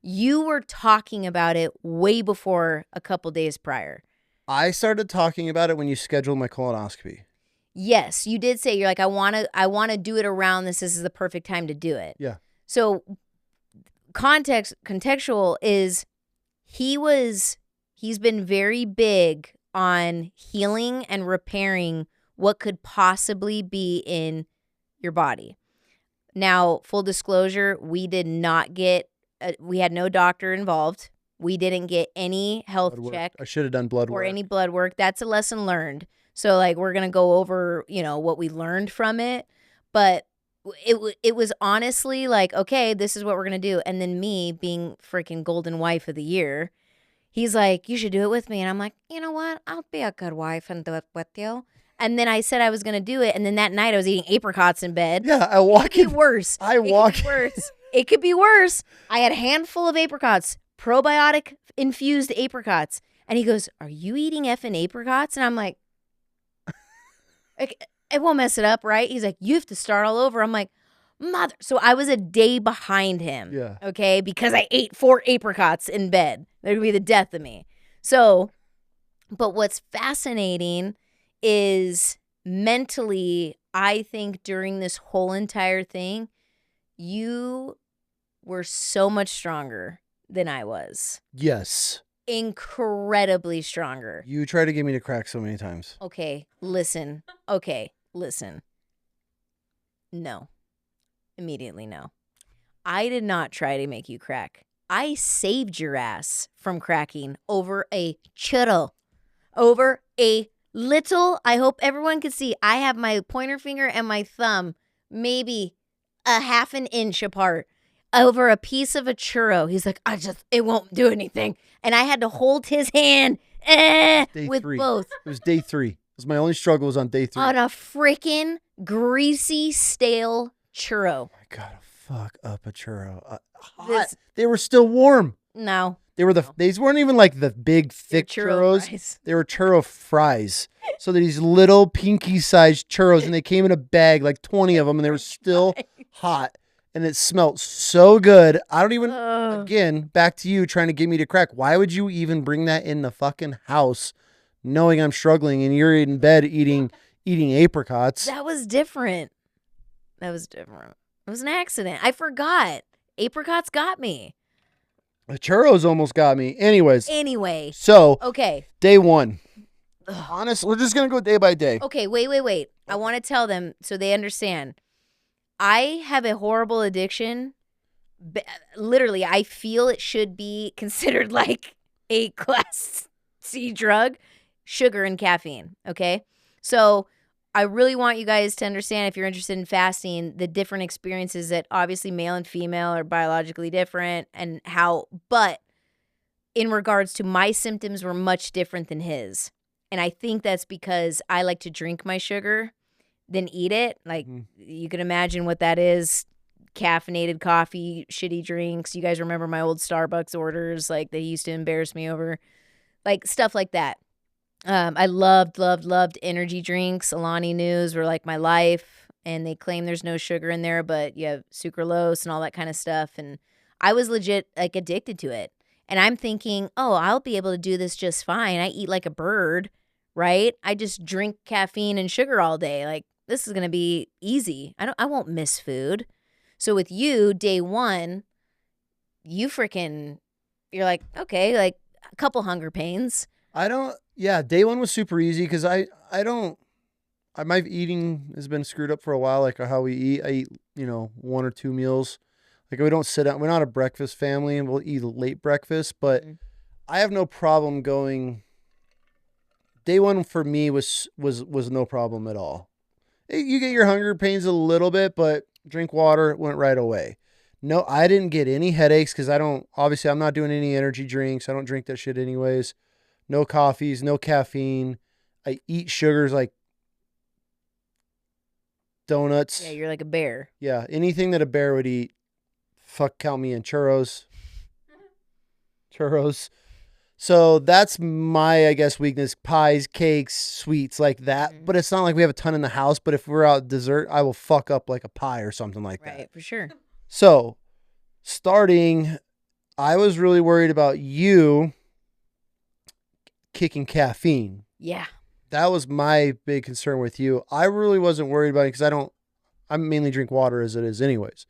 you were talking about it way before a couple days prior. I started talking about it when you scheduled my colonoscopy. Yes, you did say you're like, I want to do it around this. This is the perfect time to do it. Yeah. So contextual is he's been very big on healing and repairing what could possibly be in your body. Now, full disclosure, we did not get we had no doctor involved. We didn't get any health Blood work. check I should have done blood or work. any blood work. That's a lesson learned. So like we're going to go over, what we learned from it, but it was honestly like, okay, this is what we're going to do. And then me being freaking golden wife of the year, he's like, you should do it with me. And I'm like, you know what? I'll be a good wife and do it with you. And then I said I was going to do it. And then that night I was eating apricots in bed. Yeah, I walk It could in. be worse. I It walk could be worse. It could be worse. I had a handful of apricots, probiotic infused apricots. And he goes, are you eating effing apricots? And I'm like, it won't mess it up, right? He's like, you have to start all over. I'm like, mother. So I was a day behind him. Yeah. Okay. Because I ate 4 apricots in bed. That would be the death of me. So, but what's fascinating is mentally, I think during this whole entire thing, you were so much stronger than I was. Yes. Incredibly stronger. You tried to get me to crack so many times. Okay, listen. No. Immediately no. I did not try to make you crack. I saved your ass from cracking over a churro. Over a little, I hope everyone could see, I have my pointer finger and my thumb maybe a half an inch apart over a piece of a churro. He's like, it won't do anything. And I had to hold his hand with 3. both. It was day 3. It was my only struggle was on day 3. On a freaking greasy, stale churro. I gotta fuck up a churro. Hot. This- They were still warm. No. They were these weren't even like the big thick Churro churros. fries. They were churro fries. So these little pinky sized churros, and they came in a bag, like 20 of them, and they were still hot. And it smelled so good. I don't even, again, back to you trying to get me to crack. Why would you even bring that in the fucking house knowing I'm struggling and you're in bed eating apricots? That was different. It was an accident. I forgot. Apricots got me. The churros almost got me. Anyways, Anyway. so Okay. day 1. Honest, we're just going to go day by day. Okay, wait. I want to tell them so they understand. I have a horrible addiction. Literally, I feel it should be considered like a class C drug, sugar and caffeine, okay? So I really want you guys to understand, if you're interested in fasting, the different experiences that obviously male and female are biologically different, and but in regards to my symptoms were much different than his. And I think that's because I like to drink my sugar than eat it. Like, you can imagine what that is. Caffeinated coffee, shitty drinks. You guys remember my old Starbucks orders, like they used to embarrass me over, like stuff like that. I loved energy drinks. Alani News were like my life, and they claim there's no sugar in there, but you have sucralose and all that kind of stuff. And I was legit like addicted to it. And I'm thinking, oh, I'll be able to do this just fine. I eat like a bird, right? I just drink caffeine and sugar all day. Like, this is gonna be easy. I won't miss food. So with you, day one, you're like, okay, like a couple hunger pains. Day one was super easy because my eating has been screwed up for a while, like how we eat. I eat, 1 or 2 meals. Like, we don't sit down. We're not a breakfast family, and we'll eat a late breakfast, but I have no problem going. Day one for me was no problem at all. You get your hunger pains a little bit, but drink water, it went right away. No, I didn't get any headaches because I'm not doing any energy drinks. I don't drink that shit anyways. No coffees, no caffeine. I eat sugars like donuts. Yeah, you're like a bear. Yeah, anything that a bear would eat. Fuck, count me in. Churros. So that's my, I guess, weakness. Pies, cakes, sweets, like that. But it's not like we have a ton in the house. But if we're out dessert, I will fuck up like a pie or something like that. Right, for sure. So starting, I was really worried about you kicking caffeine. Yeah. That was my big concern with you. I really wasn't worried about it because I mainly drink water as it is anyways.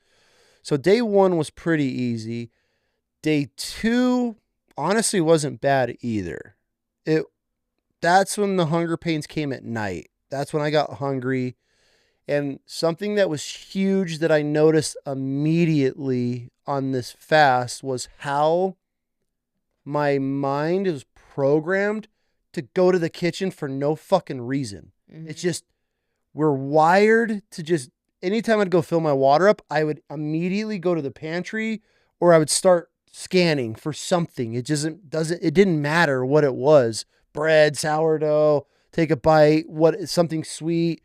So day one was pretty easy. Day two, honestly, wasn't bad either. That's when the hunger pains came at night. That's when I got hungry. And something that was huge that I noticed immediately on this fast was how my mind is programmed to go to the kitchen for no fucking reason. It's just, we're wired to just, anytime I'd go fill my water up, I would immediately go to the pantry, or I would start scanning for something. It didn't matter what it was. Bread, sourdough, take a bite, something sweet.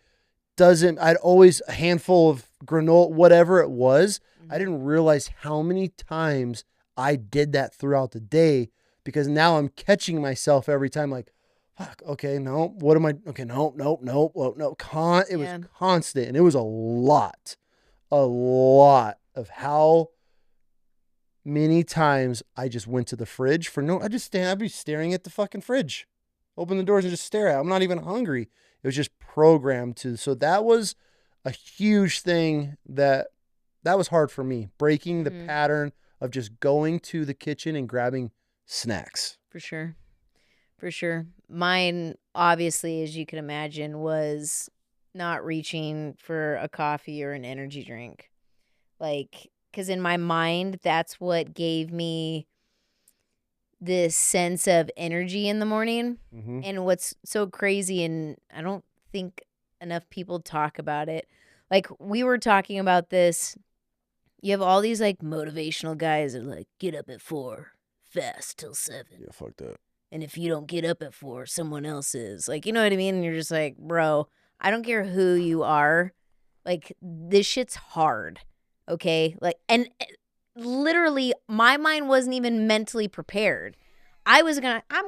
I'd always a handful of granola, whatever it was. I didn't realize how many times I did that throughout the day, because now I'm catching myself every time, like, fuck, okay, no, what am I, okay, no, it was constant, and it was a lot of how many times I just went to the fridge I'd be staring at the fucking fridge, open the doors and just stare at it. I'm not even hungry. It was just programmed to. So that was a huge thing that was hard for me, breaking the pattern of just going to the kitchen and grabbing snacks. For sure. Mine, obviously, as you can imagine, was not reaching for a coffee or an energy drink. Like, because in my mind, that's what gave me this sense of energy in the morning. And what's so crazy, and I don't think enough people talk about it. Like, we were talking about this. You have all these like motivational guys that are like, get up at 4, fast till 7. Yeah, fuck that. And if you don't get up at 4, someone else is. Like, you know what I mean? And you're just like, bro, I don't care who you are. Like, this shit's hard. Okay? Like, and literally, my mind wasn't even mentally prepared. I'm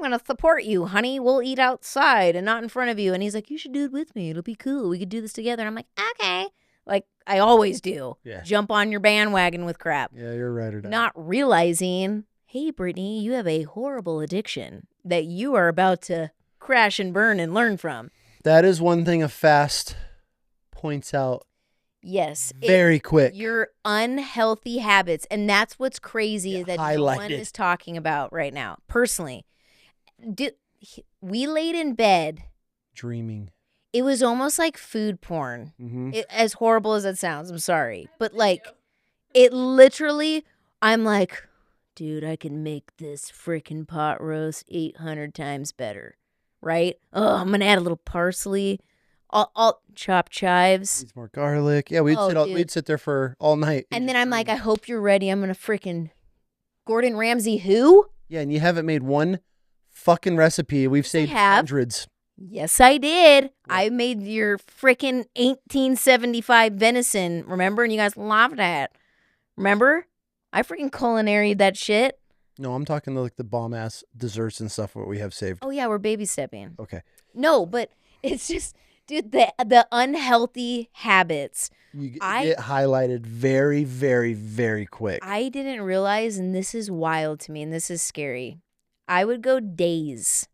gonna support you, honey. We'll eat outside and not in front of you. And he's like, you should do it with me. It'll be cool. We could do this together. And I'm like, okay. Like, I always do. Yeah. Jump on your bandwagon with crap. Yeah, you're right or not realizing, hey, Brittany, you have a horrible addiction that you are about to crash and burn and learn from. That is one thing a fast points out. Yes. Very quick. Your unhealthy habits. And that's what's crazy that no one is talking about right now. Personally, we laid in bed. Dreaming. It was almost like food porn. As horrible as it sounds, I'm sorry. But like, it literally, I'm like, dude, I can make this freaking pot roast 800 times better, right? Oh, I'm going to add a little parsley. all chopped chives. Needs more garlic. Yeah, Dude. we'd sit there for all night. And then I'm like, I hope you're ready. I'm gonna freaking Gordon Ramsay who? Yeah, and you haven't made one fucking recipe. We've saved hundreds. Yes, I did. I made your freaking 1875 venison, remember? And you guys laughed at. Remember? I freaking culinaried that shit. No, I'm talking like the bomb ass desserts and stuff what we have saved. Oh yeah, we're baby stepping. Okay. No, but it's just, dude, the unhealthy habits. You get highlighted very, very, very quick. I didn't realize, and this is wild to me, and this is scary. I would go days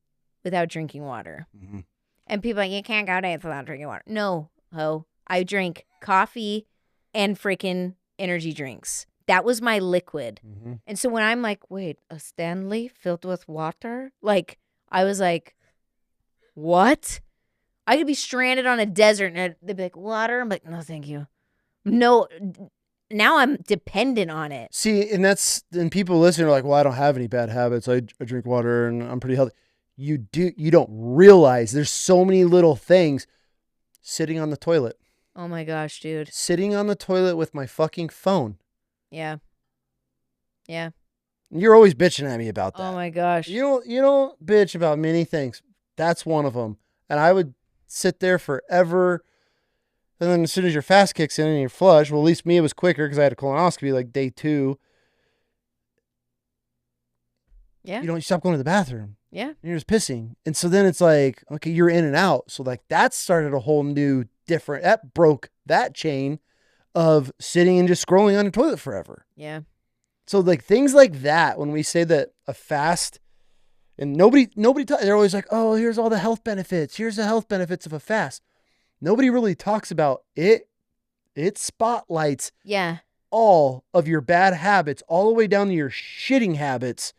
without drinking water. Mm-hmm. And people are like, you can't go days without drinking water. No, ho. I drink coffee and freaking energy drinks. That was my liquid. Mm-hmm. And so when I'm like, wait, a Stanley filled with water? Like, I was like, what? I could be stranded on a desert and they'd be like, water? I'm like, no, thank you. No, now I'm dependent on it. See, and people listening are like, well, I don't have any bad habits. I drink water and I'm pretty healthy. You don't realize there's so many little things. Sitting on the toilet. Oh my gosh, dude. Sitting on the toilet with my fucking phone. Yeah. Yeah. You're always bitching at me about that. Oh my gosh. You don't bitch about many things. That's one of them. And I would sit there forever. And then as soon as your fast kicks in and you flush, well, at least me, it was quicker because I had a colonoscopy like day 2. Yeah. You stop going to the bathroom. Yeah. And you're just pissing. And so then it's like, okay, you're in and out. So like that started a whole new that broke that chain of sitting and just scrolling on the toilet forever. Yeah. So like things like that, when we say that a fast, and nobody, they're always like, oh, here's all the health benefits. Here's the health benefits of a fast. Nobody really talks about it. It spotlights all of your bad habits, all the way down to your shitting habits,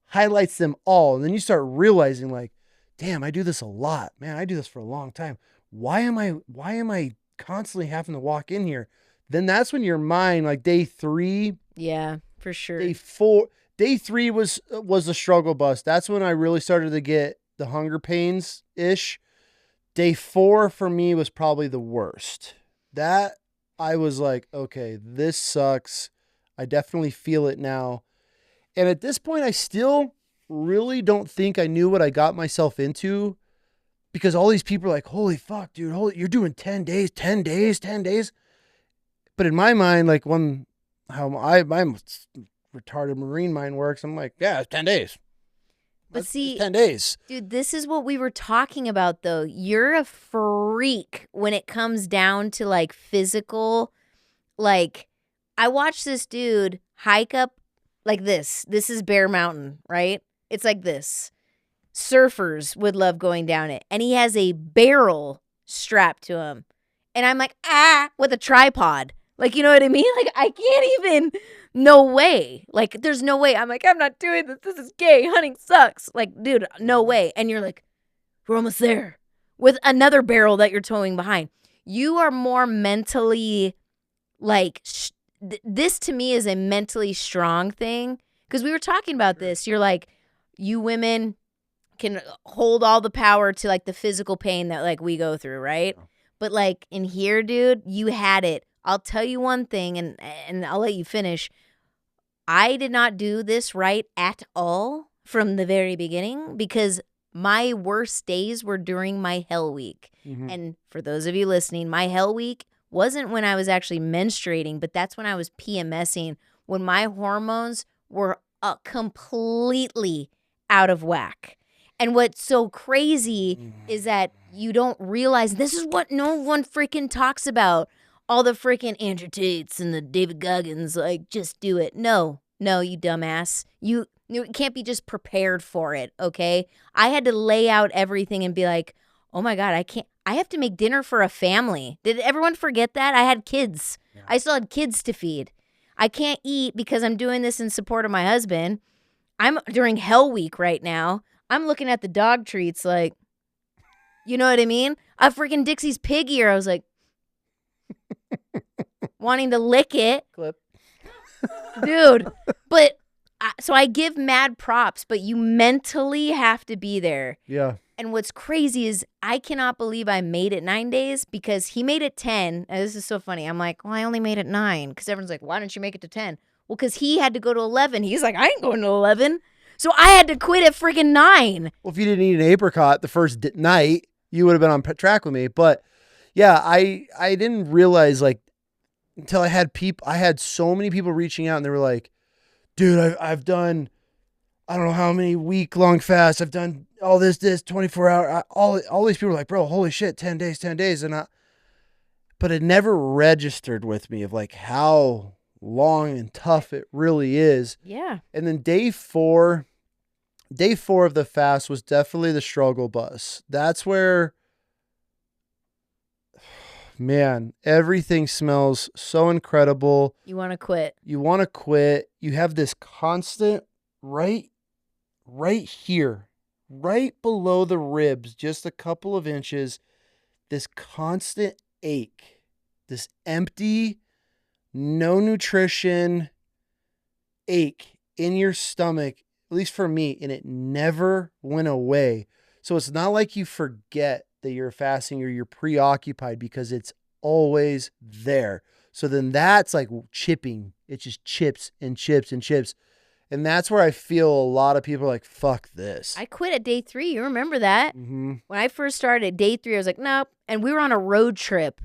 highlights them all. And then you start realizing like, damn, I do this a lot, man. I do this for a long time. Why am I constantly having to walk in here? Then that's when your mind, like day 3. Yeah, for sure. Day 3 was the struggle bus. That's when I really started to get the hunger pains ish. Day 4 for me was probably the worst. That I was like, okay, this sucks. I definitely feel it now. And at this point, I still really don't think I knew what I got myself into, because all these people are like, holy fuck, dude, you're doing 10 days. But in my mind, like how my retarded marine mind works, I'm like, yeah, it's 10 days. But see, 10 days. Dude, this is what we were talking about, though. You're a freak when it comes down to, like, physical. Like, I watched this dude hike up like this. This is Bear Mountain, right? It's like this. Surfers would love going down it. And he has a barrel strapped to him. And I'm like, with a tripod. Like, you know what I mean? Like, I can't even, no way. Like, there's no way. I'm like, I'm not doing this. This is gay. Hunting sucks. Like, dude, no way. And you're like, we're almost there. With another barrel that you're towing behind. You are more mentally, like, this to me is a mentally strong thing. Because we were talking about this. You're like, you women can hold all the power to, like, the physical pain that, like, we go through, right? But, like, in here, dude, you had it. I'll tell you one thing, and I'll let you finish. I did not do this right at all from the very beginning, because my worst days were during my hell week. Mm-hmm. And for those of you listening, my hell week wasn't when I was actually menstruating, but that's when I was PMSing, when my hormones were completely out of whack. And what's so crazy is that you don't realize, this is what no one freaking talks about. All the freaking Andrew Tates and the David Goggins, like, just do it. No, you dumbass. You can't be just prepared for it, okay? I had to lay out everything and be like, oh my God, I have to make dinner for a family. Did everyone forget that? I had kids. Yeah. I still had kids to feed. I can't eat because I'm doing this in support of my husband. I'm during hell week right now. I'm looking at the dog treats like, you know what I mean? A freaking Dixie's pig ear. I was like, wanting to lick it. Clip. Dude, but So I give mad props, but you mentally have to be there. Yeah. And what's crazy is I cannot believe I made it 9 days because he made it 10. And this is so funny. I'm like, well, I only made it 9 because everyone's like, why don't you make it to 10? Well, because he had to go to 11. He's like, I ain't going to 11. So I had to quit at freaking 9. Well, if you didn't eat an apricot the first night, you would have been on track with me. But yeah, I didn't realize like until I had so many people reaching out and they were like, dude, I've done, I don't know how many week-long fasts. I've done all this 24 hour. All these people were like, bro, holy shit, 10 days. But it never registered with me of like how long and tough it really is. Yeah. And then day four of the fast was definitely the struggle bus. That's where, man, everything smells so incredible. You want to quit. You want to quit. You have this constant right here, right below the ribs, just a couple of inches, this constant ache, this empty, no nutrition ache in your stomach, at least for me, and it never went away. So it's not like you forget that you're fasting or you're preoccupied because it's always there. So then that's like chipping. It just chips and chips and chips. And that's where I feel a lot of people are like, fuck this. I quit at day 3. You remember that? Mm-hmm. When I first started day 3, I was like, nope. And we were on a road trip.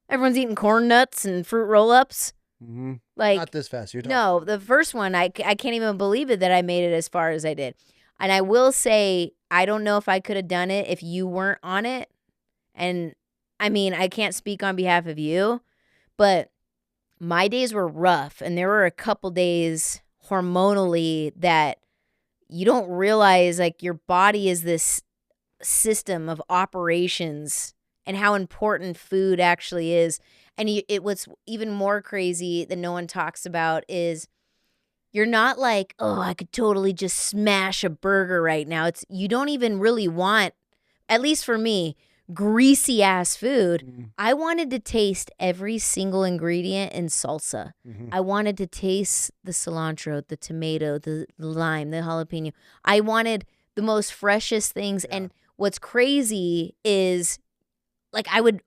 Everyone's eating corn nuts and fruit roll-ups. Mm-hmm. Like, not this fast. You're talking. No, the first one, I can't even believe it that I made it as far as I did. And I will say, I don't know if I could have done it if you weren't on it. And I mean, I can't speak on behalf of you, but my days were rough. And there were a couple days hormonally that you don't realize, like, your body is this system of operations and how important food actually is. And it was even more crazy that no one talks about is you're not like, oh, I could totally just smash a burger right now. You don't even really want, at least for me, greasy ass food. Mm-hmm. I wanted to taste every single ingredient in salsa. Mm-hmm. I wanted to taste the cilantro, the tomato, the lime, the jalapeno. I wanted the most freshest things. Yeah. And what's crazy is, like, I would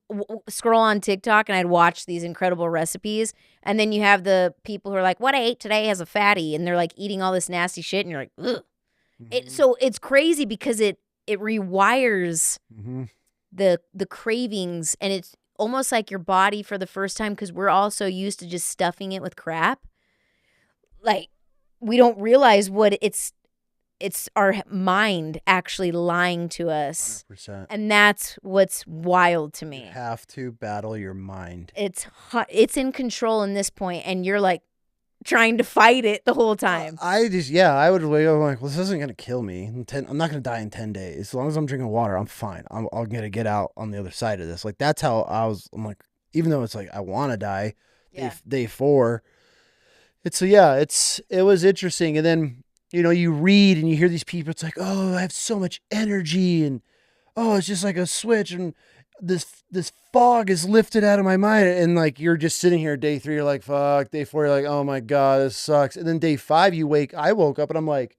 scroll on TikTok and I'd watch these incredible recipes. And then you have the people who are like, what I ate today has a fatty. And they're like eating all this nasty shit. And you're like, ugh. Mm-hmm. So it's crazy because it rewires Mm-hmm. the cravings. And it's almost like your body for the first time, because we're all so used to just stuffing it with crap. Like, we don't realize what it's our mind actually lying to us. 100%. And that's what's wild to me. You have to battle your mind. It's hot. It's in control in this point, and you're like trying to fight it the whole time. I would wake up like, well, this isn't going to kill me. I'm not going to die in 10 days. As long as I'm drinking water, I'm fine. I'm going to get out on the other side of this. Like, that's how I'm like, even though it's like, I want to die, Yeah. day 4. It was interesting. And then, you read and you hear these people, it's like, oh, I have so much energy, and oh, it's just like a switch, and this fog is lifted out of my mind, and like you're just sitting here day 3, you're like, fuck. Day 4, you're like, oh my God, this sucks. And then day 5, I woke up and I'm like,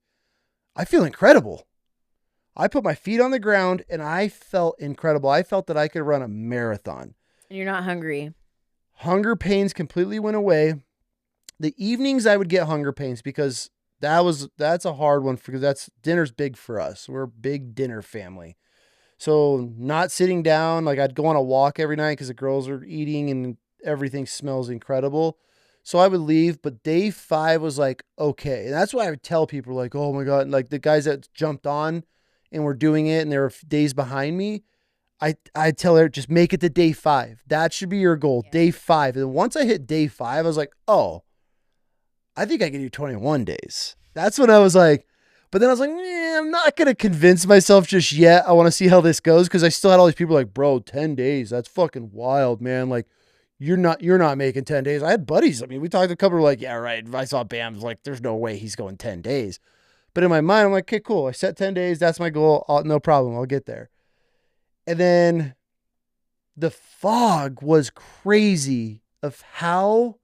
I feel incredible. I put my feet on the ground and I felt incredible. I felt that I could run a marathon. And you're not hungry. Hunger pains completely went away. The evenings I would get hunger pains because that's a hard one because dinner's big for us. We're a big dinner family. So not sitting down, like I'd go on a walk every night because the girls are eating and everything smells incredible. So I would leave, but day 5 was like, okay. And that's why I would tell people like, oh my God, like the guys that jumped on and were doing it and they were days behind me, I tell her, just make it to day 5. That should be your goal, day 5. And once I hit day 5, I was like, oh, I think I can do 21 days. That's when I was like, but then I was like, I'm not going to convince myself just yet. I want to see how this goes. Cause I still had all these people like, bro, 10 days. That's fucking wild, man. Like you're not making 10 days. I had buddies. I mean, we talked to a couple were like, yeah, right. If I saw Bam's like, there's no way he's going 10 days. But in my mind, I'm like, okay, cool. I set 10 days. That's my goal. No problem. I'll get there. And then the fog was crazy of how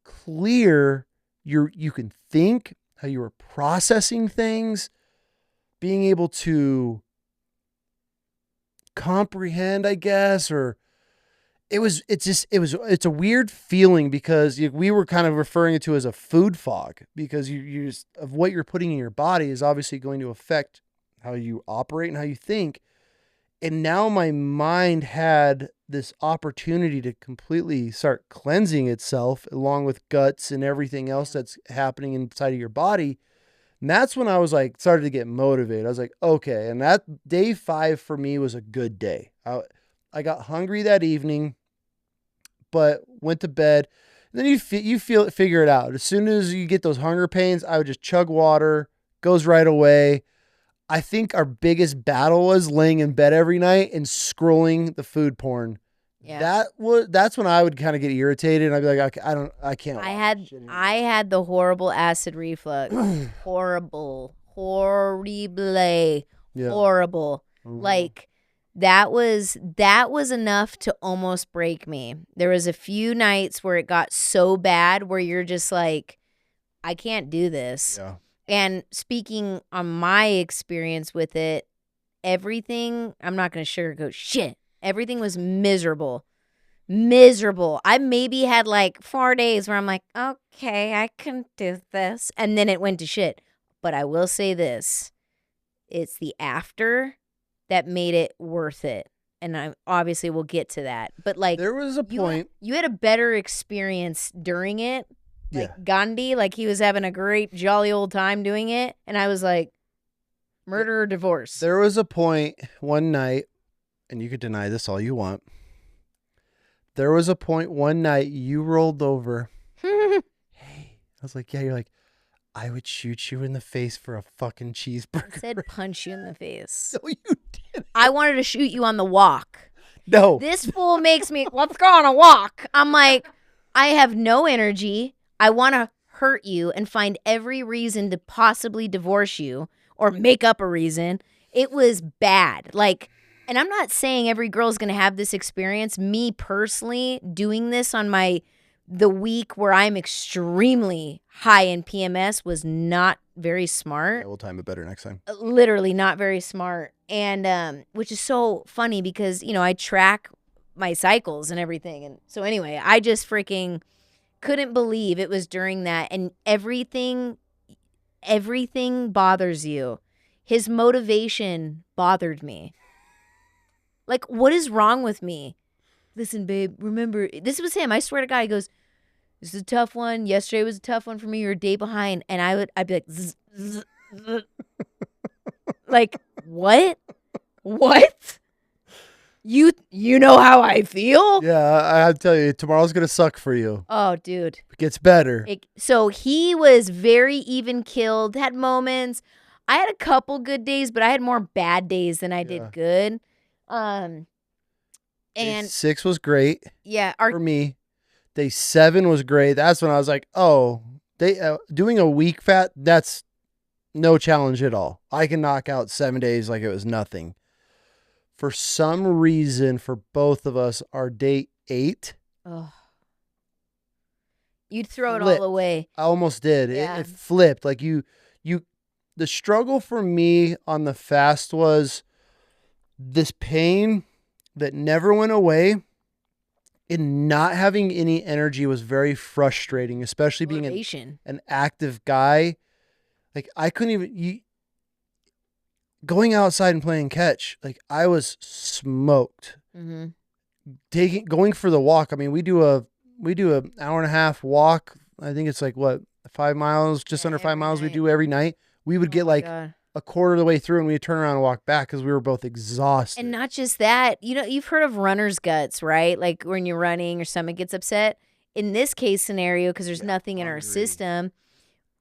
clear you can think, how you were processing things, being able to comprehend, I guess, or it's a weird feeling because we were kind of referring it to as a food fog, because you just, of what you're putting in your body is obviously going to affect how you operate and how you think. And now my mind had this opportunity to completely start cleansing itself along with guts and everything else that's happening inside of your body. And that's when I was like, started to get motivated. I was like, okay. And that day 5 for me was a good day. I got hungry that evening, but went to bed. And then figure it out. As soon as you get those hunger pains, I would just chug water, goes right away. I think our biggest battle was laying in bed every night and scrolling the food porn. Yeah. That's when I would kind of get irritated, and I'd be like, I can't. I had the horrible acid reflux. Horrible. Horrible. Yeah. Horrible. Like that was enough to almost break me. There was a few nights where it got so bad where you're just like, I can't do this. Yeah. And speaking on my experience with it, everything, I'm not going to sugarcoat shit. Everything was miserable. Miserable. I maybe had like 4 days where I'm like, okay, I can do this. And then it went to shit. But I will say this. It's the after that made it worth it. And I obviously will get to that. But like, there was a point. You had a better experience during it. Like Yeah. Gandhi, like he was having a great jolly old time doing it. And I was like, murder or divorce? There was a point one night, and you could deny this all you want. There was a point one night you rolled over. Hey, I was like, yeah, you're like, I would shoot you in the face for a fucking cheeseburger. I said punch you in the face. No, you didn't. I wanted to shoot you on the walk. No. This fool makes me, let's go on a walk. I'm like, I have no energy. I want to hurt you and find every reason to possibly divorce you or make up a reason. It was bad. Like, and I'm not saying every girl's going to have this experience. Me personally doing this on the week where I'm extremely high in PMS was not very smart. Yeah, we'll time it better next time. Literally not very smart. And which is so funny because, I track my cycles and everything. And so anyway, I just freaking couldn't believe it was during that. And everything bothers you. His motivation bothered me. Like, what is wrong with me? Listen, babe, remember, this was him. I swear to God, he goes, this is a tough one. Yesterday was a tough one for me. You're a day behind. And I'd be like, zzz, zzz, zzz. Like, what? What? You know how I feel? Yeah, I tell you, tomorrow's going to suck for you. Oh, dude. It gets better. So he was very even killed, had moments. I had a couple good days, but I had more bad days than I did good. And Day 6 was great. Yeah, for me. Day 7 was great. That's when I was like, oh, doing a week fat, that's no challenge at all. I can knock out 7 days like it was nothing. For some reason, for both of us, our day 8. Oh. You'd throw flipped. It all away. I almost did. Yeah. It flipped. Like the struggle for me on the fast was this pain that never went away, and not having any energy was very frustrating, especially being an active guy. Like I couldn't even going outside and playing catch. Like I was smoked. Mm-hmm. Going for the walk. I mean, we do an hour and a half walk. I think it's like 5 miles, just under 5 miles. Night. We do every night. We would get a quarter of the way through, and we'd turn around and walk back because we were both exhausted. And not just that, you've heard of runner's guts, right? Like when you're running, your stomach gets upset. In this case scenario, because there's nothing in our system,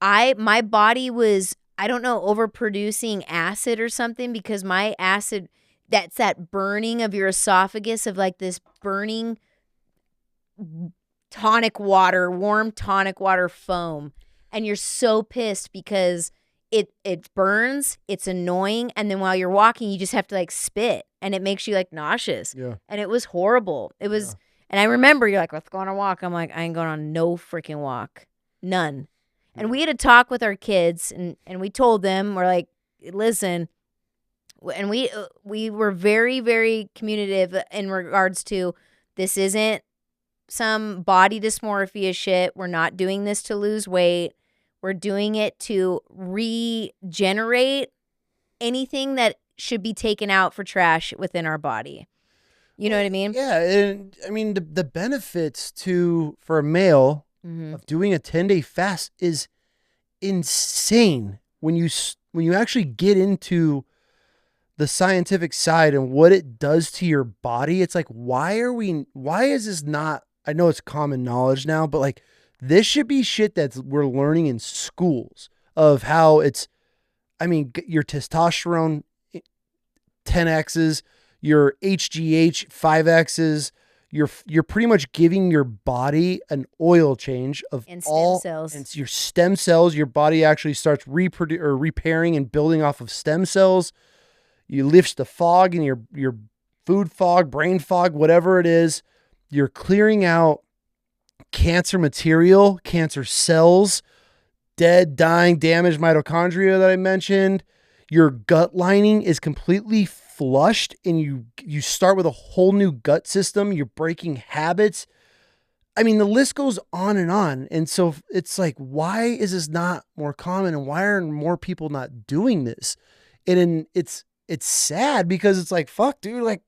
my body was, I don't know, overproducing acid or something, because my acid, that's that burning of your esophagus, of like this burning warm tonic water foam. And you're so pissed because it burns, it's annoying, and then while you're walking, you just have to like spit, and it makes you like nauseous. Yeah. And it was horrible. It was, and I remember you're like, let's go on a walk. I'm like, I ain't going on no freaking walk. None. And we had a talk with our kids, and we told them, we're like, listen, and we were very, very communicative in regards to, this isn't some body dysmorphia shit. We're not doing this to lose weight. We're doing it to regenerate anything that should be taken out for trash within our body. You know what I mean? Yeah, and I mean the benefits for a male of doing a 10-day fast is insane when you actually get into the scientific side and what it does to your body. It's like, why is this not, I know it's common knowledge now, but like this should be shit that we're learning in schools of how it's, I mean, your testosterone 10x's, your HGH 5x's, you're pretty much giving your body an oil change of and stem cells. And your stem cells. Your body actually starts repairing and building off of stem cells. You lift the fog in your food fog, brain fog, whatever it is. You're clearing out cancer material, cancer cells, dead, dying, damaged mitochondria that I mentioned. Your gut lining is completely flushed, and you start with a whole new gut system. You're breaking habits. I mean, the list goes on. And so it's like, why is this not more common, and why are more people not doing this? And it's sad because it's like, fuck, dude, like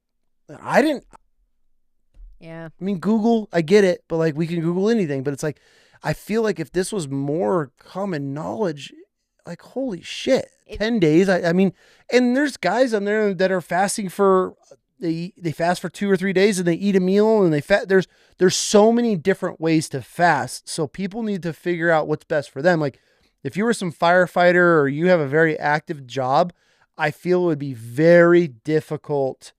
Yeah. I mean, Google, I get it, but like we can Google anything, but it's like, I feel like if this was more common knowledge, like, holy shit, 10 days. I mean, and there's guys on there that are fasting they fast for 2 or 3 days and they eat a meal and there's so many different ways to fast. So people need to figure out what's best for them. Like if you were some firefighter or you have a very active job, I feel it would be very difficult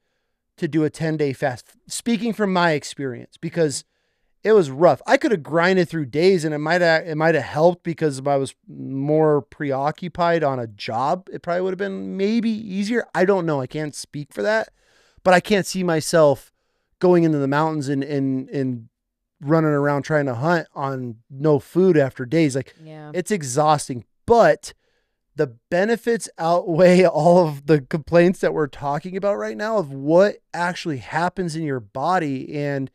to do a 10-day fast. Speaking from my experience, because it was rough. I could have grinded through days and it might have helped because if I was more preoccupied on a job, it probably would have been maybe easier. I don't know. I can't speak for that, but I can't see myself going into the mountains and running around trying to hunt on no food after days. Like, yeah, it's exhausting, but the benefits outweigh all of the complaints that we're talking about right now of what actually happens in your body. And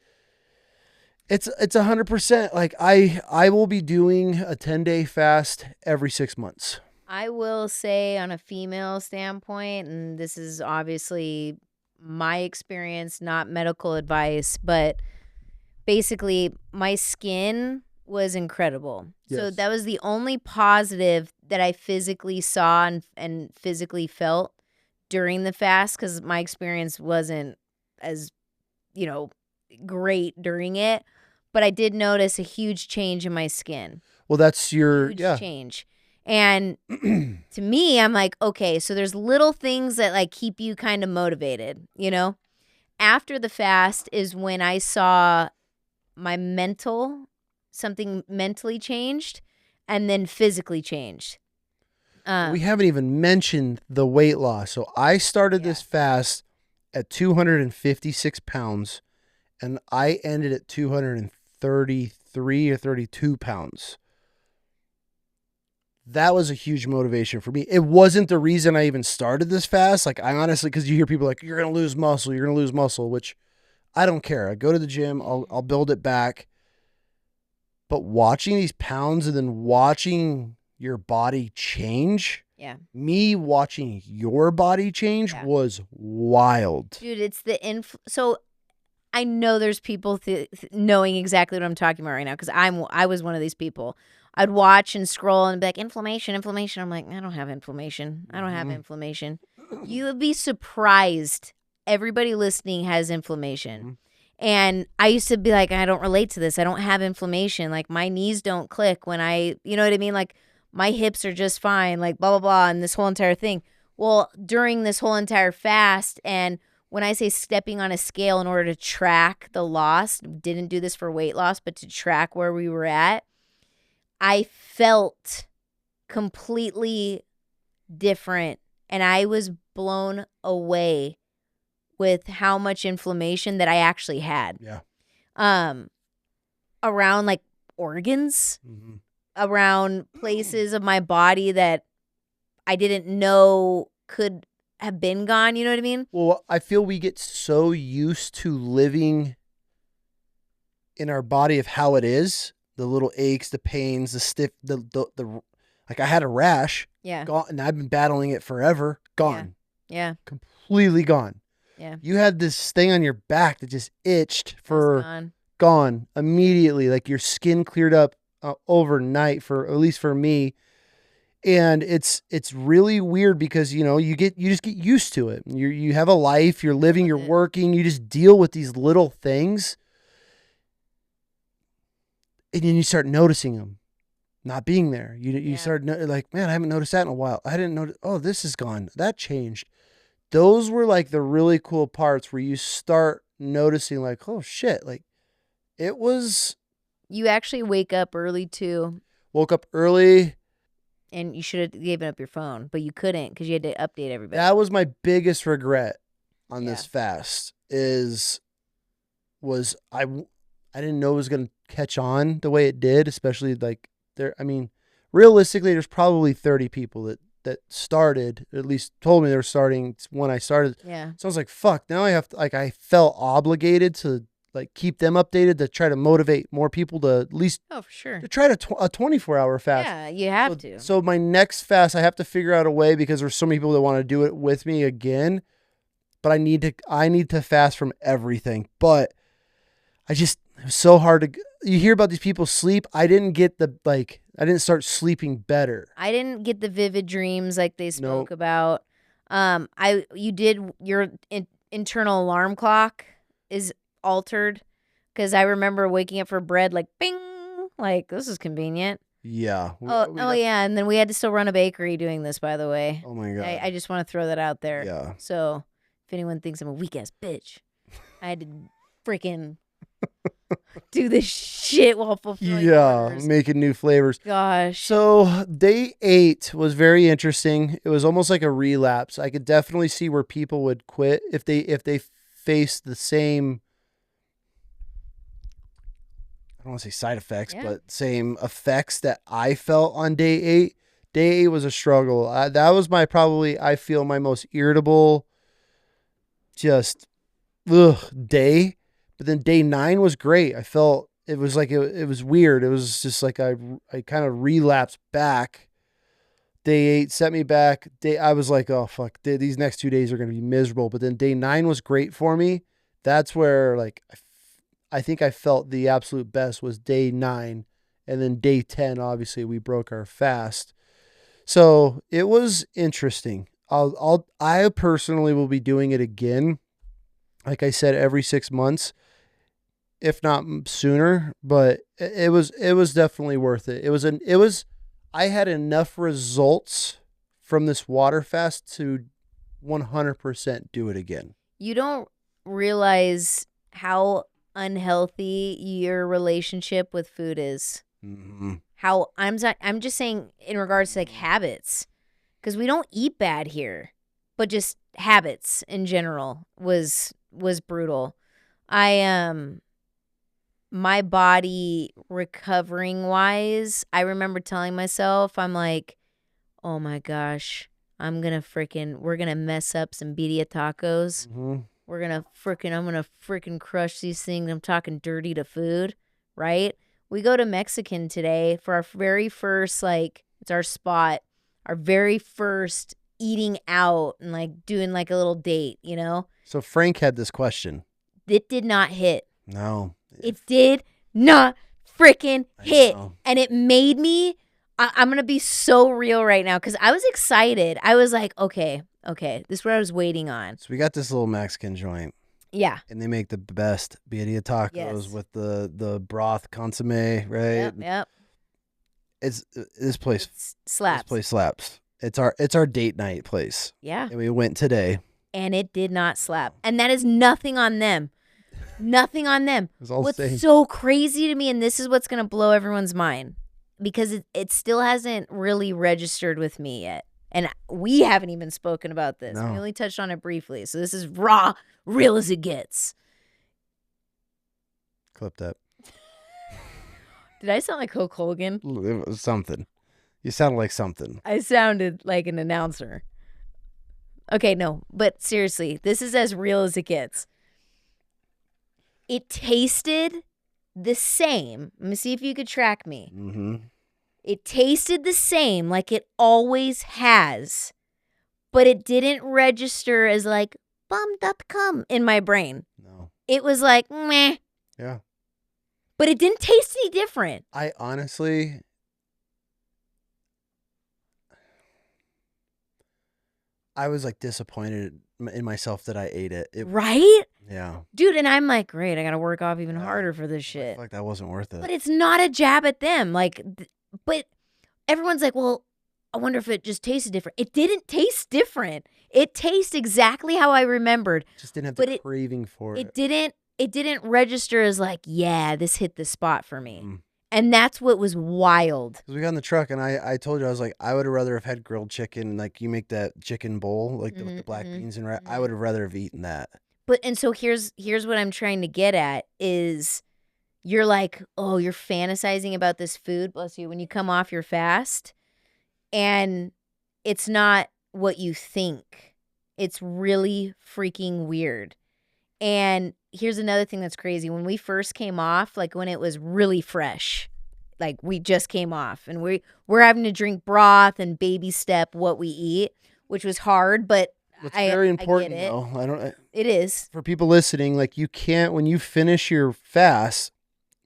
it's 100%. Like I will be doing a 10-day fast every 6 months. I will say on a female standpoint, and this is obviously my experience, not medical advice, but basically my skin was incredible. So Yes. that was the only positive that I physically saw and physically felt during the fast, because my experience wasn't as, great during it. But I did notice a huge change in my skin. Well, that's your, Huge change. And to me, I'm like, okay, so there's little things that like keep you kind of motivated, After the fast is when I saw something mentally changed and then physically changed. We haven't even mentioned the weight loss. So I started this fast at 256 pounds and I ended at 233 or 32 pounds. That was a huge motivation for me. It wasn't the reason I even started this fast. Like I honestly, because you hear people like, you're going to lose muscle, which I don't care. I go to the gym, I'll build it back. But watching these pounds and then watching your body change, me watching your body change was wild. Dude, it's so I know there's people knowing exactly what I'm talking about right now, because I was one of these people. I'd watch and scroll and be like, inflammation. I'm like, I don't have inflammation. You would be surprised. Everybody listening has inflammation. And I used to be like, I don't relate to this. I don't have inflammation. Like my knees don't click when you know what I mean? Like my hips are just fine, like blah, blah, blah. And this whole entire thing. Well, during this whole entire fast, and when I say stepping on a scale in order to track the loss, didn't do this for weight loss, but to track where we were at, I felt completely different. And I was blown away with how much inflammation that I actually had. Yeah. Around like organs, around places of my body that I didn't know could have been gone. You know what I mean? Well, I feel we get so used to living in our body of how it is, the little aches, the pains, the stiff, the like I had a rash, Yeah. gone, and I've been battling it forever, gone, Yeah. completely gone. Yeah. You had this thing on your back that just itched It's for gone immediately. Like your skin cleared up overnight, for at least for me. And it's really weird because you just get used to it. You have a life, you're living, you're working, you just deal with these little things, and then you start noticing them not being there. You start like, man, I haven't noticed that in a while. I didn't notice. Oh, this is gone. That changed. Those were like the really cool parts where you start noticing, like, oh shit, like it was. You actually wake up early too. Woke up early. And you should have given up your phone, but you couldn't because you had to update everybody. That was my biggest regret on this fast was I didn't know it was going to catch on the way it did, especially like realistically, there's probably 30 people that started, at least told me they were starting when I started. Yeah. So I was like, fuck, now I have to, like, I felt obligated to like keep them updated, to try to motivate more people to at least for sure to try a 24-hour fast. Yeah, you have to. So my next fast, I have to figure out a way, because there's so many people that want to do it with me again. But I need to fast from everything. But it was so hard to. You hear about these people sleep. I didn't get I didn't start sleeping better. I didn't get the vivid dreams like they spoke about. You did your internal alarm clock is altered, because I remember waking up for bread like bing, like this is convenient. Yeah. Yeah, and then we had to still run a bakery doing this, by the way. Oh my god. I just want to throw that out there. Yeah. So if anyone thinks I'm a weak ass bitch, I had to freaking do this shit while fulfilling orders. Making new flavors. Gosh. So day 8 was very interesting. It was almost like a relapse. I could definitely see where people would quit if they faced the same, I don't want to say side effects, but same effects that I felt on day 8. Day 8 was a struggle. That was I feel my most irritable, just day. But then day 9 was great. I felt it was like it was weird. It was just like I kind of relapsed back. Day 8 set me back. I was like, oh fuck, these next 2 days are going to be miserable. But then day 9 was great for me. That's where like I think I felt the absolute best was day 9, and then day 10. Obviously, we broke our fast, so it was interesting. I personally will be doing it again. Like I said, every 6 months, if not sooner. But it was definitely worth it. I had enough results from this water fast to 100% do it again. You don't realize how unhealthy your relationship with food is. Mm-hmm. How I'm just saying in regards to like habits, because we don't eat bad here, but just habits in general was brutal. My body recovering wise, I remember telling myself, I'm like, oh my gosh, we're gonna mess up some birria tacos. Mm-hmm. I'm gonna freaking crush these things. I'm talking dirty to food, right? We go to Mexican today for our very first, like, it's our spot, our very first eating out and like doing like a little date, you know? So Frank had this question. It did not hit. No. It did not freaking hit. And it made me, I'm going to be so real right now because I was excited. I was like, okay, this is what I was waiting on. So we got this little Mexican joint. Yeah. And they make the best birria tacos with the broth consomme, right? Yep. This place slaps. This place slaps. It's our date night place. Yeah. And we went today. And it did not slap. And that is nothing on them. Nothing on them. What's so crazy to me, and this is what's going to blow everyone's mind, because it still hasn't really registered with me yet. And we haven't even spoken about this. No. We only touched on it briefly. So this is real as it gets. Clip that. Did I sound like Hulk Hogan? It was something. You sounded like something. I sounded like an announcer. Okay, no, but seriously, this is as real as it gets. It tasted the same. Let me see if you could track me. Mm-hmm. It tasted the same like it always has, but it didn't register as like bummed up cum in my brain. No. It was like meh. Yeah. But it didn't taste any different. I honestly, I was like disappointed in myself that I ate it. Right? Yeah. Dude, and I'm like, great, I got to work off even Yeah. harder for this I shit. feel like that wasn't worth it. But it's not a jab at them. Like, but everyone's like, well, I wonder if it just tasted different. It didn't taste different. It tastes exactly how I remembered. Just didn't have but the craving for it. It didn't register as like, yeah, this hit the spot for me. Mm. And that's what was wild. Because we got in the truck and I told you, I was like, I would have rather have had grilled chicken. Like you make that chicken bowl, like with the black beans and rice. I would have rather have eaten that. But, and so here's what I'm trying to get at is you're like, oh, you're fantasizing about this food, bless you, when you come off your fast. And it's not what you think. It's really freaking weird. And here's another thing that's crazy. When we first came off, like when it was really fresh, like we just came off and we're having to drink broth and baby step what we eat, which was hard, but It's very important I get it. though. It is. For people listening, like you can't, when you finish your fast,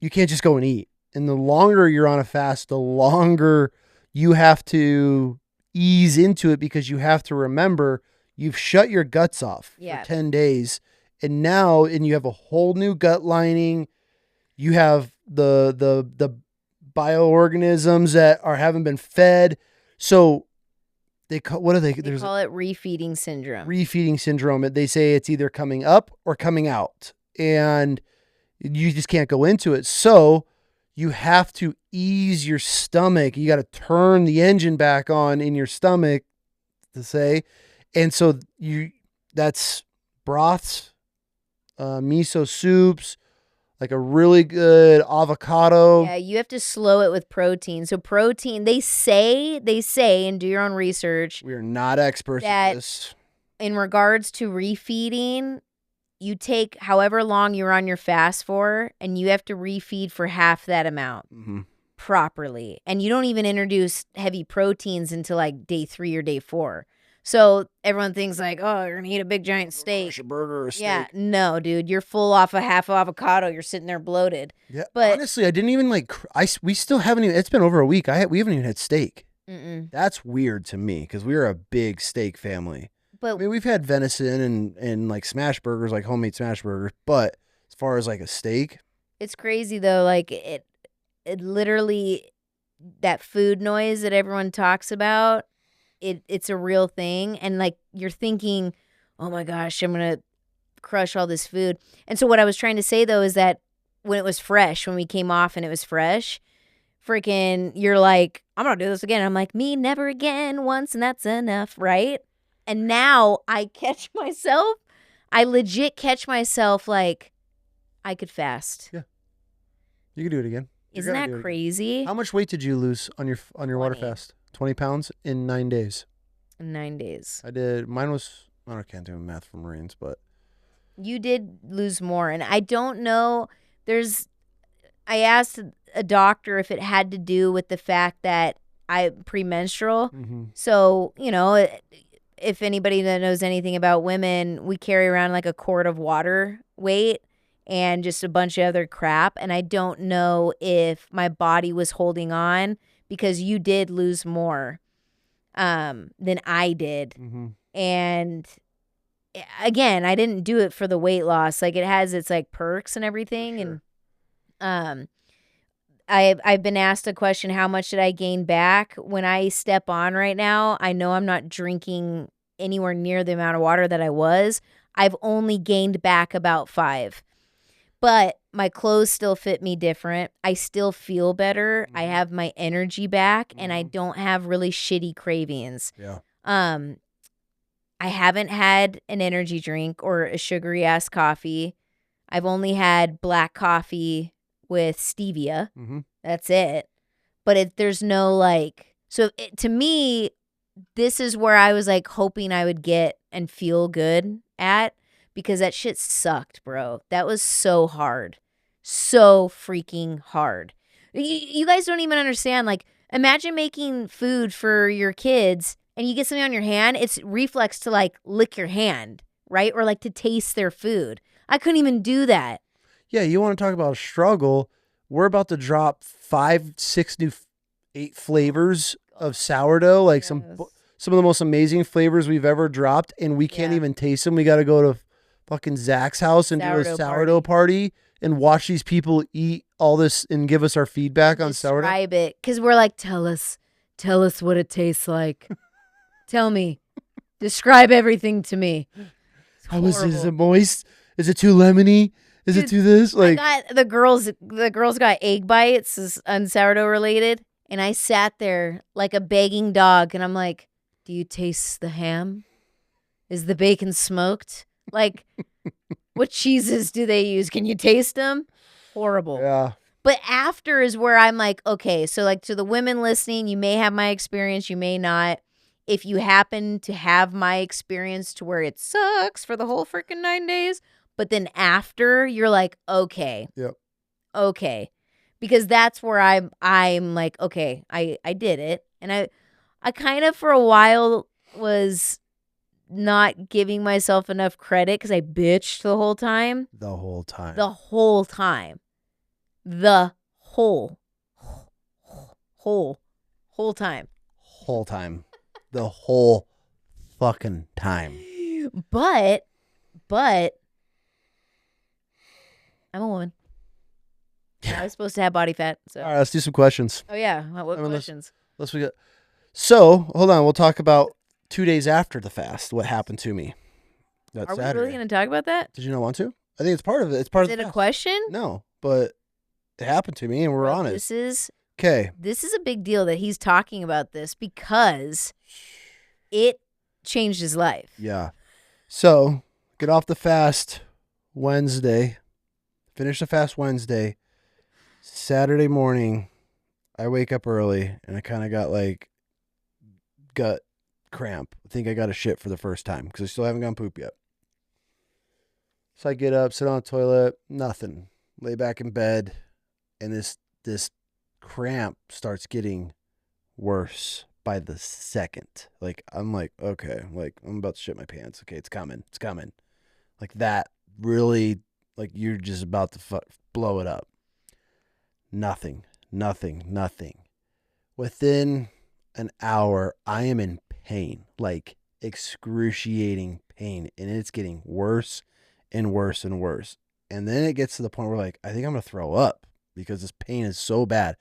you can't just go and eat. And the longer you're on a fast, the longer you have to ease into it because you have to remember you've shut your guts off for 10 days. And now, and you have a whole new gut lining. You have the bioorganisms that haven't been fed. So they call, what do they call it refeeding syndrome. Refeeding syndrome. They say it's either coming up or coming out, and you just can't go into it. So you have to ease your stomach. You got to turn the engine back on in your stomach, to say, and so that's broths, miso soups, like a really good avocado. Yeah, you have to slow it with protein. So protein, they say, and do your own research. We are not experts at this. In regards to refeeding, you take however long you're on your fast for, and you have to refeed for half that amount properly. And you don't even introduce heavy proteins until like day 3 or day 4. So everyone thinks like, oh, you're going to eat a big giant steak. A burger or a steak. Yeah, no, dude. You're full off a half avocado. You're sitting there bloated. Yeah, but honestly, I didn't even like, we still haven't even, it's been over a week. We haven't even had steak. Mm-mm. That's weird to me because we are a big steak family. But I mean, we've had venison and like smash burgers, like homemade smash burgers. But as far as like a steak. It's crazy though. Like it literally, that food noise that everyone talks about, it's a real thing. And like you're thinking, oh my gosh, I'm going to crush all this food. And so what I was trying to say though is that when it was fresh, when we came off and it was fresh, freaking, you're like, I'm going to do this again. I'm like, me, never again, once, and that's enough, right? And now I catch myself, I legit catch myself like, I could fast. Yeah. You could do it again. Isn't that crazy? How much weight did you lose on your water fast? 20 pounds in 9 days. In 9 days. I did. Mine was, I can't do math for Marines, but. You did lose more. And I don't know, I asked a doctor if it had to do with the fact that I'm premenstrual. Mm-hmm. So, you know, if anybody that knows anything about women, we carry around like a quart of water weight and just a bunch of other crap. And I don't know if my body was holding on because you did lose more than I did. Mm-hmm. And again, I didn't do it for the weight loss. Like it has its like perks and everything. Sure. And I've been asked a question, how much did I gain back? When I step on right now, I know I'm not drinking anywhere near the amount of water that I was. I've only gained back about 5. But my clothes still fit me different. I still feel better. I have my energy back, and I don't have really shitty cravings. Yeah. I haven't had an energy drink or a sugary ass coffee. I've only had black coffee with stevia, That's it. But there's no like, so to me, this is where I was like hoping I would get and feel good at, because that shit sucked, bro. That was so hard. So freaking hard. You guys don't even understand. Like, imagine making food for your kids and you get something on your hand. It's reflex to like lick your hand, right? Or like to taste their food. I couldn't even do that. Yeah, you want to talk about a struggle? We're about to drop 5, 6 new, 8 flavors of sourdough, like some of the most amazing flavors we've ever dropped, and we can't even taste them. We got to go to fucking Zach's house and do a sourdough party and watch these people eat all this and give us our feedback on sourdough. Describe it, because we're like, tell us what it tastes like. Tell me, describe everything to me. Is it moist? Is it too lemony? Is it too this? Like, the girls got egg bites on sourdough related, and I sat there like a begging dog, and I'm like, do you taste the ham? Is the bacon smoked? Like, what cheeses do they use? Can you taste them? Horrible. Yeah. But after is where I'm like, okay, so like to the women listening, you may have my experience, you may not. If you happen to have my experience to where it sucks for the whole freaking 9 days, but then after you're like, okay. Yep. Okay. Because that's where I'm like, okay, I did it. And I kind of for a while was not giving myself enough credit because I bitched the whole time. The whole time. The whole time. The whole time. Whole time. The whole fucking time. But I'm a woman. I was supposed to have body fat. So. All right, let's do some questions. Oh yeah, what questions? Let's we get. So hold on, we'll talk about 2 days after the fast. What happened to me? That's Are we Saturday. really going to talk about that? Did you not want to? I think it's part of it. It's part of it the a fast. Question? No, but it happened to me, and we're on it. This is okay. This is a big deal that he's talking about this because it changed his life. Yeah. So get off the fast Wednesday. Finish the fast Wednesday. Saturday morning, I wake up early and I kind of got like gut cramp. I think I got a shit for the first time because I still haven't gone poop yet. So I get up, sit on the toilet, nothing. Lay back in bed, and this cramp starts getting worse by the second. Like I'm like, okay, like I'm about to shit my pants. Okay, it's coming. Like that really, like you're just about to blow it up. Nothing. Within an hour, I am in pain, like excruciating pain, and it's getting worse and worse and worse. And then it gets to the point where like, I think I'm going to throw up because this pain is so bad.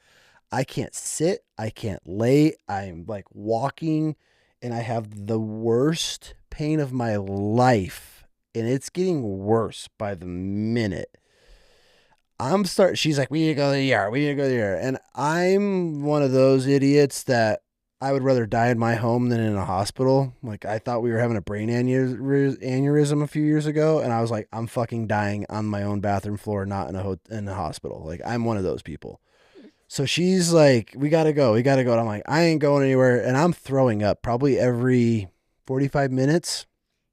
I can't sit. I can't lay. I'm like walking and I have the worst pain of my life. And it's getting worse by the minute. She's like, we need to go to the ER. And I'm one of those idiots that I would rather die in my home than in a hospital. Like I thought we were having a brain aneurysm a few years ago. And I was like, I'm fucking dying on my own bathroom floor, not in a hospital. Like I'm one of those people. So she's like, we got to go. And I'm like, I ain't going anywhere. And I'm throwing up probably every 45 minutes.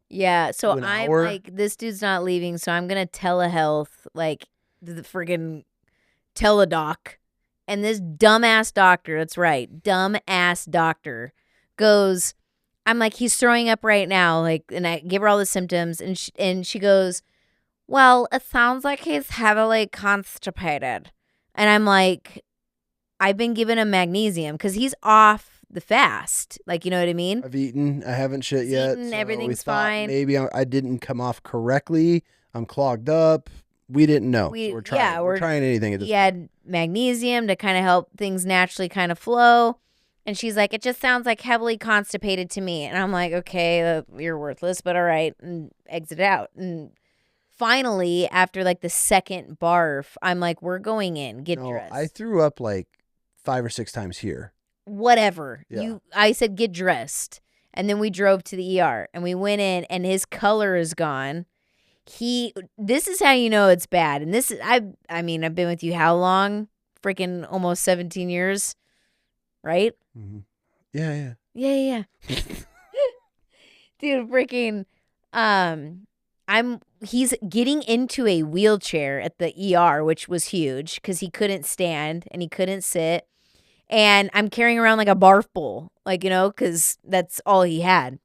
Yeah. So I'm like, this dude's not leaving. So I'm going to telehealth, like the friggin' teledoc. And this dumbass doctor, that's right, dumbass doctor goes, I'm like, he's throwing up right now. Like, and I give her all the symptoms. And she goes, well, it sounds like he's heavily constipated. And I'm like, I've been given him magnesium because he's off the fast. Like, you know what I mean? I've eaten. I haven't shit yet. So everything's fine. Maybe I didn't come off correctly. I'm clogged up. We didn't know. So we're trying. Yeah, we're trying anything at this point. He had magnesium to kind of help things naturally kind of flow. And she's like, it just sounds like heavily constipated to me. And I'm like, okay, you're worthless, but all right. And exit out. And finally, after like the second barf, I'm like, we're going in. Get dressed. I threw up like 5 or 6 times here. Whatever. Yeah. I said, get dressed. And then we drove to the ER. And we went in, and his color is gone. This is how you know it's bad. And this is, I mean, I've been with you how long? freaking almost 17 years, right? Mhm. Yeah, yeah. Yeah. Dude, freaking he's getting into a wheelchair at the ER, which was huge cuz he couldn't stand and he couldn't sit. And I'm carrying around like a barf bowl, like, cuz that's all he had.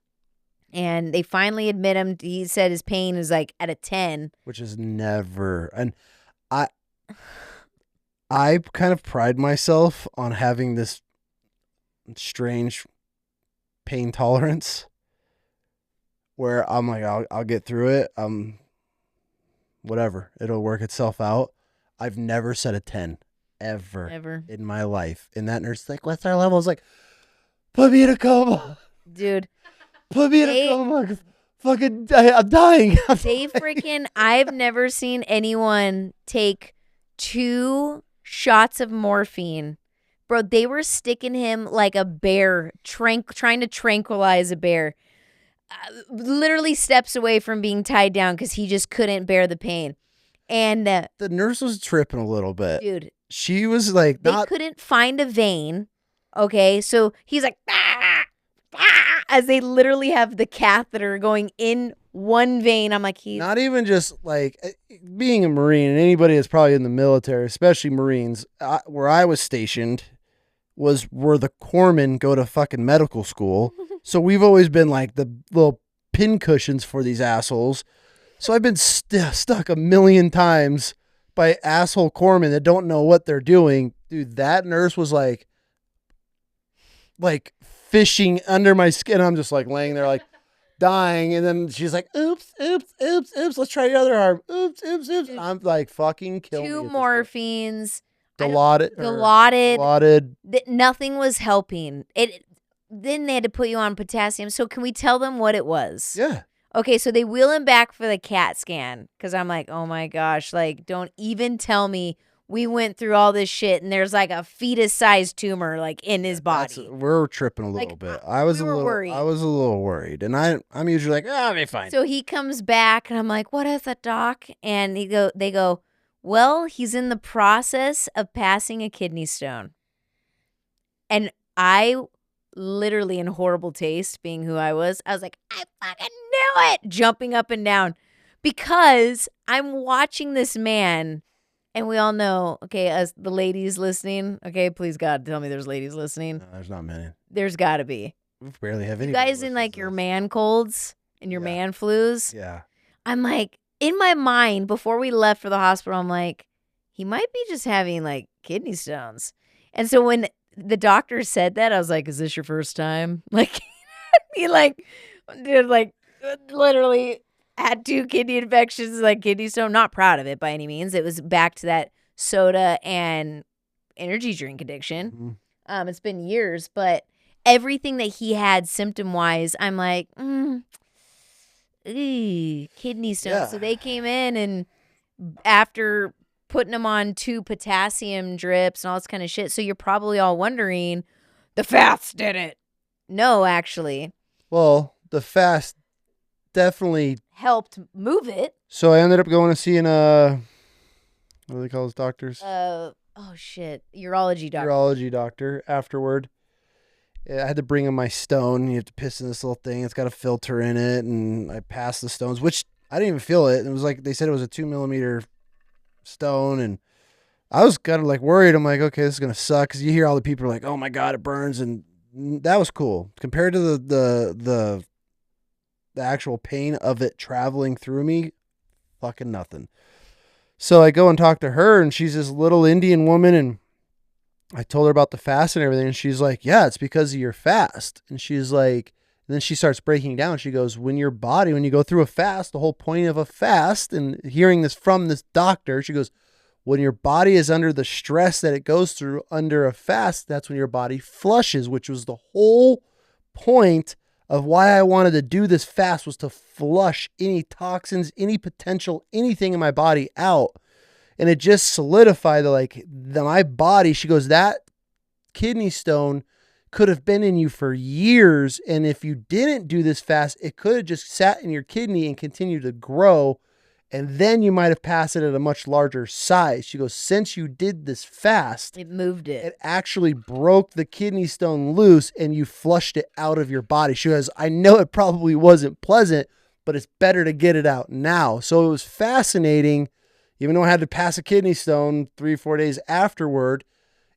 And they finally admit him. He said his pain is like at a 10. Which is never. And I I kind of pride myself on having this strange pain tolerance where I'm like, I'll get through it. Whatever. It'll work itself out. I've never said a 10 ever in my life. And that nurse is like, what's our level? I was like, put me in a coma. Dude. Put me in a coma. Fucking, I'm dying. I've never seen anyone take 2 shots of morphine. Bro, they were sticking him like a bear, trying to tranquilize a bear. Literally steps away from being tied down because he just couldn't bear the pain. And the nurse was tripping a little bit. Dude. She was like, they couldn't find a vein. Okay, so he's like, as they literally have the catheter going in one vein. I'm like, he's not even just like being a Marine, and anybody that's probably in the military, especially Marines, where I was stationed was where the corpsmen go to fucking medical school. So we've always been like the little pin cushions for these assholes. So I've been stuck a million times by asshole corpsmen that don't know what they're doing. Dude, that nurse was like fishing under my skin. I'm just like laying there like dying. And then she's like, oops. Let's try your other arm. Oops. I'm like, fucking kill me. 2 morphines. Dilaudid. Nothing was helping. Then they had to put you on potassium. So can we tell them what it was? Yeah. Okay, so they wheel him back for the CAT scan because I'm like, oh my gosh, like don't even tell me we went through all this shit and there's like a fetus-sized tumor like in his body. We're tripping a little bit. I was a little worried, and I'm usually like, I'll be fine. So he comes back and I'm like, what is it, doc? And they go, well, he's in the process of passing a kidney stone. And I literally, in horrible taste, being who I was like, I fucking knew it, jumping up and down because I'm watching this man. And we all know, okay, as the ladies listening, okay, please God, tell me there's ladies listening. No, there's not many. There's got to be. We barely have any. You guys in like your man colds and your man flus. Yeah. I'm like, in my mind, before we left for the hospital, I'm like, he might be just having like kidney stones. And so when the doctor said that, I was like, is this your first time? Like, he dude, literally had 2 kidney infections, like kidney stone. Not proud of it by any means. It was back to that soda and energy drink addiction. Mm-hmm. It's been years, but everything that he had symptom wise, I'm like, kidney stone. Yeah. So they came in and after putting him on 2 potassium drips and all this kind of shit. So you're probably all wondering, the fast did it. No, actually. Well, the fast definitely helped move it. So I ended up going to see what do they call those doctors? Urology doctor afterward. I had to bring him my stone. You have to piss in this little thing. It's got a filter in it, and I passed the stones, which I didn't even feel it. It was like they said it was a 2 millimeter stone, and I was kind of like worried. I'm like, okay, this is gonna suck because you hear all the people are like, oh my God, it burns, and that was cool compared to the actual pain of it traveling through me. Fucking nothing. So I go and talk to her, and she's this little Indian woman, and I told her about the fast and everything, and she's like, yeah, it's because of your fast. And she's like, and then she starts breaking down. She goes, when you go through a fast, the whole point of a fast, and hearing this from this doctor, she goes, when your body is under the stress that it goes through under a fast, that's when your body flushes, which was the whole point of why I wanted to do this fast, was to flush any toxins, any potential, anything in my body out. And it just solidified my body. She goes, that kidney stone could have been in you for years. And if you didn't do this fast, it could have just sat in your kidney and continued to grow. And then you might have passed it at a much larger size. She goes, since you did this fast, It moved it. it actually broke the kidney stone loose and you flushed it out of your body. She goes, I know it probably wasn't pleasant, but it's better to get it out now. So it was fascinating. Even though I had to pass a kidney stone 3-4 days afterward,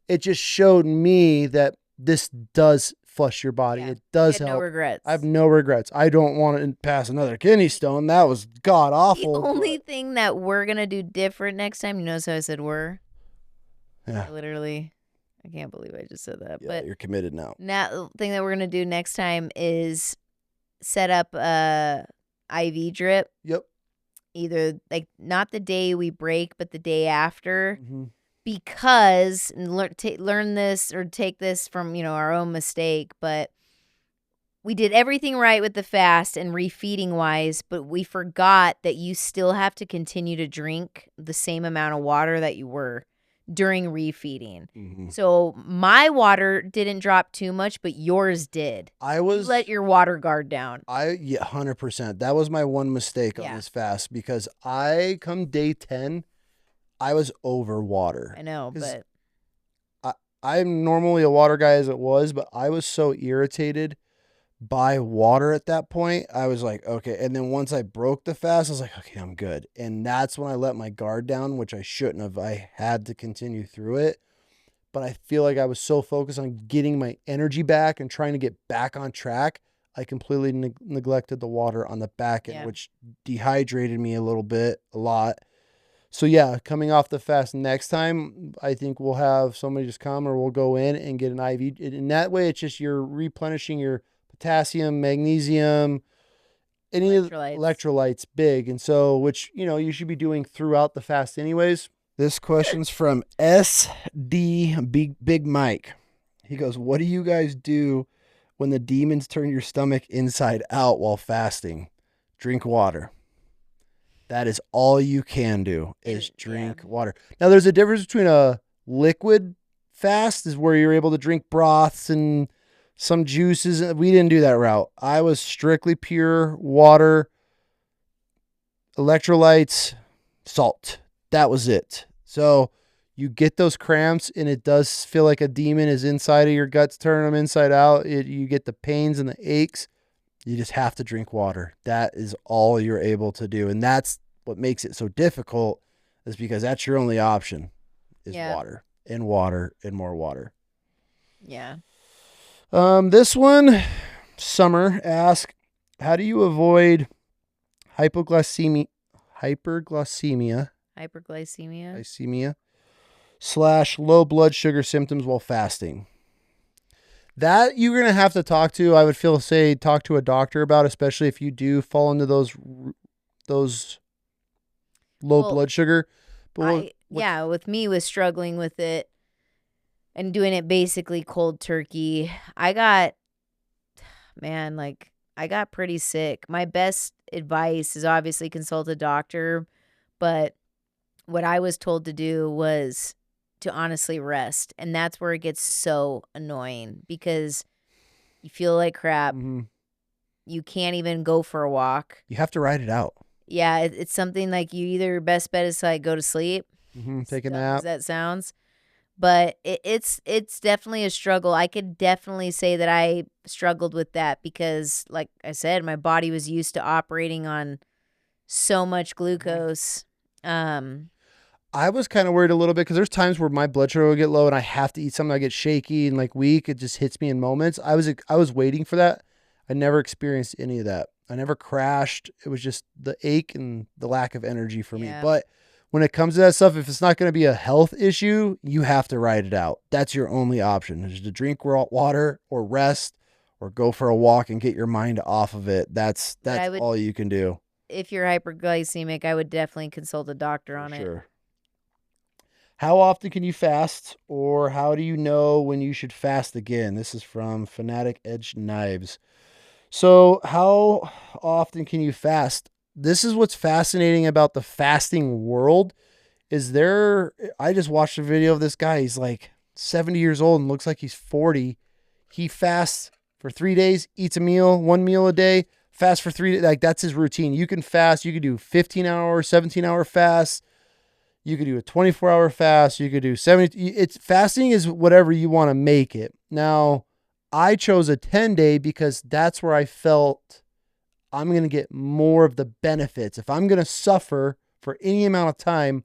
it just showed me that this does flush your body. Yeah. It does You had help. no regrets. I have no regrets. I don't want to pass another kidney stone. That was god awful. The only thing that we're going to do different next time, you notice how I said we're? Yeah. I can't believe I just said that. Yeah, but you're committed now. the thing that we're going to do next time is set up a IV drip. Yep. Either like not the day we break, but the day after. Mm-hmm. Because learn this or take this from, our own mistake, but we did everything right with the fast and refeeding wise, but we forgot that you still have to continue to drink the same amount of water that you were during refeeding. Mm-hmm. So my water didn't drop too much, but yours did. You let your water guard down. 100%. That was my one mistake on this fast, because come day 10, I was over water. I know, but I'm normally a water guy as it was, but I was so irritated by water at that point. I was like, okay. And then once I broke the fast, I was like, okay, I'm good. And that's when I let my guard down, which I shouldn't have. I had to continue through it. But I feel like I was so focused on getting my energy back and trying to get back on track, I completely neglected the water on the back end, which dehydrated me a lot. So yeah, coming off the fast next time, I think we'll have somebody just come, or we'll go in and get an IV. In that way, it's just you're replenishing your potassium, magnesium, any electrolytes big. And so, which, you should be doing throughout the fast anyways. This question's from SD Big Mike. He goes, what do you guys do when the demons turn your stomach inside out while fasting? Drink water. That is all you can do, is drink water. Now, there's a difference between a liquid fast, is where you're able to drink broths and some juices. We didn't do that route. I was strictly pure water, electrolytes, salt. That was it. So you get those cramps, and it does feel like a demon is inside of your guts, turning them inside out. You get the pains and the aches. You just have to drink water. That is all you're able to do. And that's what makes it so difficult, is because that's your only option, is water and more water. Yeah. This one, Summer asked, how do you avoid hypoglycemia / low blood sugar symptoms while fasting? That you're going to have to talk to a doctor about, especially if you do fall into those low blood sugar. But with me, with struggling with it and doing it basically cold turkey, I got pretty sick. My best advice is obviously consult a doctor, but what I was told to do was to honestly rest. And that's where it gets so annoying, because you feel like crap. Mm-hmm. You can't even go for a walk. You have to ride it out. Yeah, it's something like your best bet is to like go to sleep. Mm-hmm. Take a nap. As that sounds. But it's definitely a struggle. I could definitely say that I struggled with that, because like I said, my body was used to operating on so much glucose. I was kind of worried a little bit, because there's times where my blood sugar will get low and I have to eat something. I get shaky and like weak. It just hits me in moments. I was waiting for that. I never experienced any of that. I never crashed. It was just the ache and the lack of energy for me. But when it comes to that stuff, if it's not going to be a health issue, you have to ride it out. That's your only option, is to drink water or rest or go for a walk and get your mind off of it. That's all you can do. If you're hyperglycemic, I would definitely consult a doctor on it. Sure. How often can you fast, or how do you know when you should fast again? This is from Fanatic Edge Knives. So how often can you fast? This is what's fascinating about the fasting world. I just watched a video of this guy. He's like 70 years old and looks like he's 40. He fasts for 3 days, eats one meal a day, fast for 3 days. Like that's his routine. You can fast. You could do 15-hour, 17-hour fast. You could do a 24-hour fast. You could do 70. It's fasting is whatever you want to make it. Now, I chose a 10-day because that's where I felt I'm going to get more of the benefits. If I'm going to suffer for any amount of time,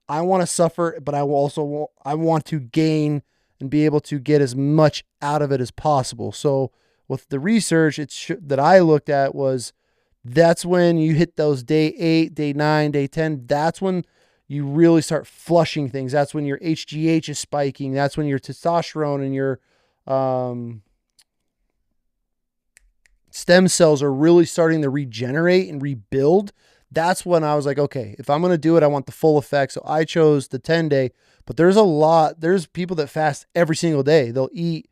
I want to suffer, but I want to gain and be able to get as much out of it as possible. So with the research that I looked at was that's when you hit those day 8, day 9, day 10. That's when you really start flushing things. That's when your HGH is spiking. That's when your testosterone and your stem cells are really starting to regenerate and rebuild. That's when I was like, okay, if I'm going to do it, I want the full effect. So I chose the 10-day, but there's people that fast every single day. They'll eat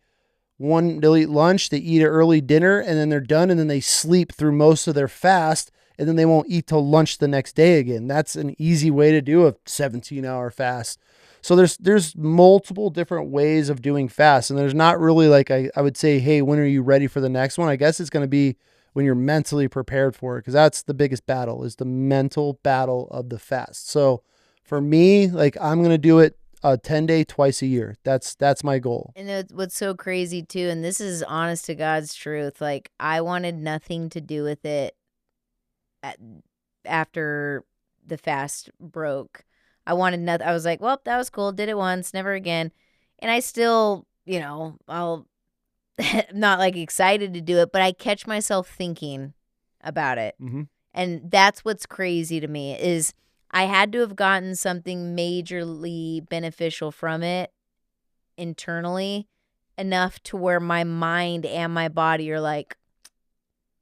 lunch, they eat an early dinner, and then they're done. And then they sleep through most of their fast. And then they won't eat till lunch the next day again. That's an easy way to do a 17-hour fast. So there's multiple different ways of doing fast. And there's not really like, I would say, hey, when are you ready for the next one? I guess it's going to be when you're mentally prepared for it. Cause that's the biggest battle is the mental battle of the fast. So for me, like I'm going to do it a 10-day twice a year. That's my goal. And what's so crazy too, and this is honest to God's truth, like I wanted nothing to do with it after the fast broke. I wanted nothing. I was like, well, that was cool. Did it once, never again. And I still, I'll not like excited to do it, but I catch myself thinking about it. Mm-hmm. And that's what's crazy to me is I had to have gotten something majorly beneficial from it internally enough to where my mind and my body are like,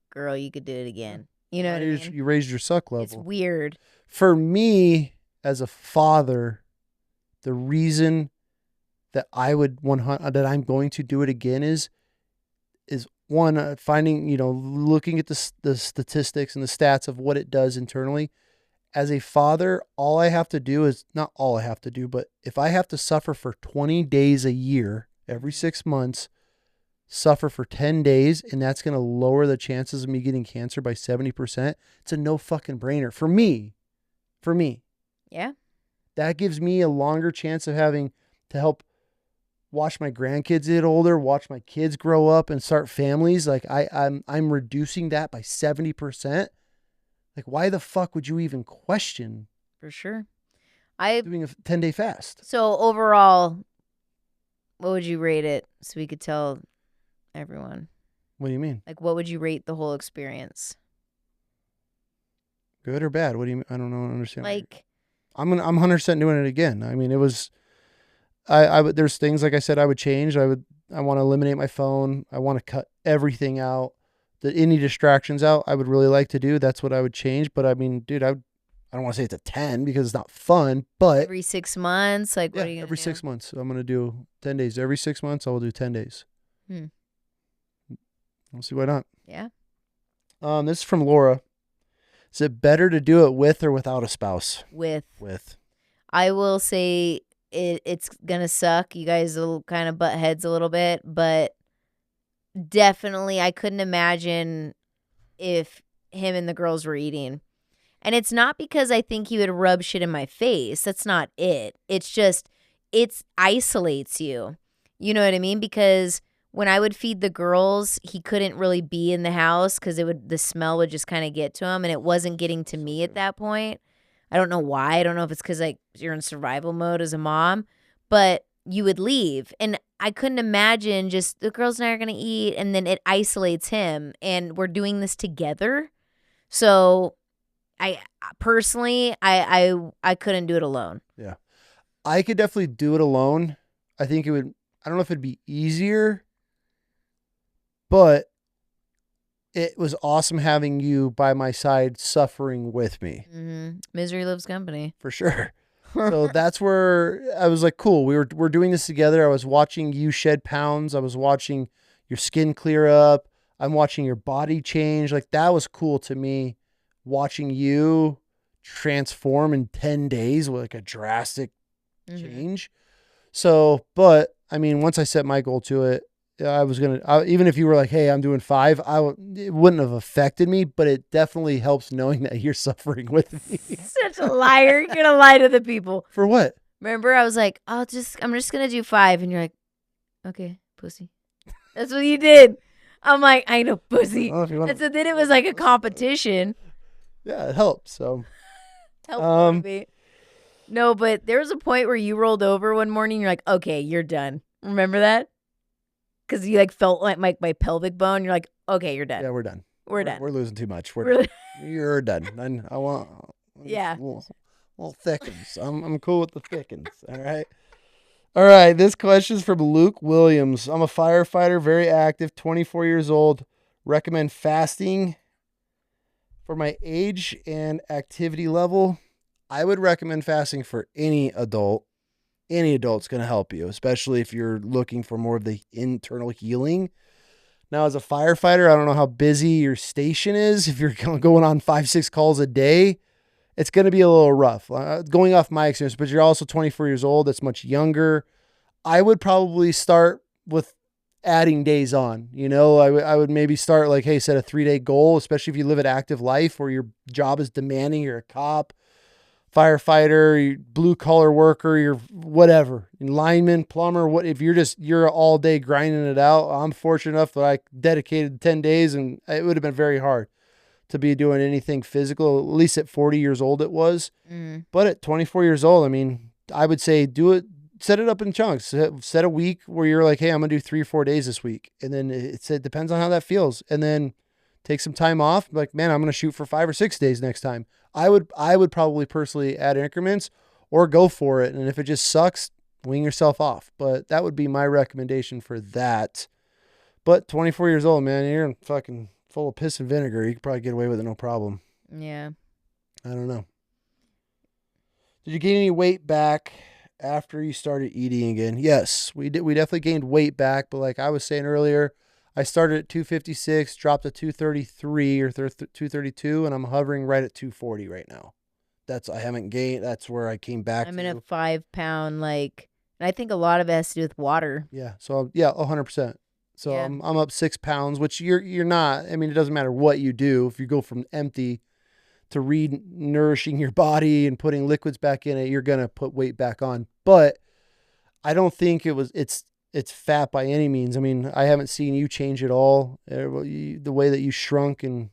girl, you could do it again. You know what I mean? You raised your suck level. It's weird. For me, as a father, the reason that that I'm going to do it again is one, finding, looking at the statistics and the stats of what it does internally. As a father, not all I have to do, but if I have to suffer for 20 days a year, every 6 months, suffer for 10 days, and that's going to lower the chances of me getting cancer by 70%, it's a no fucking brainer for me. Yeah. That gives me a longer chance of having to help watch my grandkids get older, watch my kids grow up and start families. Like I'm reducing that by 70%. Like why the fuck would you even question For sure. doing a 10-day fast? So overall, what would you rate it so we could tell everyone? What do you mean? Like what would you rate the whole experience? Good or bad? What do you mean? I don't know. I don't understand. Like I'm 100% doing it again. I mean, it was I would, there's things, like I said, I would change. I want to eliminate my phone. I want to cut everything out. Any distractions out, I would really like to do. That's what I would change. But I mean, dude, I don't want to say it's a 10 because it's not fun, but every 6 months, like what are you gonna every do? 6 months. I'm going to do 10 days. Every 6 months, I will do 10 days. We'll see why not. Yeah. This is from Laura. Is it better to do it with or without a spouse? With. I will say it's gonna suck. You guys will kind of butt heads a little bit, but definitely I couldn't imagine if him and the girls were eating. And it's not because I think he would rub shit in my face. That's not it. It's just, it isolates you. You know what I mean? Because when I would feed the girls, he couldn't really be in the house because the smell would just kind of get to him, and it wasn't getting to me at that point. I don't know why. I don't know if it's because like you're in survival mode as a mom, but you would leave. And I couldn't imagine just the girls and I are going to eat, and then it isolates him, and we're doing this together. So I personally, I couldn't do it alone. Yeah. I could definitely do it alone. I think it would, I don't know if it'd be easier, but it was awesome having you by my side suffering with me. Mm-hmm. Misery loves company. For sure. So that's where I was like, cool, we're doing this together. I was watching you shed pounds. I was watching your skin clear up. I'm watching your body change. Like that was cool to me, watching you transform in 10 days with like a drastic change. So, but I mean, once I set my goal to it, I was gonna even if you were like, "Hey, I'm doing 5," it wouldn't have affected me, but it definitely helps knowing that you're suffering with me. Such a liar. You're gonna lie to the people. For what? Remember, I was like, I'm just gonna do 5, and you're like, okay, pussy. That's what you did. I'm like, I know, pussy. Well, if you want, And so then it was like a competition. yeah, it helps. So, Help me. No, but there was a point where you rolled over one morning. You're like, okay, you're done. Remember that? Because you like felt like my pelvic bone. You're like, okay, you're done. yeah, we're done. We're done. We're losing too much. We're done. You're done. I want Yeah. little thickens. I'm cool with the thickens. All right. All right. This question is from Luke Williams. I'm a firefighter, very active, 24 years old. Recommend fasting for my age and activity level. I would recommend fasting for any adult. Any adult's going to help you, especially if you're looking for more of the internal healing. Now, as a firefighter, I don't know how busy your station is. If you're going on 5-6 calls a day, it's going to be a little rough. Going off my experience, but you're also 24 years old. That's much younger. I would probably start with adding days on. I would maybe start like, hey, set a 3-day goal, especially if you live an active life where your job is demanding. You're a cop, firefighter, blue collar worker, you're whatever, lineman, plumber. What if you're all day grinding it out? I'm fortunate enough that I dedicated 10 days, and it would have been very hard to be doing anything physical. At least at 40 years old, it was. But at 24 years old, I mean, I would say do it. Set it up in chunks. Set a week where you're like, hey, I'm gonna do 3 or 4 days this week, and then it depends on how that feels, and then take some time off. Like, man, I'm gonna shoot for 5 or 6 days next time. I would probably personally add increments or go for it. And if it just sucks, wing yourself off. But that would be my recommendation for that. But 24 years old, man, you're fucking full of piss and vinegar. You could probably get away with it, no problem. Yeah. I don't know. Did you gain any weight back after you started eating again? Yes, we did. We definitely gained weight back. But like I was saying earlier, I started at 256, dropped to 233 or 232, and I'm hovering right at 240 right now. I haven't gained. That's where I came back. I'm in a 5-pound, and I think a lot of it has to do with water. Yeah. So yeah, 100%. So Yeah. I'm up 6 pounds, which you're not. I mean, it doesn't matter what you do. If you go from empty to nourishing your body and putting liquids back in it, you're gonna put weight back on. But I don't think it's fat by any means. I mean, I haven't seen you change at all. The way that you shrunk and.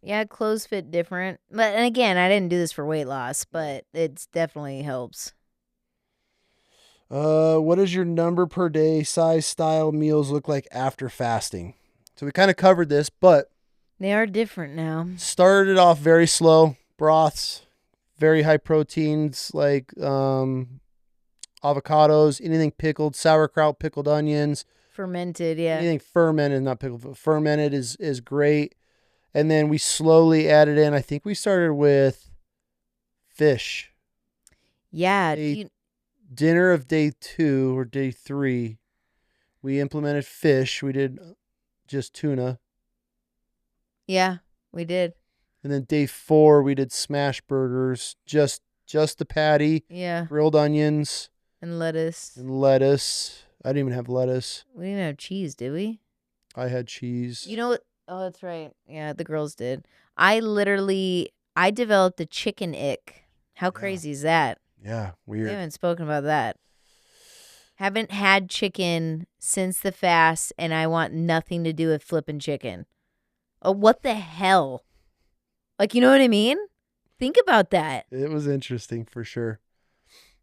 Yeah, clothes fit different. And again, I didn't do this for weight loss, but it definitely helps. What does your number per day, size, style, meals look like after fasting? So we kind of covered this, but. They are different now. Started off very slow. Broths, very high proteins like avocados, anything pickled, sauerkraut, pickled onions. Fermented, yeah. Anything fermented, not pickled, but fermented is great. And then we slowly added in, I think we started with fish. Yeah. Dinner of day 2 or day 3, we implemented fish. We did just tuna. Yeah, we did. And then day 4, we did smash burgers, just the patty. Yeah. Grilled onions. And lettuce. I didn't even have lettuce. We didn't have cheese, did we? I had cheese. You know what? Oh, that's right. Yeah, the girls did. I developed a chicken ick. How crazy is that? Yeah, We weird. haven't spoken about that. Haven't had chicken since the fast, and I want nothing to do with flipping chicken. Oh, what the hell? Like, you know what I mean? Think about that. It was interesting for sure.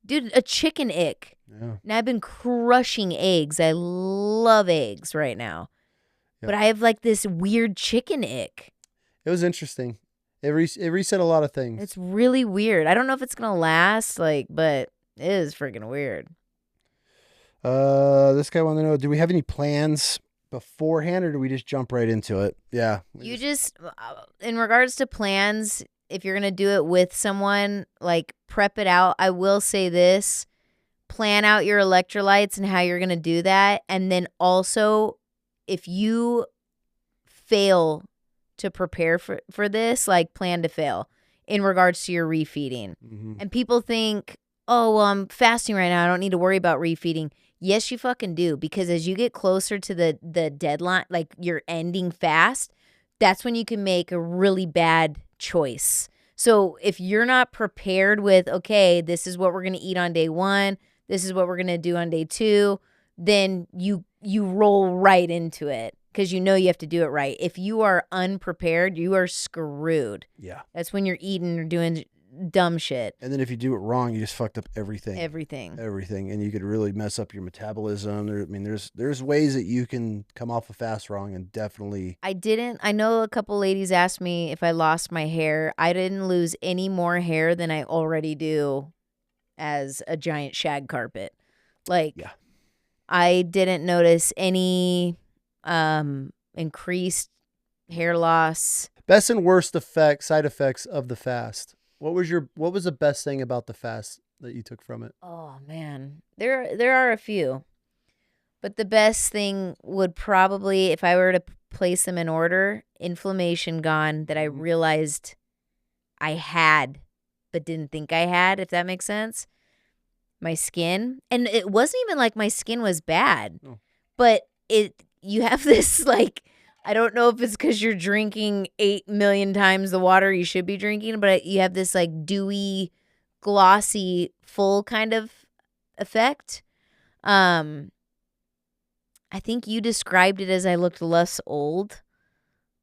Dude, a chicken ick. Yeah. And I've been crushing eggs. I love eggs right now. Yep. But I have like this weird chicken ick. It was interesting. It reset a lot of things. It's really weird. I don't know if it's going to last, but it is freaking weird. This guy wanted to know, do we have any plans beforehand or do we just jump right into it? Yeah. You just, in regards to plans, if you're going to do it with someone, prep it out. I will say this, plan out your electrolytes and how you're going to do that. And then also, if you fail to prepare for this, plan to fail in regards to your refeeding. Mm-hmm. And people think, oh, well, I'm fasting right now. I don't need to worry about refeeding. Yes, you fucking do. Because as you get closer to the deadline, like you're ending fast, that's when you can make a really bad choice. So if you're not prepared with, okay, this is what we're going to eat on day 1, this is what we're going to do on day 2, then you roll right into it because you know you have to do it right. If you are unprepared, you are screwed. Yeah. That's when you're eating or doing dumb shit. And then if you do it wrong, you just fucked up everything. Everything. And you could really mess up your metabolism. There's ways that you can come off a fast wrong, and definitely. I know a couple ladies asked me if I lost my hair. I didn't lose any more hair than I already do as a giant shag carpet. Like, Yeah. I didn't notice any increased hair loss. Best and worst side effects of the fast. What was the best thing about the fast that you took from it? Oh man, there are a few, but the best thing would probably, if I were to place them in order, inflammation gone that I realized I had, but didn't think I had. If that makes sense. My skin, and it wasn't even like my skin was bad, but you have this like. I don't know if it's because you're drinking 8 million times the water you should be drinking, but you have this like dewy, glossy, full kind of effect. I think you described it as I looked less old.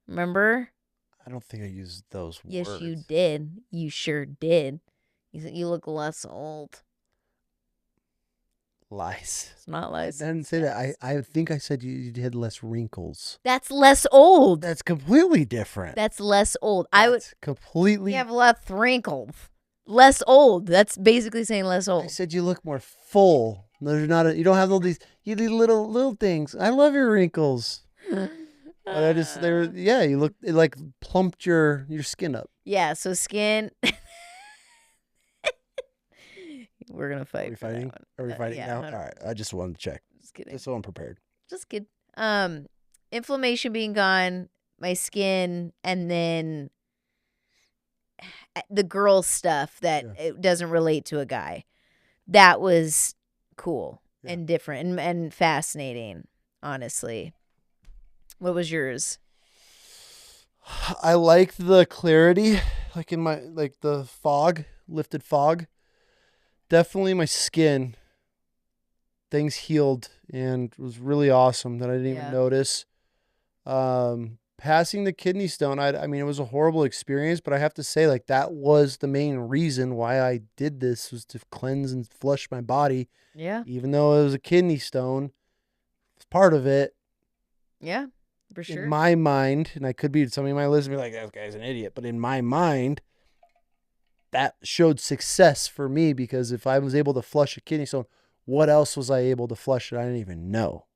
Remember? I don't think I used those words. Yes, you did. You sure did. You said you look less old. Lies. It's not lies. I didn't say that. I think I said you had less wrinkles. That's less old. That's completely different. That's less old. That's completely. You have less wrinkles. Less old. That's basically saying less old. I said you look more full. There's not. You don't have all these. You do little things. I love your wrinkles. But you look. It like plumped your skin up. Yeah. So skin. We're gonna fight. Are we fighting? Are we fighting now? All right. I just wanted to check. Just kidding. Just so I'm prepared. Just kidding. Inflammation being gone, my skin, and then the girl stuff that it doesn't relate to a guy. That was cool and different and fascinating. Honestly, what was yours? I liked the clarity, like in the lifted fog. Definitely my skin, things healed and was really awesome that I didn't even notice. Passing the kidney stone, I mean, it was a horrible experience, but I have to say, like, that was the main reason why I did this, was to cleanse and flush my body. Yeah. Even though it was a kidney stone, it's part of it. Yeah, for sure. In my mind, and I could be, somebody might listen and be like, that guy's an idiot, but in my mind, that showed success for me, because if I was able to flush a kidney stone, what else was I able to flush that I didn't even know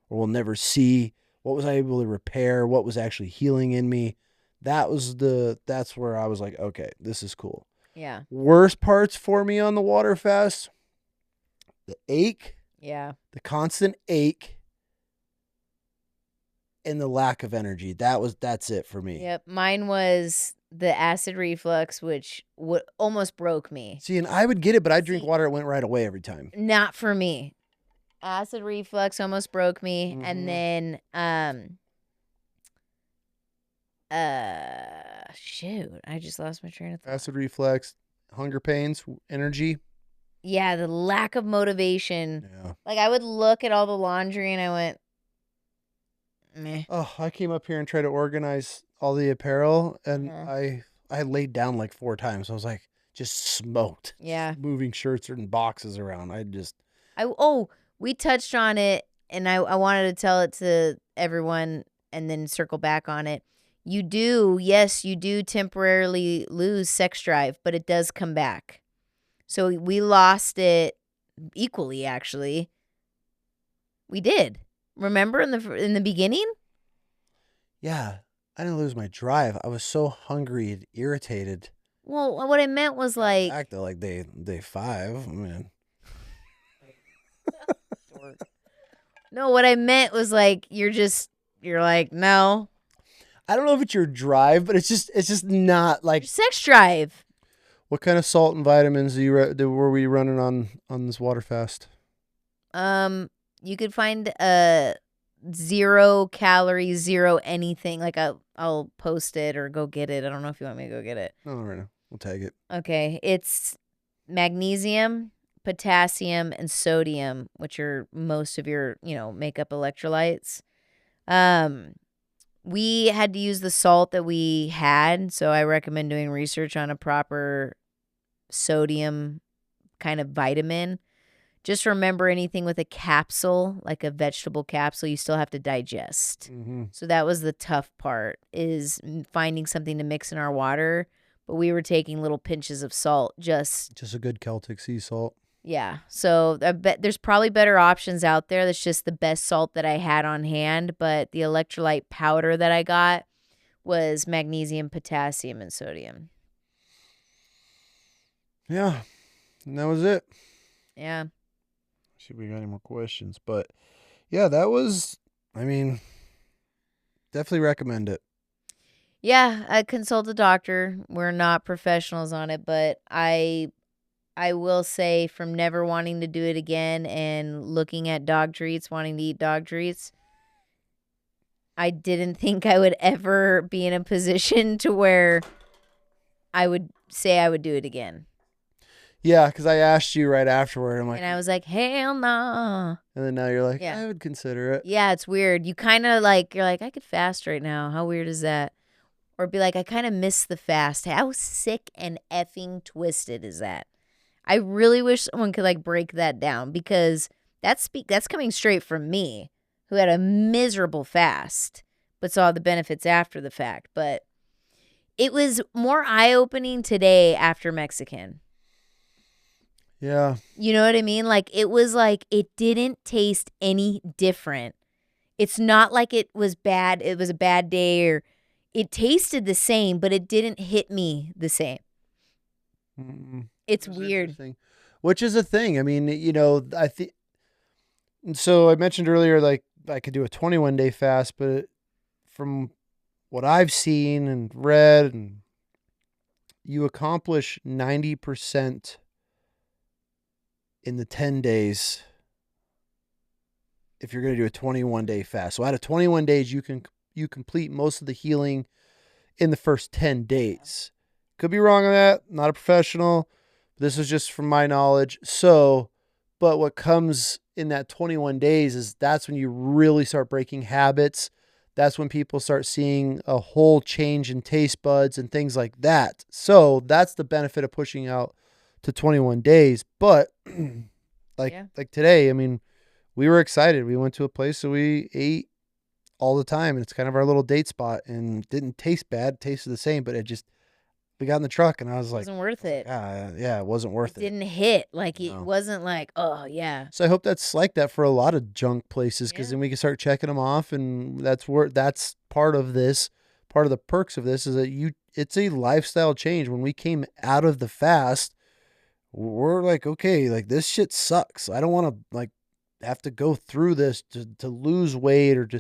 or will never see? What was I able to repair? What was actually healing in me? That's where I was like, okay, this is cool. Yeah. Worst parts for me on the water fast, the ache. Yeah. The constant ache and the lack of energy. That's it for me. Yep. Mine was the acid reflux, which almost broke me. See, and I would get it, but I drink water. It went right away every time. Not for me. Acid reflux almost broke me. And then, shoot, I just lost my train of thought. Acid reflux, hunger pains, energy. Yeah, the lack of motivation. Yeah. Like, I would look at all the laundry and I went, meh. Oh, I came up here and tried to organize all the apparel, and I laid down like 4 times. I was like, just smoked. Yeah. Just moving shirts and boxes around. We touched on it, and I wanted to tell it to everyone and then circle back on it. You do temporarily lose sex drive, but it does come back. So we lost it equally, actually. We did. Remember in the beginning? Yeah, I didn't lose my drive. I was so hungry and irritated. Well, what I meant was like, Back to like day 5. I mean, no, what I meant was like you're like, no. I don't know if it's your drive, but it's just not like Your sex drive. What kind of salt and vitamins were we running on this water fast? You could find a 0 calories, 0 anything. Like I'll post it or go get it. I don't know if you want me to go get it. No, right now. We'll tag it. Okay, it's magnesium, potassium, and sodium, which are most of your, makeup electrolytes. We had to use the salt that we had, so I recommend doing research on a proper sodium kind of vitamin. Just remember, anything with a capsule, like a vegetable capsule, you still have to digest. Mm-hmm. So that was the tough part, is finding something to mix in our water. But we were taking little pinches of salt, just a good Celtic sea salt. Yeah. So I bet there's probably better options out there. That's just the best salt that I had on hand. But the electrolyte powder that I got was magnesium, potassium, and sodium. Yeah. And that was it. Yeah. See if we got any more questions. But yeah, that was, definitely recommend it. Yeah, I consult a doctor. We're not professionals on it, but I will say, from never wanting to do it again and looking at dog treats, wanting to eat dog treats, I didn't think I would ever be in a position to where I would say I would do it again. Yeah, because I asked you right afterward. I'm like, And I was like, hell nah. and then now you're like, Yeah. I would consider it. Yeah, it's weird. You kind of you're like, I could fast right now. How weird is that? Or be like, I kind of miss the fast. How sick and effing twisted is that? I really wish someone could break that down, because that's coming straight from me, who had a miserable fast but saw the benefits after the fact. But it was more eye-opening today after Mexican. Yeah. You know what I mean? It was it didn't taste any different. It's not like it was bad. It was a bad day, or it tasted the same, but it didn't hit me the same. Mm-mm. It's weird. Which is a thing. I think. So I mentioned earlier, I could do a 21-day fast, but from what I've seen and read, and you accomplish 90% in the 10 days if you're going to do a 21-day fast. So out of 21 days, you complete most of the healing in the first 10 days. Could be wrong on that. Not a professional. This is just from my knowledge. So, but what comes in that 21 days is that's when you really start breaking habits. That's when people start seeing a whole change in taste buds and things like that. So that's the benefit of pushing out to 21 days. But like today, we were excited. We went to a place that we ate all the time, and it's kind of our little date spot, and didn't taste bad. It tasted the same, but we got in the truck, and I was like, it wasn't worth it. Yeah, it wasn't worth it. It didn't hit. It wasn't oh, yeah. So I hope that's like that for a lot of junk places, because then we can start checking them off, and that's part of this. Part of the perks of this is that it's a lifestyle change. When we came out of the fast, we're like, okay, this shit sucks. I don't want to have to go through this to lose weight or to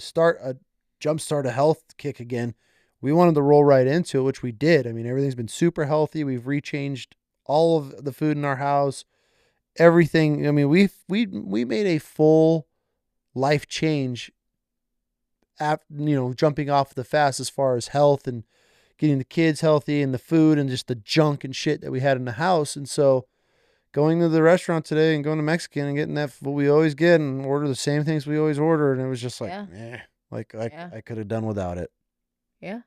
jumpstart a health kick again. We wanted to roll right into it, which we did. Everything's been super healthy. We've rechanged all of the food in our house, everything. We made a full life change after, jumping off the fast, as far as health and getting the kids healthy and the food and just the junk and shit that we had in the house. And so going to the restaurant today and going to Mexican and getting what we always get and order the same things we always order. And it was just I could have done without it. Yeah.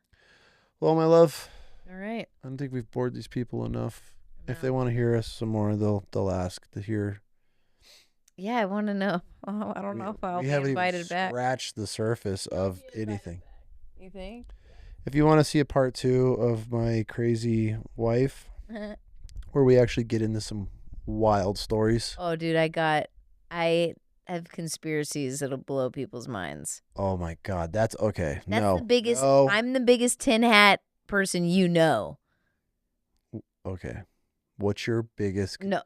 Well, my love. All right. I don't think we've bored these people enough. No. If they want to hear us some more, they'll ask to hear. Yeah, I want to know. Oh, I don't know if I'll be invited back. We haven't scratched the surface of anything. You think? If you want to see a part 2 of my crazy wife, where we actually get into some wild stories. Oh, dude, I have conspiracies that'll blow people's minds. Oh my God, that's okay. That's the biggest. No. I'm the biggest tin hat person you know. Okay, what's your biggest? No,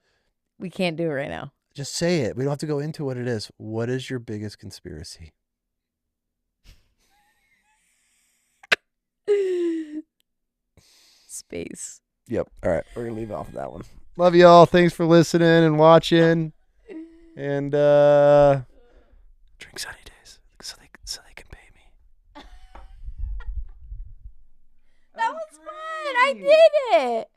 we can't do it right now. Just say it. We don't have to go into what it is. What is your biggest conspiracy? Space. Yep. All right, we're gonna leave off of that one. Love y'all. Thanks for listening and watching. And did it.